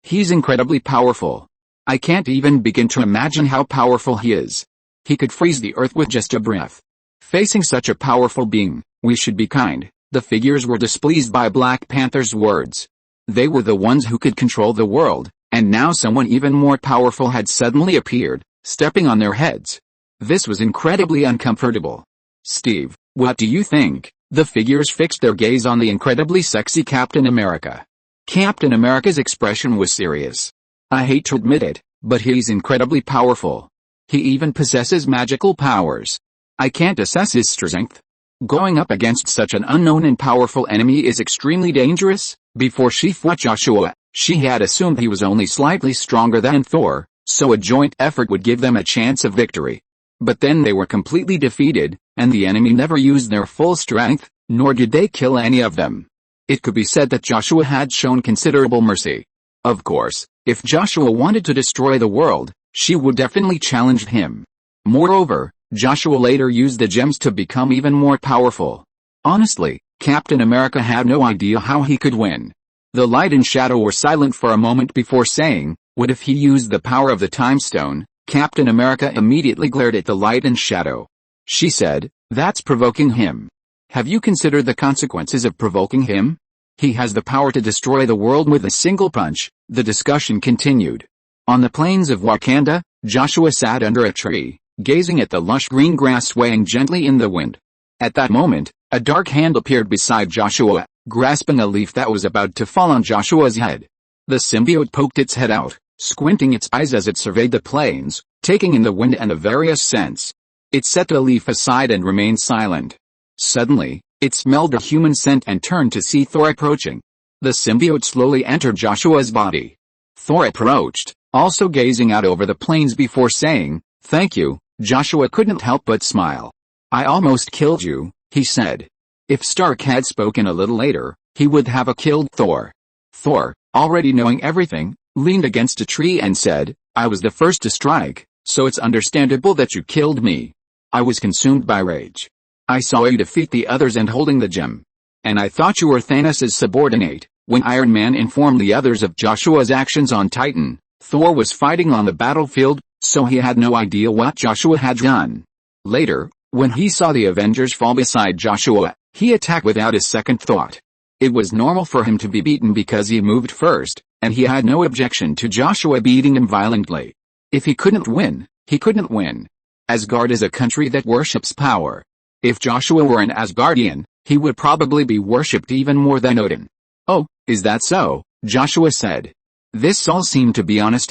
He's incredibly powerful. I can't even begin to imagine how powerful he is. He could freeze the earth with just a breath. Facing such a powerful being, we should be kind." The figures were displeased by Black Panther's words. They were the ones who could control the world, and now someone even more powerful had suddenly appeared, stepping on their heads. This was incredibly uncomfortable. "Steve, what do you think?" The figures fixed their gaze on the incredibly sexy Captain America. Captain America's expression was serious. "I hate to admit it, but he's incredibly powerful. He even possesses magical powers. I can't assess his strength. Going up against such an unknown and powerful enemy is extremely dangerous." Before she fought Joshua, she had assumed he was only slightly stronger than Thor, so a joint effort would give them a chance of victory. But then they were completely defeated, and the enemy never used their full strength, nor did they kill any of them. It could be said that Joshua had shown considerable mercy. Of course, if Joshua wanted to destroy the world, she would definitely challenge him. Moreover, Joshua later used the gems to become even more powerful. Honestly, Captain America had no idea how he could win. The light and shadow were silent for a moment before saying, "What if he used the power of the time stone?" Captain America immediately glared at the light and shadow. She said, "That's provoking him. Have you considered the consequences of provoking him? He has the power to destroy the world with a single punch." The discussion continued. On the plains of Wakanda, Joshua sat under a tree, gazing at the lush green grass swaying gently in the wind. At that moment, a dark hand appeared beside Joshua, grasping a leaf that was about to fall on Joshua's head. The symbiote poked its head out, squinting its eyes as it surveyed the plains, taking in the wind and the various scents. It set the leaf aside and remained silent. Suddenly, it smelled a human scent and turned to see Thor approaching. The symbiote slowly entered Joshua's body. Thor approached, also gazing out over the plains before saying, "Thank you." Joshua couldn't help but smile. "I almost killed you," he said. If Stark had spoken a little later, he would have killed Thor. Thor, already knowing everything, leaned against a tree and said, "I was the first to strike, so it's understandable that you killed me. I was consumed by rage. I saw you defeat the others and holding the gem. And I thought you were Thanos' subordinate." When Iron Man informed the others of Joshua's actions on Titan, Thor was fighting on the battlefield, so he had no idea what Joshua had done. Later, when he saw the Avengers fall beside Joshua, he attacked without a second thought. It was normal for him to be beaten because he moved first, and he had no objection to Joshua beating him violently. If he couldn't win, he couldn't win. Asgard is a country that worships power. If Joshua were an Asgardian, he would probably be worshipped even more than Odin. "Oh, is that so?" Joshua said. This all seemed to be honest.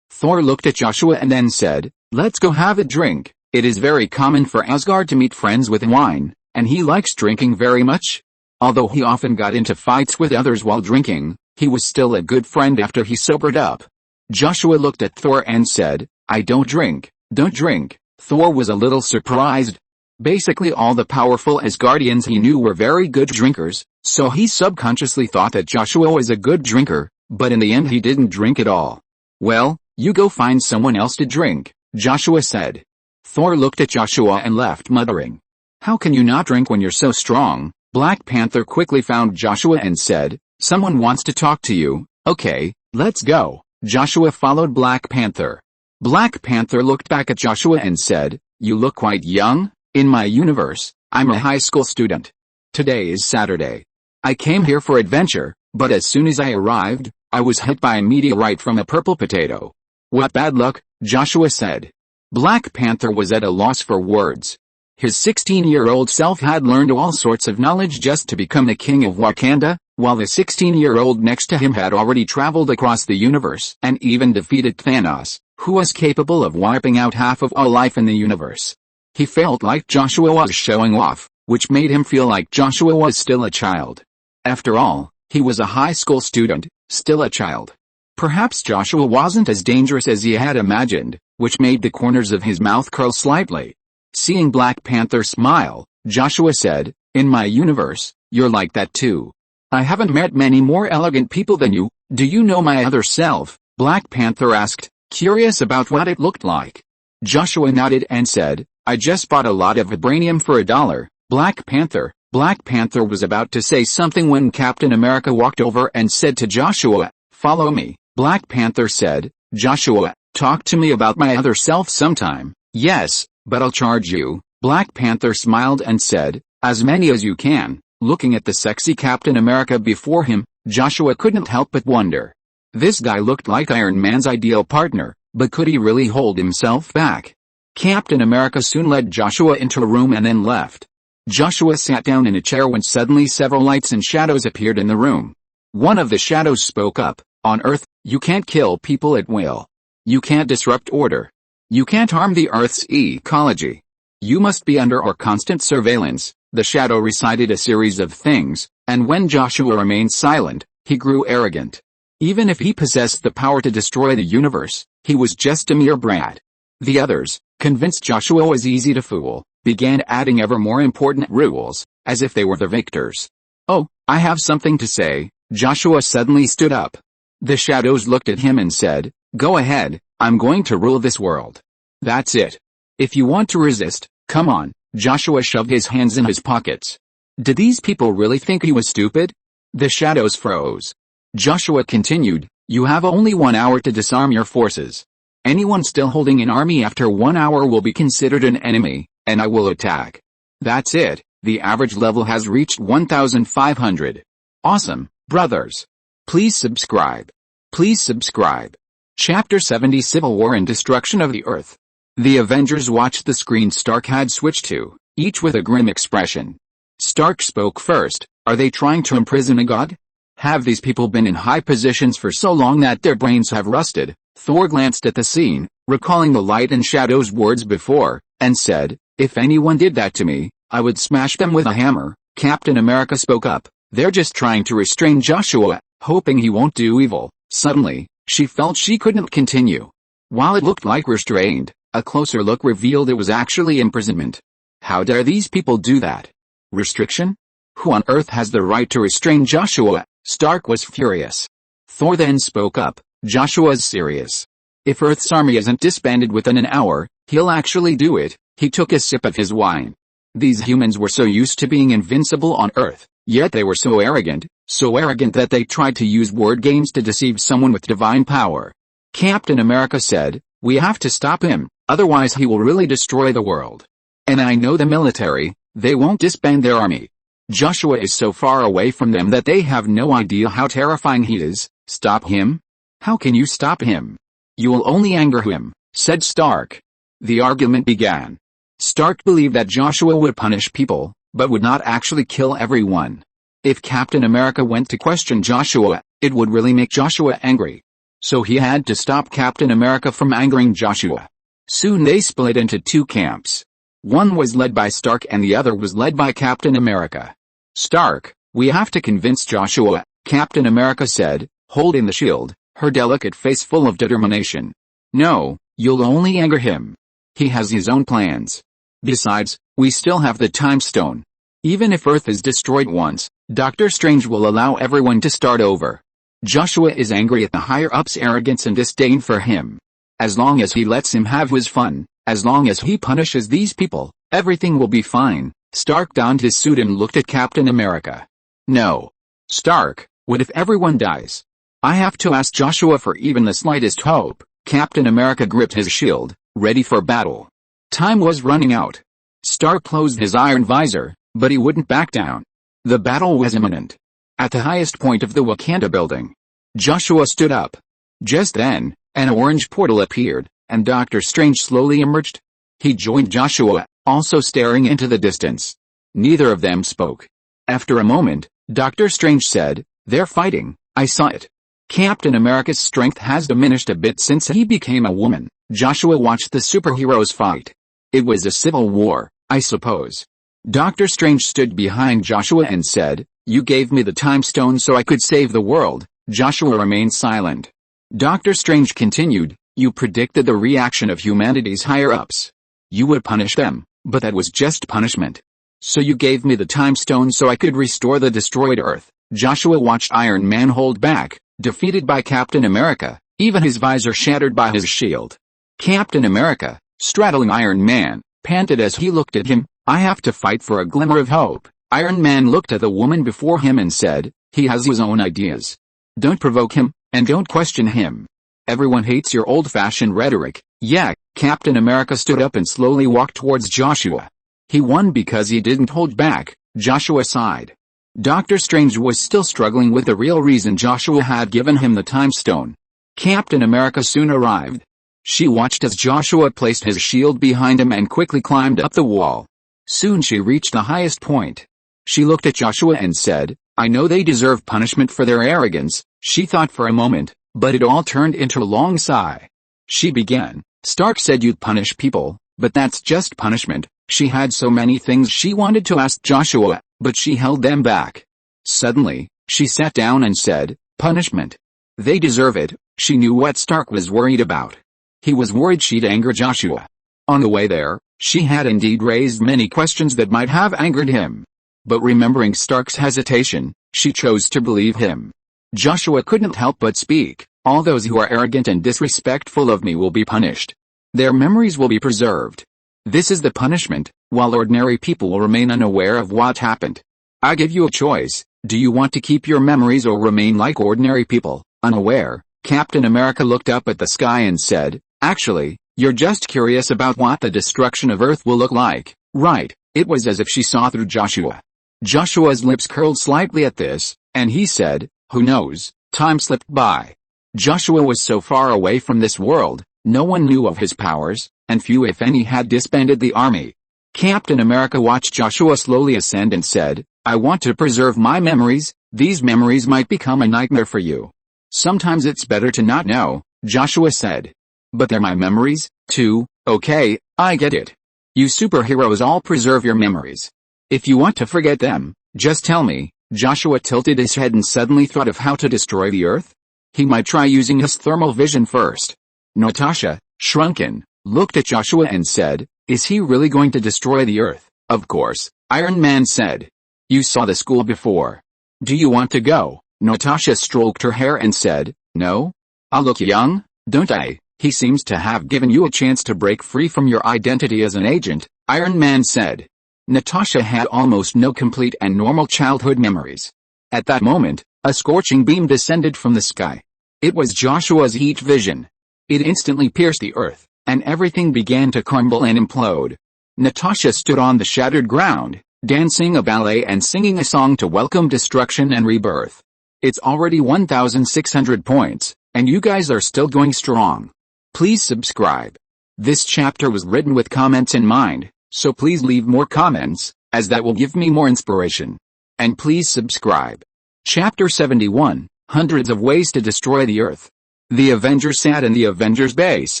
Thor looked at Joshua and then said, "Let's go have a drink." It is very common for Asgard to meet friends with wine, and he likes drinking very much. Although he often got into fights with others while drinking, he was still a good friend after he sobered up. Joshua looked at Thor and said, "I don't drink." "Don't drink?" Thor was a little surprised. Basically all the powerful Asgardians he knew were very good drinkers, so he subconsciously thought that Joshua was a good drinker, but in the end he didn't drink at all. "Well, you go find someone else to drink," Joshua said. Thor looked at Joshua and left muttering, "How can you not drink when you're so strong?" Black Panther quickly found Joshua and said, "Someone wants to talk to you." "Okay, let's go." Joshua followed Black Panther. Black Panther looked back at Joshua and said, "You look quite young. In my universe, I'm a high school student. Today is Saturday. I came here for adventure, but as soon as I arrived, I was hit by a meteorite from a purple potato." "What bad luck," Joshua said. Black Panther was at a loss for words. His 16-year-old self had learned all sorts of knowledge just to become the king of Wakanda, while the 16-year-old next to him had already traveled across the universe and even defeated Thanos, who was capable of wiping out half of all life in the universe. He felt like Joshua was showing off, which made him feel like Joshua was still a child. After all, he was a high school student, still a child. Perhaps Joshua wasn't as dangerous as he had imagined, which made the corners of his mouth curl slightly. Seeing Black Panther smile, Joshua said, "In my universe, you're like that too. I haven't met many more elegant people than you. Do you know my other self?" Black Panther asked, curious about what it looked like. Joshua nodded and said, "I just bought a lot of vibranium for $1. Black Panther was about to say something when Captain America walked over and said to Joshua, "Follow me." Black Panther said, "Joshua, talk to me about my other self sometime." "Yes, but I'll charge you." Black Panther smiled and said, "As many as you can." Looking at the sexy Captain America before him, Joshua couldn't help but wonder. This guy looked like Iron Man's ideal partner, but could he really hold himself back? Captain America soon led Joshua into a room and then left. Joshua sat down in a chair when suddenly several lights and shadows appeared in the room. One of the shadows spoke up, "On Earth, you can't kill people at will. You can't disrupt order. You can't harm the Earth's ecology. You must be under our constant surveillance." The shadow recited a series of things, and when Joshua remained silent, he grew arrogant. Even if he possessed the power to destroy the universe, he was just a mere brat. The others, convinced Joshua was easy to fool, began adding ever more important rules, as if they were the victors. "Oh, I have something to say." Joshua suddenly stood up. The shadows looked at him and said, "Go ahead, I'm going to rule this world. That's it. If you want to resist, come on." Joshua shoved his hands in his pockets. Did these people really think he was stupid? The shadows froze. Joshua continued, "You have only 1 hour to disarm your forces. Anyone still holding an army after 1 hour will be considered an enemy, and I will attack. That's it. The average level has reached 1,500. Awesome, brothers. Please subscribe. Please subscribe." Chapter 70 Civil War and Destruction of the Earth. The Avengers watched the screen Stark had switched to, each with a grim expression. Stark spoke first. "Are they trying to imprison a god? Have these people been in high positions for so long that their brains have rusted? Thor glanced at the scene, recalling the light and shadows words before, and said, if anyone did that to me, I would smash them with a hammer. Captain America spoke up, they're just trying to restrain Joshua, hoping he won't do evil. Suddenly, she felt she couldn't continue. While it looked like restrained, a closer look revealed it was actually imprisonment. How dare these people do that? Restriction? Who on earth has the right to restrain Joshua? Stark was furious. Thor then spoke up, Joshua's serious. If Earth's army isn't disbanded within an hour, he'll actually do it. He took a sip of his wine. These humans were so used to being invincible on Earth, yet they were so arrogant that they tried to use word games to deceive someone with divine power. Captain America said, we have to stop him, otherwise he will really destroy the world. And I know the military, they won't disband their army. Joshua is so far away from them that they have no idea how terrifying he is. Stop him? How can you stop him? You will only anger him, said Stark. The argument began. Stark believed that Joshua would punish people, but would not actually kill everyone. If Captain America went to question Joshua, it would really make Joshua angry. So he had to stop Captain America from angering Joshua. Soon they split into two camps. One was led by Stark and the other was led by Captain America. Stark, we have to convince Joshua, Captain America said, holding the shield, her delicate face full of determination. No, you'll only anger him. He has his own plans. Besides, we still have the time stone. Even if Earth is destroyed once, Doctor Strange will allow everyone to start over. Joshua is angry at the higher-ups' arrogance and disdain for him. As long as he lets him have his fun, as long as he punishes these people, everything will be fine. Stark donned his suit and looked at Captain America. No. Stark, what if everyone dies? I have to ask Joshua for even the slightest hope. Captain America gripped his shield, ready for battle. Time was running out. Stark closed his iron visor, but he wouldn't back down. The battle was imminent. At the highest point of the Wakanda building, Joshua stood up. Just then, an orange portal appeared, and Doctor Strange slowly emerged. He joined Joshua, also staring into the distance. Neither of them spoke. After a moment, Doctor Strange said, they're fighting, I saw it. Captain America's strength has diminished a bit since he became a woman. Joshua watched the superheroes fight. It was a civil war, I suppose. Doctor Strange stood behind Joshua and said, you gave me the time stone so I could save the world. Joshua remained silent. Doctor Strange continued, you predicted the reaction of humanity's higher-ups. You would punish them, but that was just punishment. So you gave me the time stone so I could restore the destroyed Earth. Joshua watched Iron Man hold back, defeated by Captain America, even his visor shattered by his shield. Captain America, straddling Iron Man, panted as he looked at him, I have to fight for a glimmer of hope. Iron Man looked at the woman before him and said, he has his own ideas. Don't provoke him, and don't question him. Everyone hates your old-fashioned rhetoric. Yeah, Captain America stood up and slowly walked towards Joshua. He won because he didn't hold back. Joshua sighed. Doctor Strange was still struggling with the real reason Joshua had given him the time stone. Captain America soon arrived. She watched as Joshua placed his shield behind him and quickly climbed up the wall. Soon she reached the highest point. She looked at Joshua and said, I know they deserve punishment for their arrogance. She thought for a moment, but it all turned into a long sigh. She began, Stark said you'd punish people, but that's just punishment. She had so many things she wanted to ask Joshua, but she held them back. Suddenly, she sat down and said, punishment. They deserve it. She knew what Stark was worried about. He was worried she'd anger Joshua. On the way there, she had indeed raised many questions that might have angered him. But remembering Stark's hesitation, she chose to believe him. Joshua couldn't help but speak, all those who are arrogant and disrespectful of me will be punished. Their memories will be preserved. This is the punishment, while ordinary people will remain unaware of what happened. I give you a choice, do you want to keep your memories or remain like ordinary people, unaware? Captain America looked up at the sky and said, actually, you're just curious about what the destruction of Earth will look like, right? It was as if she saw through Joshua. Joshua's lips curled slightly at this, and he said, who knows, time slipped by. Joshua was so far away from this world, no one knew of his powers, and few if any had disbanded the army. Captain America watched Joshua slowly ascend and said, I want to preserve my memories. These memories might become a nightmare for you. Sometimes it's better to not know, Joshua said. But they're my memories, too. Okay, I get it. You superheroes all preserve your memories. If you want to forget them, just tell me. Joshua tilted his head and suddenly thought of how to destroy the Earth. He might try using his thermal vision first. Natasha, shrunken, looked at Joshua and said, is he really going to destroy the Earth? Of course, Iron Man said. You saw the school before. Do you want to go? Natasha stroked her hair and said, no? I look young, don't I? He seems to have given you a chance to break free from your identity as an agent, Iron Man said. Natasha had almost no complete and normal childhood memories. At that moment, a scorching beam descended from the sky. It was Joshua's heat vision. It instantly pierced the earth, and everything began to crumble and implode. Natasha stood on the shattered ground, dancing a ballet and singing a song to welcome destruction and rebirth. It's already 1,600 points, and you guys are still going strong. Please subscribe. This chapter was written with comments in mind, so please leave more comments, as that will give me more inspiration. And please subscribe. Chapter 71, Hundreds of Ways to Destroy the Earth. The Avengers sat in the Avengers base,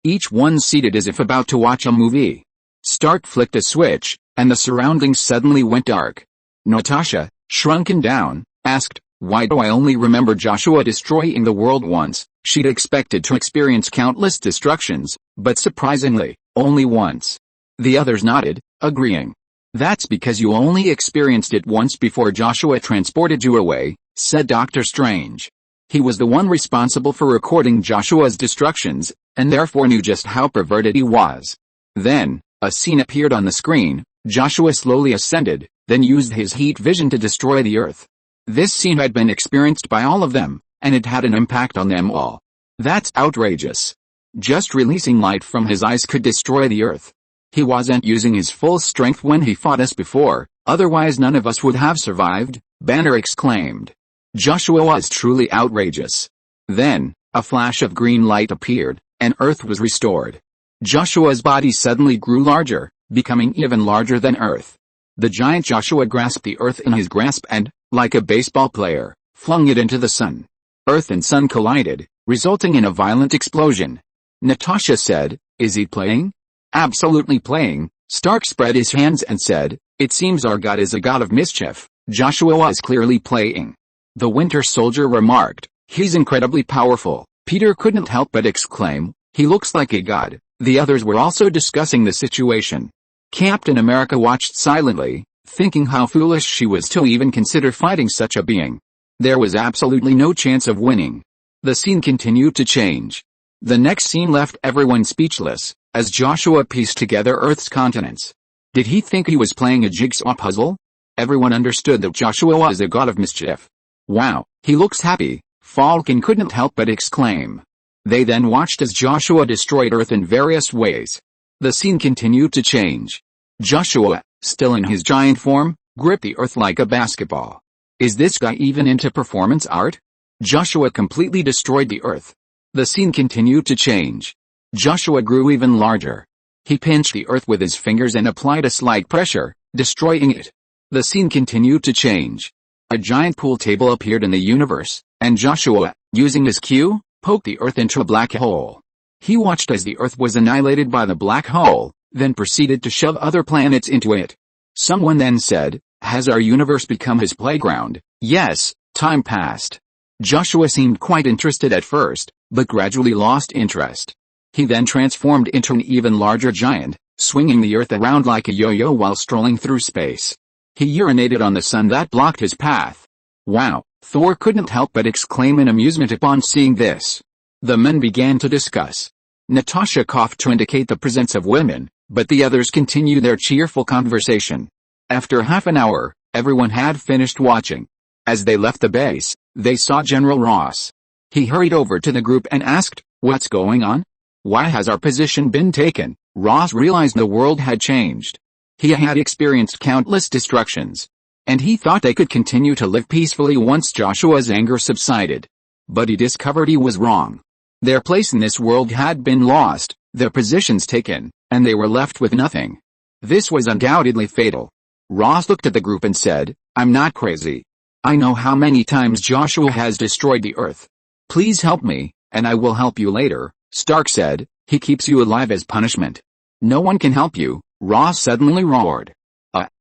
each one seated as if about to watch a movie. Stark flicked a switch, and the surroundings suddenly went dark. Natasha, shrunken down, asked, why do I only remember Joshua destroying the world once? She'd expected to experience countless destructions, but surprisingly, only once. The others nodded, agreeing. That's because you only experienced it once before Joshua transported you away, said Doctor Strange. He was the one responsible for recording Joshua's destructions, and therefore knew just how perverted he was. Then, a scene appeared on the screen. Joshua slowly ascended, then used his heat vision to destroy the Earth. This scene had been experienced by all of them, and it had an impact on them all. That's outrageous. Just releasing light from his eyes could destroy the Earth. He wasn't using his full strength when he fought us before, otherwise none of us would have survived, Banner exclaimed. Joshua was truly outrageous. Then, a flash of green light appeared, and Earth was restored. Joshua's body suddenly grew larger, becoming even larger than Earth. The giant Joshua grasped the Earth in his grasp and, like a baseball player, flung it into the sun. Earth and sun collided, resulting in a violent explosion. Natasha said, is he playing? Absolutely playing. Stark spread his hands and said, it seems our god is a god of mischief. Joshua was clearly playing. The Winter Soldier remarked, he's incredibly powerful. Peter couldn't help but exclaim, he looks like a god. The others were also discussing the situation. Captain America watched silently, thinking how foolish she was to even consider fighting such a being. There was absolutely no chance of winning. The scene continued to change. The next scene left everyone speechless, as Joshua pieced together Earth's continents. Did he think he was playing a jigsaw puzzle? Everyone understood that Joshua was a god of mischief. Wow, he looks happy, Falcon couldn't help but exclaim. They then watched as Joshua destroyed Earth in various ways. The scene continued to change. Joshua, still in his giant form, gripped the Earth like a basketball. Is this guy even into performance art? Joshua completely destroyed the Earth. The scene continued to change. Joshua grew even larger. He pinched the Earth with his fingers and applied a slight pressure, destroying it. The scene continued to change. A giant pool table appeared in the universe, and Joshua, using his cue, poked the Earth into a black hole. He watched as the Earth was annihilated by the black hole, then proceeded to shove other planets into it. Someone then said, has our universe become his playground? Yes. Time passed. Joshua seemed quite interested at first, but gradually lost interest. He then transformed into an even larger giant, swinging the Earth around like a yo-yo while strolling through space. He urinated on the sun that blocked his path. Wow, Thor couldn't help but exclaim in amusement upon seeing this. The men began to discuss. Natasha coughed to indicate the presence of women, but the others continued their cheerful conversation. After half an hour, everyone had finished watching. As they left the base, they saw General Ross. He hurried over to the group and asked, what's going on? Why has our position been taken? Ross realized the world had changed. He had experienced countless destructions, and he thought they could continue to live peacefully once Joshua's anger subsided. But he discovered he was wrong. Their place in this world had been lost, their positions taken, and they were left with nothing. This was undoubtedly fatal. Ross looked at the group and said, I'm not crazy. I know how many times Joshua has destroyed the earth. Please help me, and I will help you later, Stark said. He keeps you alive as punishment. No one can help you, Ross suddenly roared.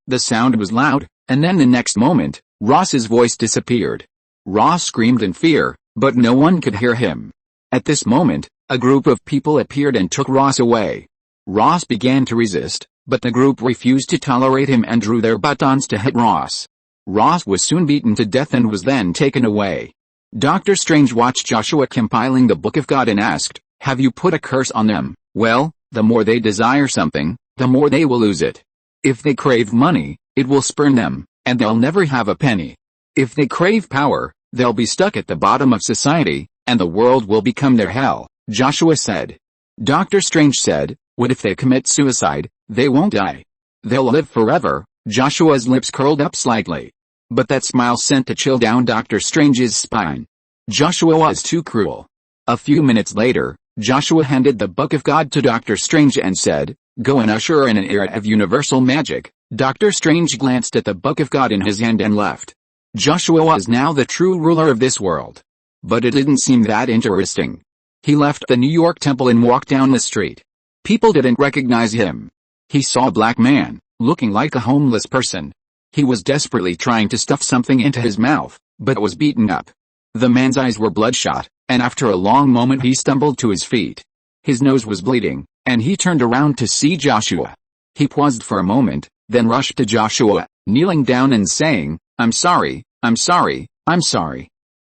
The sound was loud, and then the next moment, Ross's voice disappeared. Ross screamed in fear, but no one could hear him. At this moment, a group of people appeared and took Ross away. Ross began to resist, but the group refused to tolerate him and drew their batons to hit Ross. Ross was soon beaten to death and was then taken away. Doctor Strange watched Joshua compiling the Book of God and asked, "Have you put a curse on them?" "Well, the more they desire something, the more they will lose it. If they crave money, it will spurn them, and they'll never have a penny. If they crave power, they'll be stuck at the bottom of society, and the world will become their hell," Joshua said. Doctor Strange said, "What if they commit suicide? They won't die. They'll live forever." Joshua's lips curled up slightly. But that smile sent a chill down Doctor Strange's spine. Joshua was too cruel. A few minutes later, Joshua handed the Book of God to Doctor Strange and said, "Go and usher in an era of universal magic." Doctor Strange glanced at the Book of God in his hand and left. Joshua was now the true ruler of this world. But it didn't seem that interesting. He left the New York Temple and walked down the street. People didn't recognize him. He saw a black man, looking like a homeless person. He was desperately trying to stuff something into his mouth, but was beaten up. The man's eyes were bloodshot, and after a long moment he stumbled to his feet. His nose was bleeding, and he turned around to see Joshua. He paused for a moment, then rushed to Joshua, kneeling down and saying, I'm sorry.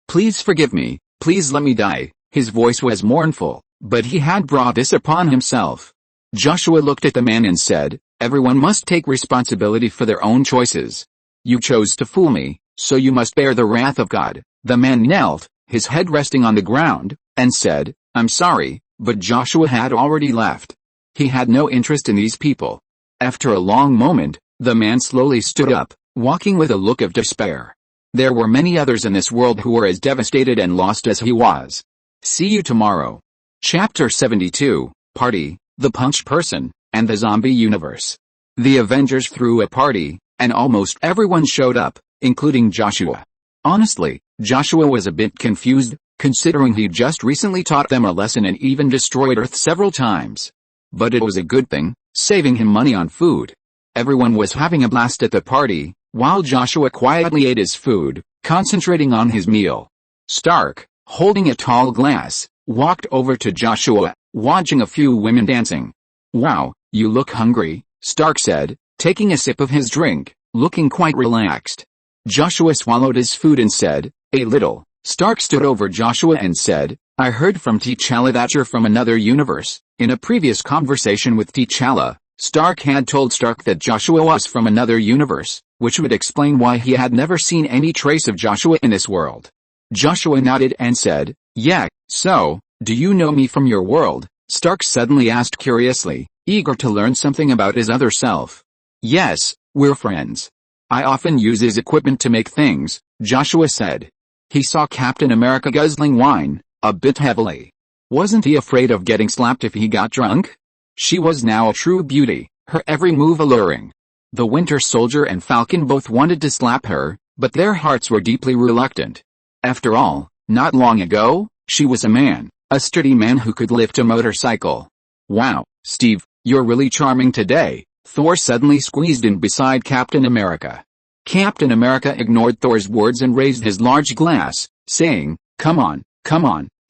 Please forgive me, please let me die." His voice was mournful, but he had brought this upon himself. Joshua looked at the man and said, "Everyone must take responsibility for their own choices. You chose to fool me, so you must bear the wrath of God." The man knelt, his head resting on the ground, and said, "I'm sorry," but Joshua had already left. He had no interest in these people. After a long moment, the man slowly stood up, walking with a look of despair. There were many others in this world who were as devastated and lost as he was. See you tomorrow. Chapter 72, Party, the Punch Person, and the Zombie Universe. The Avengers threw a party, and almost everyone showed up, including Joshua. Honestly, Joshua was a bit confused, considering he'd just recently taught them a lesson and even destroyed Earth several times. But it was a good thing, saving him money on food. Everyone was having a blast at the party, while Joshua quietly ate his food, concentrating on his meal. Stark, holding a tall glass, walked over to Joshua, watching a few women dancing. "Wow, you look hungry," Stark said, taking a sip of his drink, looking quite relaxed. Joshua swallowed his food and said, "A little." Stark stood over Joshua and said, "I heard from T'Challa that you're from another universe." In a previous conversation with T'Challa, Stark had told Stark that Joshua was from another universe, which would explain why he had never seen any trace of Joshua in this world. Joshua nodded and said, "Yeah, so, do you know me from your world?" Stark suddenly asked curiously, eager to learn something about his other self. "Yes, we're friends. I often use his equipment to make things," Joshua said. He saw Captain America guzzling wine, a bit heavily. Wasn't he afraid of getting slapped if he got drunk? She was now a true beauty, her every move alluring. The Winter Soldier and Falcon both wanted to slap her, but their hearts were deeply reluctant. After all, not long ago, she was a man, a sturdy man who could lift a motorcycle. "Wow, Steve, you're really charming today," Thor suddenly squeezed in beside Captain America. Captain America ignored Thor's words and raised his large glass, saying, come on,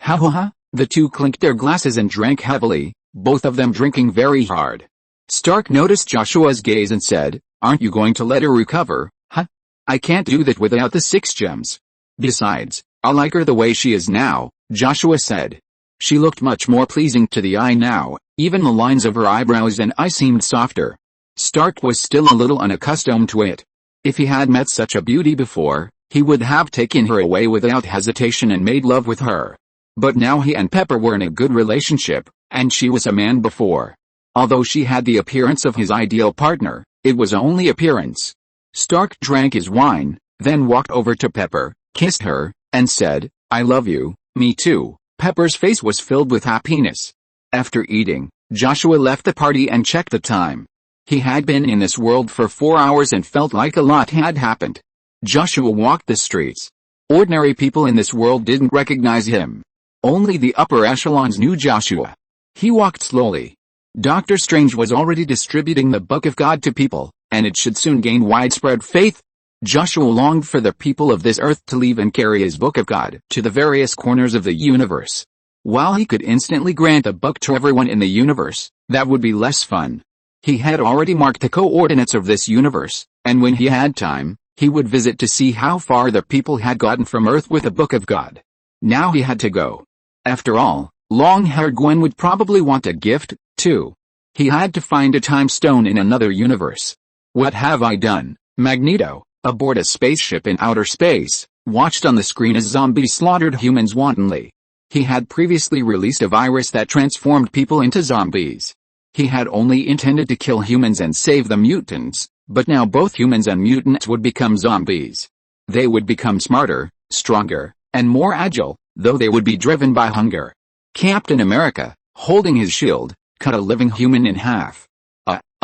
ha ha ha." The two clinked their glasses and drank heavily, both of them drinking very hard. Stark noticed Joshua's gaze and said, "Aren't you going to let her recover, huh?" "I can't do that without the 6 gems. Besides, I like her the way she is now," Joshua said. She looked much more pleasing to the eye now, even the lines of her eyebrows and eyes seemed softer. Stark was still a little unaccustomed to it. If he had met such a beauty before, he would have taken her away without hesitation and made love with her. But now he and Pepper were in a good relationship, and she was a man before. Although she had the appearance of his ideal partner, it was only appearance. Stark drank his wine, then walked over to Pepper, kissed her, and said, "I love you." "Me too." Pepper's face was filled with happiness. After eating, Joshua left the party and checked the time. He had been in this world for 4 hours and felt like a lot had happened. Joshua walked the streets. Ordinary people in this world didn't recognize him. Only the upper echelons knew Joshua. He walked slowly. Doctor Strange was already distributing the Book of God to people, and it should soon gain widespread faith. Joshua longed for the people of this earth to leave and carry his Book of God to the various corners of the universe. While he could instantly grant the book to everyone in the universe, that would be less fun. He had already marked the coordinates of this universe, and when he had time, he would visit to see how far the people had gotten from Earth with the Book of God. Now he had to go. After all, long-haired Gwen would probably want a gift, too. He had to find a time stone in another universe. What have I done? Magneto, aboard a spaceship in outer space, watched on the screen as zombies slaughtered humans wantonly. He had previously released a virus that transformed people into zombies. He had only intended to kill humans and save the mutants, but now both humans and mutants would become zombies. They would become smarter, stronger, and more agile, though they would be driven by hunger. Captain America, holding his shield, cut a living human in half.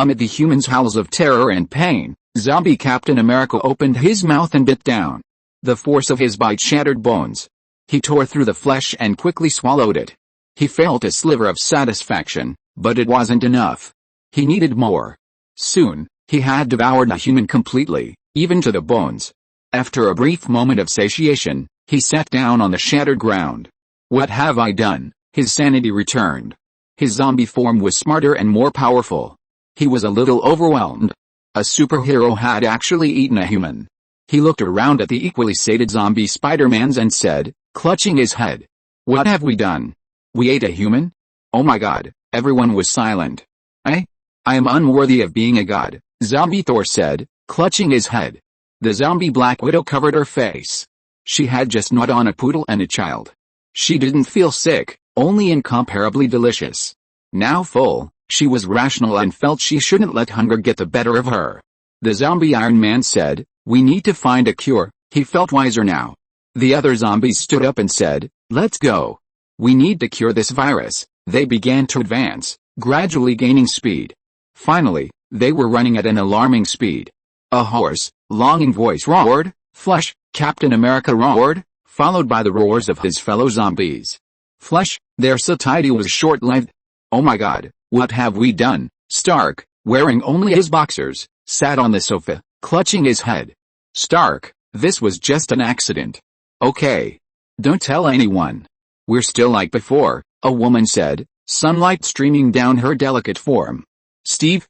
Amid the humans' howls of terror and pain, zombie Captain America opened his mouth and bit down. The force of his bite shattered bones. He tore through the flesh and quickly swallowed it. He felt a sliver of satisfaction, but it wasn't enough. He needed more. Soon, he had devoured a human completely, even to the bones. After a brief moment of satiation, he sat down on the shattered ground. What have I done? His sanity returned. His zombie form was smarter and more powerful. He was a little overwhelmed. A superhero had actually eaten a human. He looked around at the equally sated zombie Spider-Mans and said, clutching his head, "What have we done? We ate a human? Oh my god." Everyone was silent. I am unworthy of being a god, Zombie Thor said, clutching his head. The zombie Black Widow covered her face. She had just gnawed on a poodle and a child. She didn't feel sick, only incomparably delicious. Now full, she was rational and felt she shouldn't let hunger get the better of her. The zombie Iron Man said, "We need to find a cure." He felt wiser now. The other zombies stood up and said, "Let's go. We need to cure this virus." They began to advance, gradually gaining speed. Finally, they were running at an alarming speed. A hoarse, longing voice roared, "Flesh!" Captain America roared, followed by the roars of his fellow zombies. Flesh, their satiety was short-lived. Oh my god, what have we done? Stark, wearing only his boxers, sat on the sofa, clutching his head. Stark, this was just an accident. Okay. Don't tell anyone. We're still like before, a woman said, sunlight streaming down her delicate form. Steve?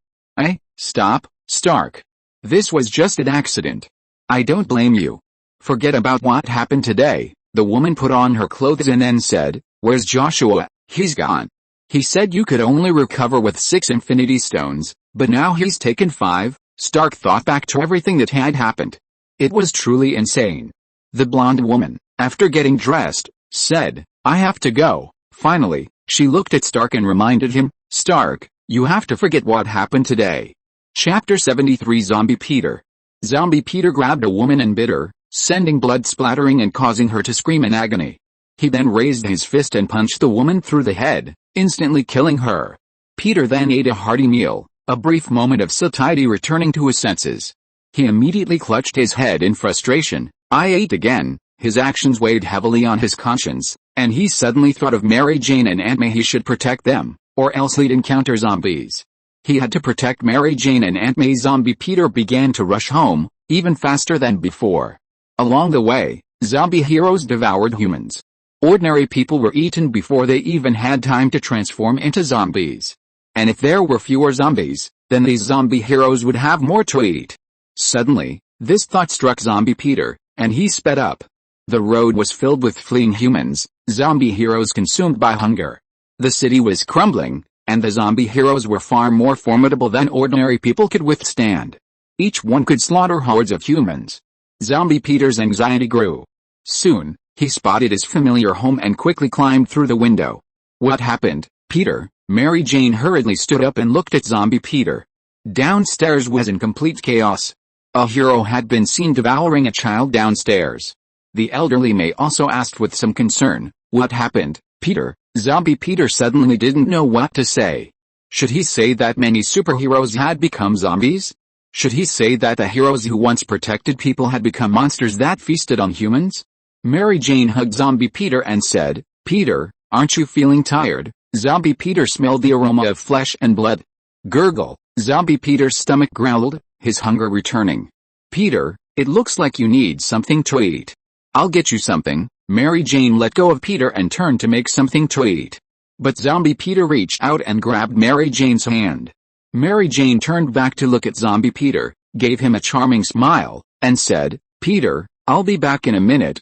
Stop, Stark. This was just an accident. I don't blame you. Forget about what happened today. The woman put on her clothes and then said, "Where's Joshua?" "He's gone. He said you could only recover with 6 Infinity Stones, but now he's taken 5. Stark thought back to everything that had happened. It was truly insane. The blonde woman, after getting dressed, said, "I have to go." Finally, she looked at Stark and reminded him, "Stark, you have to forget what happened today." Chapter 73 Zombie Peter. Zombie Peter grabbed a woman and bit her, sending blood splattering and causing her to scream in agony. He then raised his fist and punched the woman through the head, instantly killing her. Peter then ate a hearty meal, a brief moment of satiety returning to his senses. He immediately clutched his head in frustration. I ate again. His actions weighed heavily on his conscience, and he suddenly thought of Mary Jane and Aunt May. He should protect them, or else he'd encounter zombies. He had to protect Mary Jane and Aunt May. Zombie Peter began to rush home, even faster than before. Along the way, zombie heroes devoured humans. Ordinary people were eaten before they even had time to transform into zombies. And if there were fewer zombies, then these zombie heroes would have more to eat. Suddenly, this thought struck Zombie Peter, and he sped up. The road was filled with fleeing humans, zombie heroes consumed by hunger. The city was crumbling, and the zombie heroes were far more formidable than ordinary people could withstand. Each one could slaughter hordes of humans. Zombie Peter's anxiety grew. Soon, he spotted his familiar home and quickly climbed through the window. "What happened, Peter?" Mary Jane hurriedly stood up and looked at Zombie Peter. Downstairs was in complete chaos. A hero had been seen devouring a child downstairs. The elderly May also asked with some concern, "What happened, Peter?" Zombie Peter suddenly didn't know what to say. Should he say that many superheroes had become zombies? Should he say that the heroes who once protected people had become monsters that feasted on humans? Mary Jane hugged Zombie Peter and said, "Peter, aren't you feeling tired?" Zombie Peter smelled the aroma of flesh and blood. Gurgle. Zombie Peter's stomach growled, his hunger returning. "Peter, it looks like you need something to eat." "I'll get you something." Mary Jane let go of Peter and turned to make something to eat. But Zombie Peter reached out and grabbed Mary Jane's hand. Mary Jane turned back to look at Zombie Peter, gave him a charming smile, and said, "Peter, I'll be back in a minute."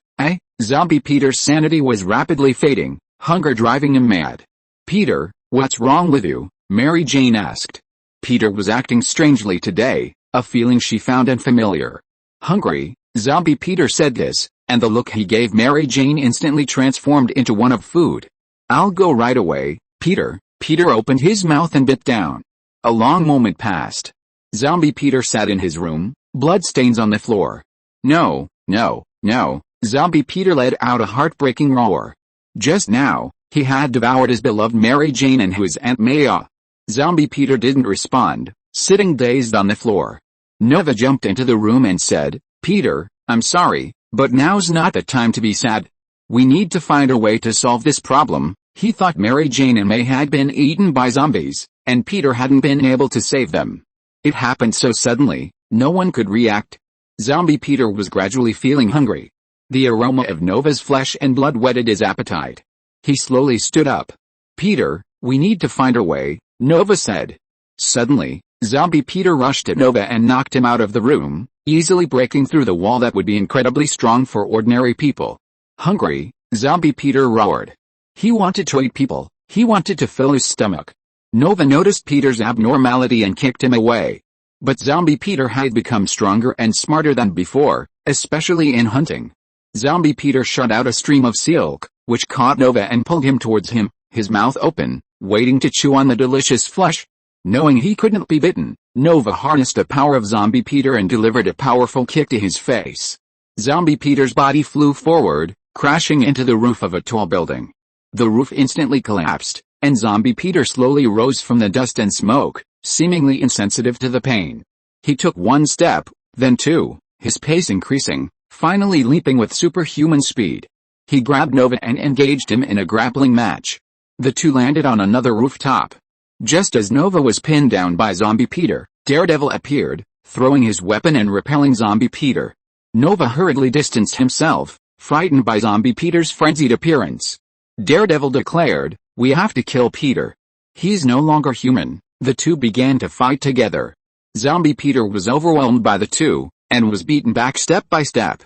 Zombie Peter's sanity was rapidly fading, hunger driving him mad. "Peter, what's wrong with you?" Mary Jane asked. Peter was acting strangely today, a feeling she found unfamiliar. "Hungry," Zombie Peter said this, and the look he gave Mary Jane instantly transformed into one of food. "I'll go right away, Peter." Peter opened his mouth and bit down. A long moment passed. Zombie Peter sat in his room, bloodstains on the floor. "No, no, no." Zombie Peter let out a heartbreaking roar. Just now, he had devoured his beloved Mary Jane and his Aunt Maya. Zombie Peter didn't respond, sitting dazed on the floor. Nova jumped into the room and said, "Peter, I'm sorry, but now's not the time to be sad. We need to find a way to solve this problem." He thought Mary Jane and May had been eaten by zombies, and Peter hadn't been able to save them. It happened so suddenly, no one could react. Zombie Peter was gradually feeling hungry. The aroma of Nova's flesh and blood whetted his appetite. He slowly stood up. "Peter, we need to find a way," Nova said. Suddenly, Zombie Peter rushed at Nova and knocked him out of the room, easily breaking through the wall that would be incredibly strong for ordinary people. Hungry, Zombie Peter roared. He wanted to eat people. He wanted to fill his stomach. Nova noticed Peter's abnormality and kicked him away. But Zombie Peter had become stronger and smarter than before, especially in hunting. Zombie Peter shot out a stream of silk, which caught Nova and pulled him towards him, his mouth open, waiting to chew on the delicious flesh. Knowing he couldn't be bitten, Nova harnessed the power of Zombie Peter and delivered a powerful kick to his face. Zombie Peter's body flew forward, crashing into the roof of a tall building. The roof instantly collapsed, and Zombie Peter slowly rose from the dust and smoke, seemingly insensitive to the pain. He took one step, then two, his pace increasing, finally leaping with superhuman speed. He grabbed Nova and engaged him in a grappling match. The two landed on another rooftop. Just as Nova was pinned down by Zombie Peter, Daredevil appeared, throwing his weapon and repelling Zombie Peter. Nova hurriedly distanced himself, frightened by Zombie Peter's frenzied appearance. Daredevil declared, "We have to kill Peter. He's no longer human." The two began to fight together. Zombie Peter was overwhelmed by the two, and was beaten back step by step.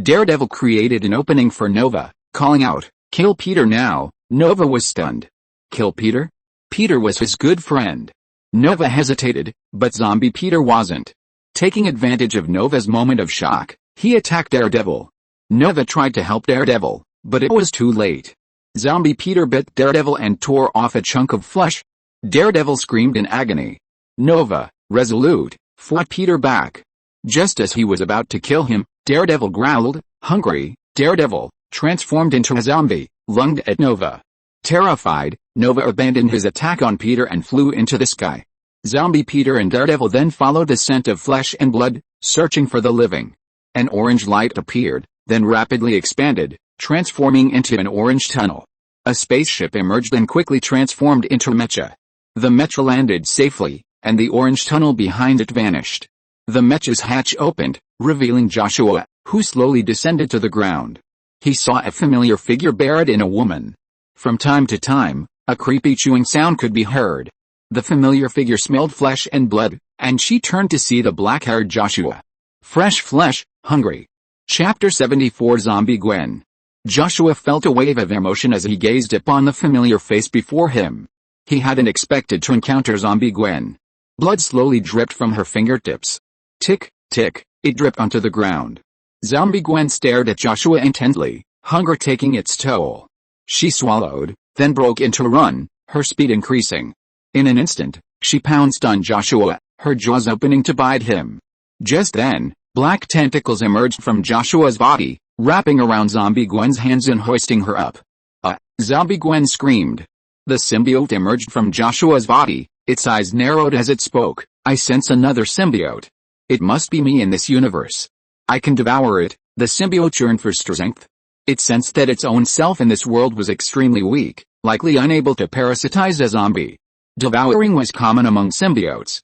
Daredevil created an opening for Nova, calling out, "Kill Peter now." Nova was stunned. Kill Peter? Peter was his good friend. Nova hesitated, but Zombie Peter wasn't. Taking advantage of Nova's moment of shock, he attacked Daredevil. Nova tried to help Daredevil, but it was too late. Zombie Peter bit Daredevil and tore off a chunk of flesh. Daredevil screamed in agony. Nova, resolute, fought Peter back. Just as he was about to kill him, Daredevil growled. Hungry, Daredevil, transformed into a zombie, lunged at Nova. Terrified, Nova abandoned his attack on Peter and flew into the sky. Zombie Peter and Daredevil then followed the scent of flesh and blood, searching for the living. An orange light appeared, then rapidly expanded, transforming into an orange tunnel. A spaceship emerged and quickly transformed into a mecha. The mecha landed safely, and the orange tunnel behind it vanished. The mecha's hatch opened, revealing Joshua, who slowly descended to the ground. He saw a familiar figure buried in a woman. From time to time, a creepy chewing sound could be heard. The familiar figure smelled flesh and blood, and she turned to see the black-haired Joshua. Fresh flesh, hungry. Chapter 74 Zombie Gwen. Joshua felt a wave of emotion as he gazed upon the familiar face before him. He hadn't expected to encounter Zombie Gwen. Blood slowly dripped from her fingertips. Tick, tick, it dripped onto the ground. Zombie Gwen stared at Joshua intently, hunger taking its toll. She swallowed, then broke into a run, her speed increasing. In an instant, she pounced on Joshua, her jaws opening to bite him. Just then, black tentacles emerged from Joshua's body, wrapping around Zombie Gwen's hands and hoisting her up. Zombie Gwen screamed. The symbiote emerged from Joshua's body, its eyes narrowed as it spoke. I sense another symbiote. It must be me in this universe. I can devour it. The symbiote yearned for strength. It sensed that its own self in this world was extremely weak, likely unable to parasitize a zombie. Devouring was common among symbiotes.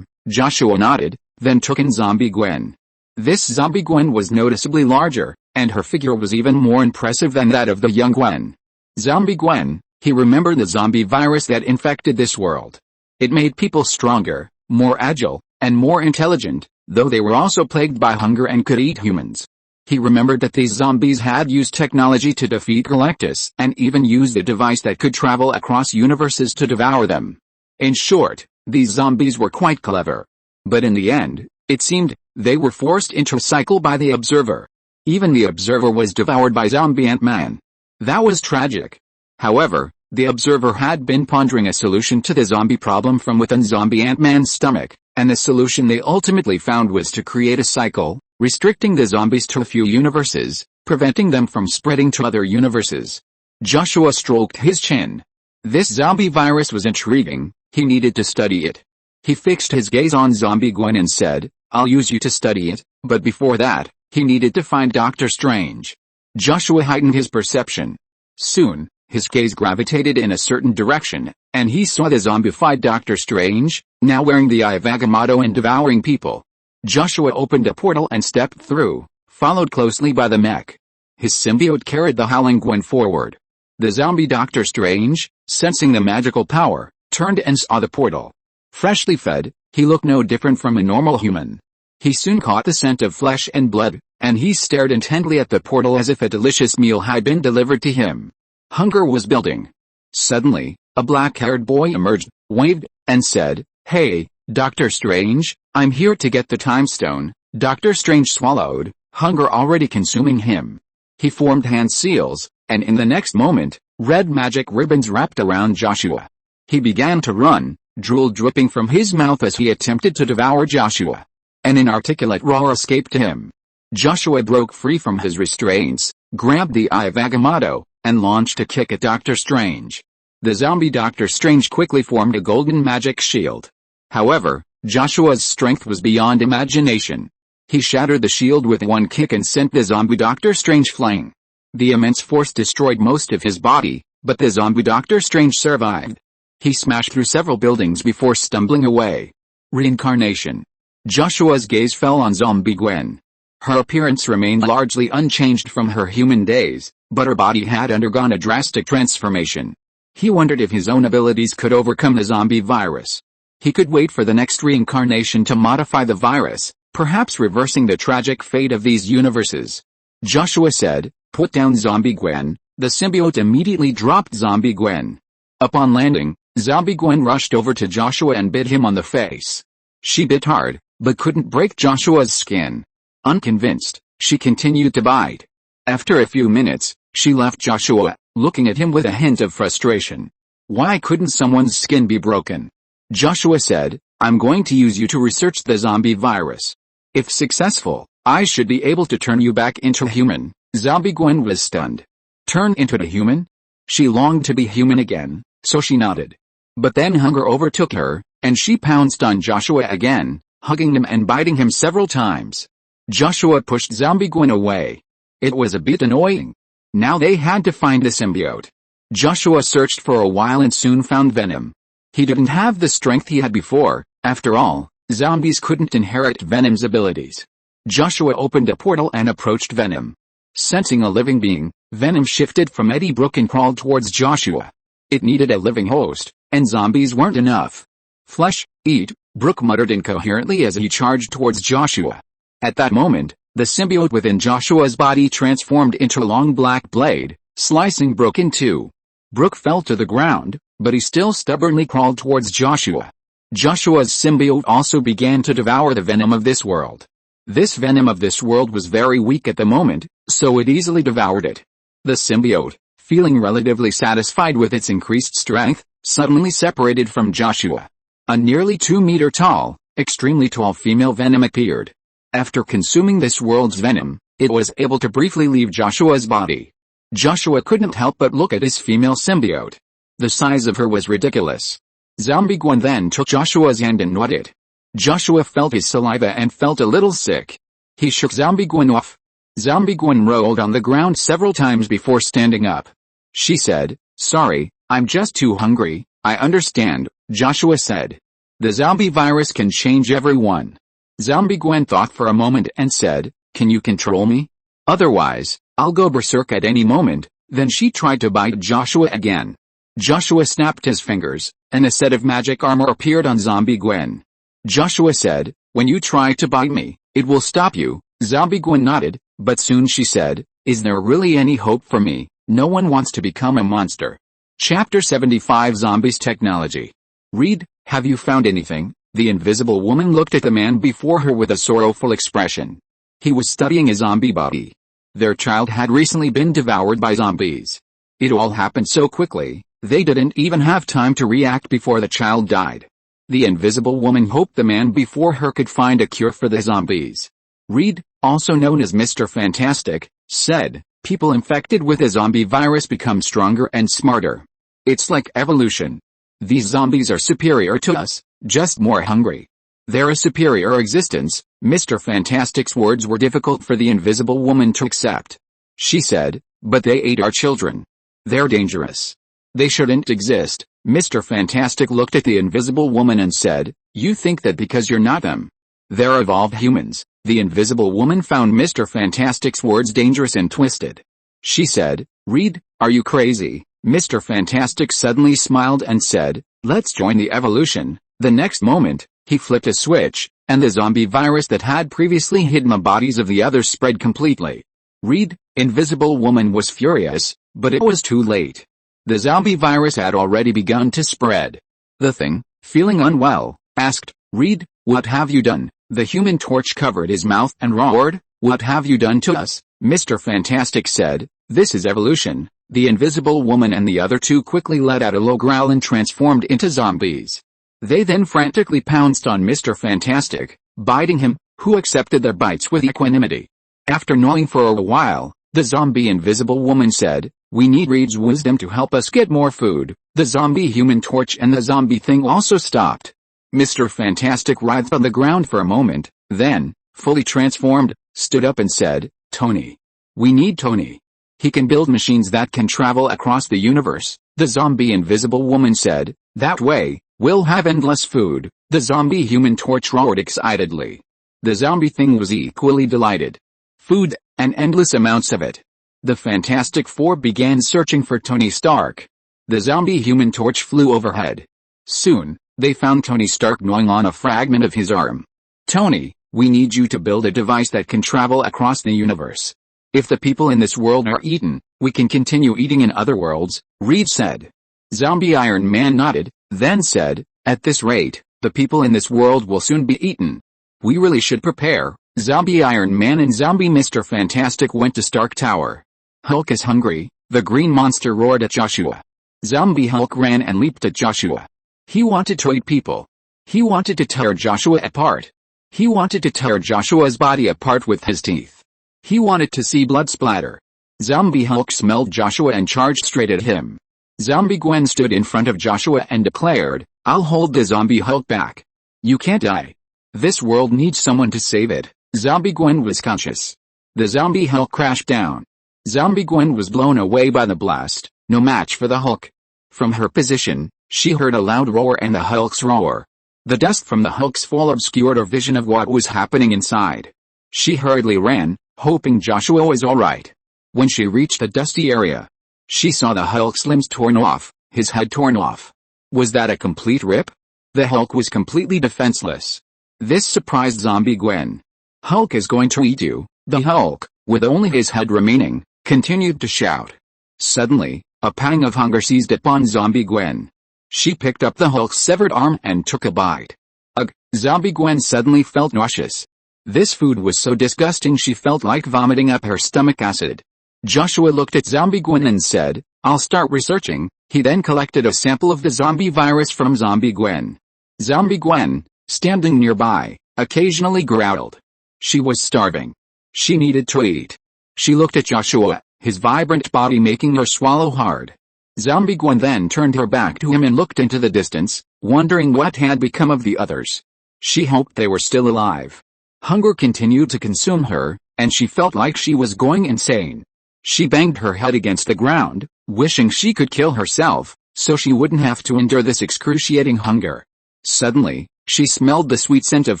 Joshua nodded, then took in zombie Gwen. This zombie Gwen was noticeably larger, and her figure was even more impressive than that of the young Gwen. Zombie Gwen, he remembered the zombie virus that infected this world. It made people stronger, more agile, and more intelligent, though they were also plagued by hunger and could eat humans. He remembered that these zombies had used technology to defeat Galactus, and even used a device that could travel across universes to devour them. In short, these zombies were quite clever. But in the end, it seemed, they were forced into a cycle by the Observer. Even the Observer was devoured by zombie Ant-Man. That was tragic. However, the Observer had been pondering a solution to the zombie problem from within zombie Ant-Man's stomach, and the solution they ultimately found was to create a cycle, restricting the zombies to a few universes, preventing them from spreading to other universes. Joshua stroked his chin. This zombie virus was intriguing, he needed to study it. He fixed his gaze on zombie Gwen and said, "I'll use you to study it," but before that, he needed to find Dr. Strange. Joshua heightened his perception. Soon, his gaze gravitated in a certain direction, and he saw the zombified Dr. Strange, now wearing the Eye of Agamotto and devouring people. Joshua opened a portal and stepped through, followed closely by the mech. His symbiote carried the howling Gwen forward. The zombie Dr. Strange, sensing the magical power, turned and saw the portal. Freshly fed, he looked no different from a normal human. He soon caught the scent of flesh and blood, and he stared intently at the portal as if a delicious meal had been delivered to him. Hunger was building. Suddenly, a black-haired boy emerged, waved, and said, "Hey, Dr. Strange, I'm here to get the time stone." Dr. Strange swallowed, hunger already consuming him. He formed hand seals, and in the next moment, red magic ribbons wrapped around Joshua. He began to run, drool dripping from his mouth as he attempted to devour Joshua. An inarticulate roar escaped him. Joshua broke free from his restraints, grabbed the Eye of Agamotto, and launched a kick at Dr. Strange. The zombie Dr. Strange quickly formed a golden magic shield. However, Joshua's strength was beyond imagination. He shattered the shield with one kick and sent the zombie Dr. Strange flying. The immense force destroyed most of his body, but the zombie Dr. Strange survived. He smashed through several buildings before stumbling away. Reincarnation. Joshua's gaze fell on zombie Gwen. Her appearance remained largely unchanged from her human days, but her body had undergone a drastic transformation. He wondered if his own abilities could overcome the zombie virus. He could wait for the next reincarnation to modify the virus, perhaps reversing the tragic fate of these universes. Joshua said, "Put down zombie Gwen." The symbiote immediately dropped zombie Gwen. Upon landing, zombie Gwen rushed over to Joshua and bit him on the face. She bit hard, but couldn't break Joshua's skin. Unconvinced, she continued to bite. After a few minutes, she left Joshua, looking at him with a hint of frustration. Why couldn't someone's skin be broken? Joshua said, "I'm going to use you to research the zombie virus. If successful, I should be able to turn you back into a human." Zombie Gwen was stunned. Turn into a human? She longed to be human again, so she nodded. But then hunger overtook her, and she pounced on Joshua again, hugging him and biting him several times. Joshua pushed zombie Gwen away. It was a bit annoying. Now they had to find the symbiote. Joshua searched for a while and soon found Venom. He didn't have the strength he had before. After all, zombies couldn't inherit Venom's abilities. Joshua opened a portal and approached Venom. Sensing a living being, Venom shifted from Eddie Brooke and crawled towards Joshua. It needed a living host, and zombies weren't enough. "Flesh, eat," Brooke muttered incoherently as he charged towards Joshua. At that moment, the symbiote within Joshua's body transformed into a long black blade, slicing Brooke in two. Brooke fell to the ground, but he still stubbornly crawled towards Joshua. Joshua's symbiote also began to devour the venom of this world. This venom of this world was very weak at the moment, so it easily devoured it. The symbiote, feeling relatively satisfied with its increased strength, suddenly separated from Joshua. A nearly 2-meter tall, extremely tall female venom appeared. After consuming this world's venom, it was able to briefly leave Joshua's body. Joshua couldn't help but look at his female symbiote. The size of her was ridiculous. Zombie Gwen then took Joshua's hand and gnawed it. Joshua felt his saliva and felt a little sick. He shook Zombie Gwen off. Zombie Gwen rolled on the ground several times before standing up. She said, "Sorry, I'm just too hungry." "I understand," Joshua said. "The zombie virus can change everyone." Zombie Gwen thought for a moment and said, "Can you control me? Otherwise, I'll go berserk at any moment." Then she tried to bite Joshua again. Joshua snapped his fingers, and a set of magic armor appeared on Zombie Gwen. Joshua said, "When you try to bite me, it will stop you." Zombie Gwen nodded, but soon she said, "Is there really any hope for me? No one wants to become a monster." Chapter 75 Zombies Technology. Read, "Have you found anything?" The invisible woman looked at the man before her with a sorrowful expression. He was studying a zombie body. Their child had recently been devoured by zombies. It all happened so quickly, they didn't even have time to react before the child died. The invisible woman hoped the man before her could find a cure for the zombies. Reed, also known as Mr. Fantastic, said, "People infected with a zombie virus become stronger and smarter. It's like evolution. These zombies are superior to us, just more hungry. They're a superior existence." Mr. Fantastic's words were difficult for the invisible woman to accept. She said, "But they ate our children. They're dangerous. They shouldn't exist." Mr. Fantastic looked at the invisible woman and said, "You think that because you're not them. They're evolved humans." The invisible woman found Mr. Fantastic's words dangerous and twisted. She said, "Reed, are you crazy?" Mr. Fantastic suddenly smiled and said, "Let's join the evolution." The next moment, he flipped a switch, and the zombie virus that had previously hidden the bodies of the others spread completely. Reed, invisible woman was furious, but it was too late. The zombie virus had already begun to spread. The thing, feeling unwell, asked, "Reed, what have you done?" The Human Torch covered his mouth and roared, "What have you done to us?" Mr. Fantastic said, "This is evolution." The invisible woman and the other two quickly let out a low growl and transformed into zombies. They then frantically pounced on Mr. Fantastic, biting him, who accepted their bites with equanimity. After gnawing for a while, the zombie invisible woman said, "We need Reed's wisdom to help us get more food." The zombie Human Torch and the zombie thing also stopped. Mr. Fantastic writhed on the ground for a moment, then, fully transformed, stood up and said, "Tony. We need Tony. He can build machines that can travel across the universe." The zombie invisible woman said, "That way, we'll have endless food." The zombie Human Torch roared excitedly. The zombie thing was equally delighted. Food, and endless amounts of it. The Fantastic Four began searching for Tony Stark. The zombie Human Torch flew overhead. Soon, they found Tony Stark gnawing on a fragment of his arm. "Tony, we need you to build a device that can travel across the universe. If the people in this world are eaten, we can continue eating in other worlds," Reed said. Zombie Iron Man nodded, then said, "At this rate, the people in this world will soon be eaten. We really should prepare." Zombie Iron Man and zombie Mr. Fantastic went to Stark Tower. "Hulk is hungry," the green monster roared at Joshua. Zombie Hulk ran and leaped at Joshua. He wanted to eat people. He wanted to tear Joshua apart. He wanted to tear Joshua's body apart with his teeth. He wanted to see blood splatter. Zombie Hulk smelled Joshua and charged straight at him. Zombie Gwen stood in front of Joshua and declared, "I'll hold the zombie Hulk back. You can't die. This world needs someone to save it." Zombie Gwen was conscious. The zombie Hulk crashed down. Zombie Gwen was blown away by the blast, no match for the Hulk. From her position, she heard a loud roar and the Hulk's roar. The dust from the Hulk's fall obscured her vision of what was happening inside. She hurriedly ran, hoping Joshua was alright. When she reached the dusty area, she saw the Hulk's limbs torn off, his head torn off. Was that a complete rip? The Hulk was completely defenseless. This surprised Zombie Gwen. "Hulk is going to eat you." The Hulk, with only his head remaining, continued to shout. Suddenly, a pang of hunger seized upon Zombie Gwen. She picked up the Hulk's severed arm and took a bite. Ugh! Zombie Gwen suddenly felt nauseous. This food was so disgusting she felt like vomiting up her stomach acid. Joshua looked at Zombie Gwen and said, "I'll start researching." He then collected a sample of the zombie virus from Zombie Gwen. Zombie Gwen, standing nearby, occasionally growled. She was starving. She needed to eat. She looked at Joshua, his vibrant body making her swallow hard. Zombie Gwen then turned her back to him and looked into the distance, wondering what had become of the others. She hoped they were still alive. Hunger continued to consume her, and she felt like she was going insane. She banged her head against the ground, wishing she could kill herself, so she wouldn't have to endure this excruciating hunger. Suddenly, she smelled the sweet scent of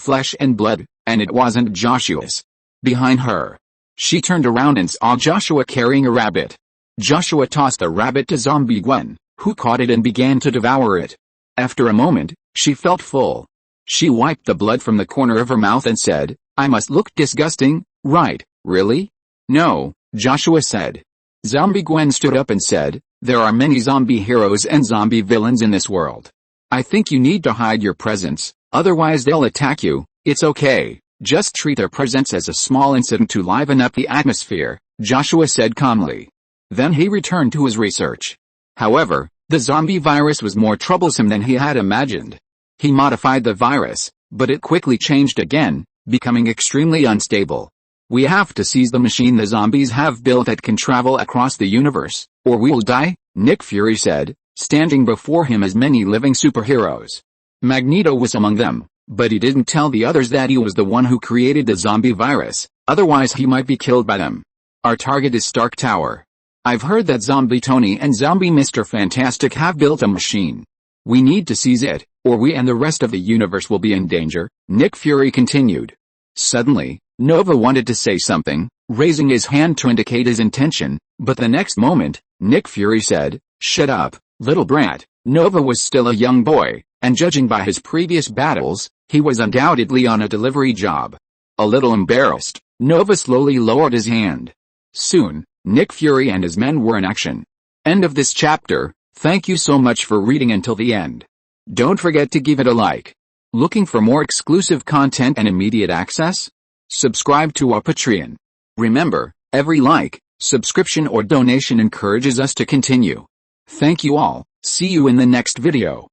flesh and blood, and it wasn't Joshua's. Behind her. She turned around and saw Joshua carrying a rabbit. Joshua tossed the rabbit to zombie Gwen, who caught it and began to devour it. After a moment, she felt full. She wiped the blood from the corner of her mouth and said, "I must look disgusting, right, really?" "No," Joshua said. Zombie Gwen stood up and said, "There are many zombie heroes and zombie villains in this world. I think you need to hide your presence, otherwise they'll attack you. It's okay, just treat their presence as a small incident to liven up the atmosphere," Joshua said calmly. Then he returned to his research. However, the zombie virus was more troublesome than he had imagined. He modified the virus, but it quickly changed again, becoming extremely unstable. "We have to seize the machine the zombies have built that can travel across the universe, or we'll die," Nick Fury said, standing before him as many living superheroes. Magneto was among them, but he didn't tell the others that he was the one who created the zombie virus, otherwise he might be killed by them. "Our target is Stark Tower. I've heard that Zombie Tony and Zombie Mr. Fantastic have built a machine. We need to seize it, or we and the rest of the universe will be in danger," Nick Fury continued. Suddenly, Nova wanted to say something, raising his hand to indicate his intention, but the next moment, Nick Fury said, "Shut up, little brat." Nova was still a young boy, and judging by his previous battles, he was undoubtedly on a delivery job. A little embarrassed, Nova slowly lowered his hand. Soon, Nick Fury and his men were in action. End of this chapter. Thank you so much for reading until the end. Don't forget to give it a like. Looking for more exclusive content and immediate access? Subscribe to our Patreon. Remember, every like, subscription or donation encourages us to continue. Thank you all. See you in the next video.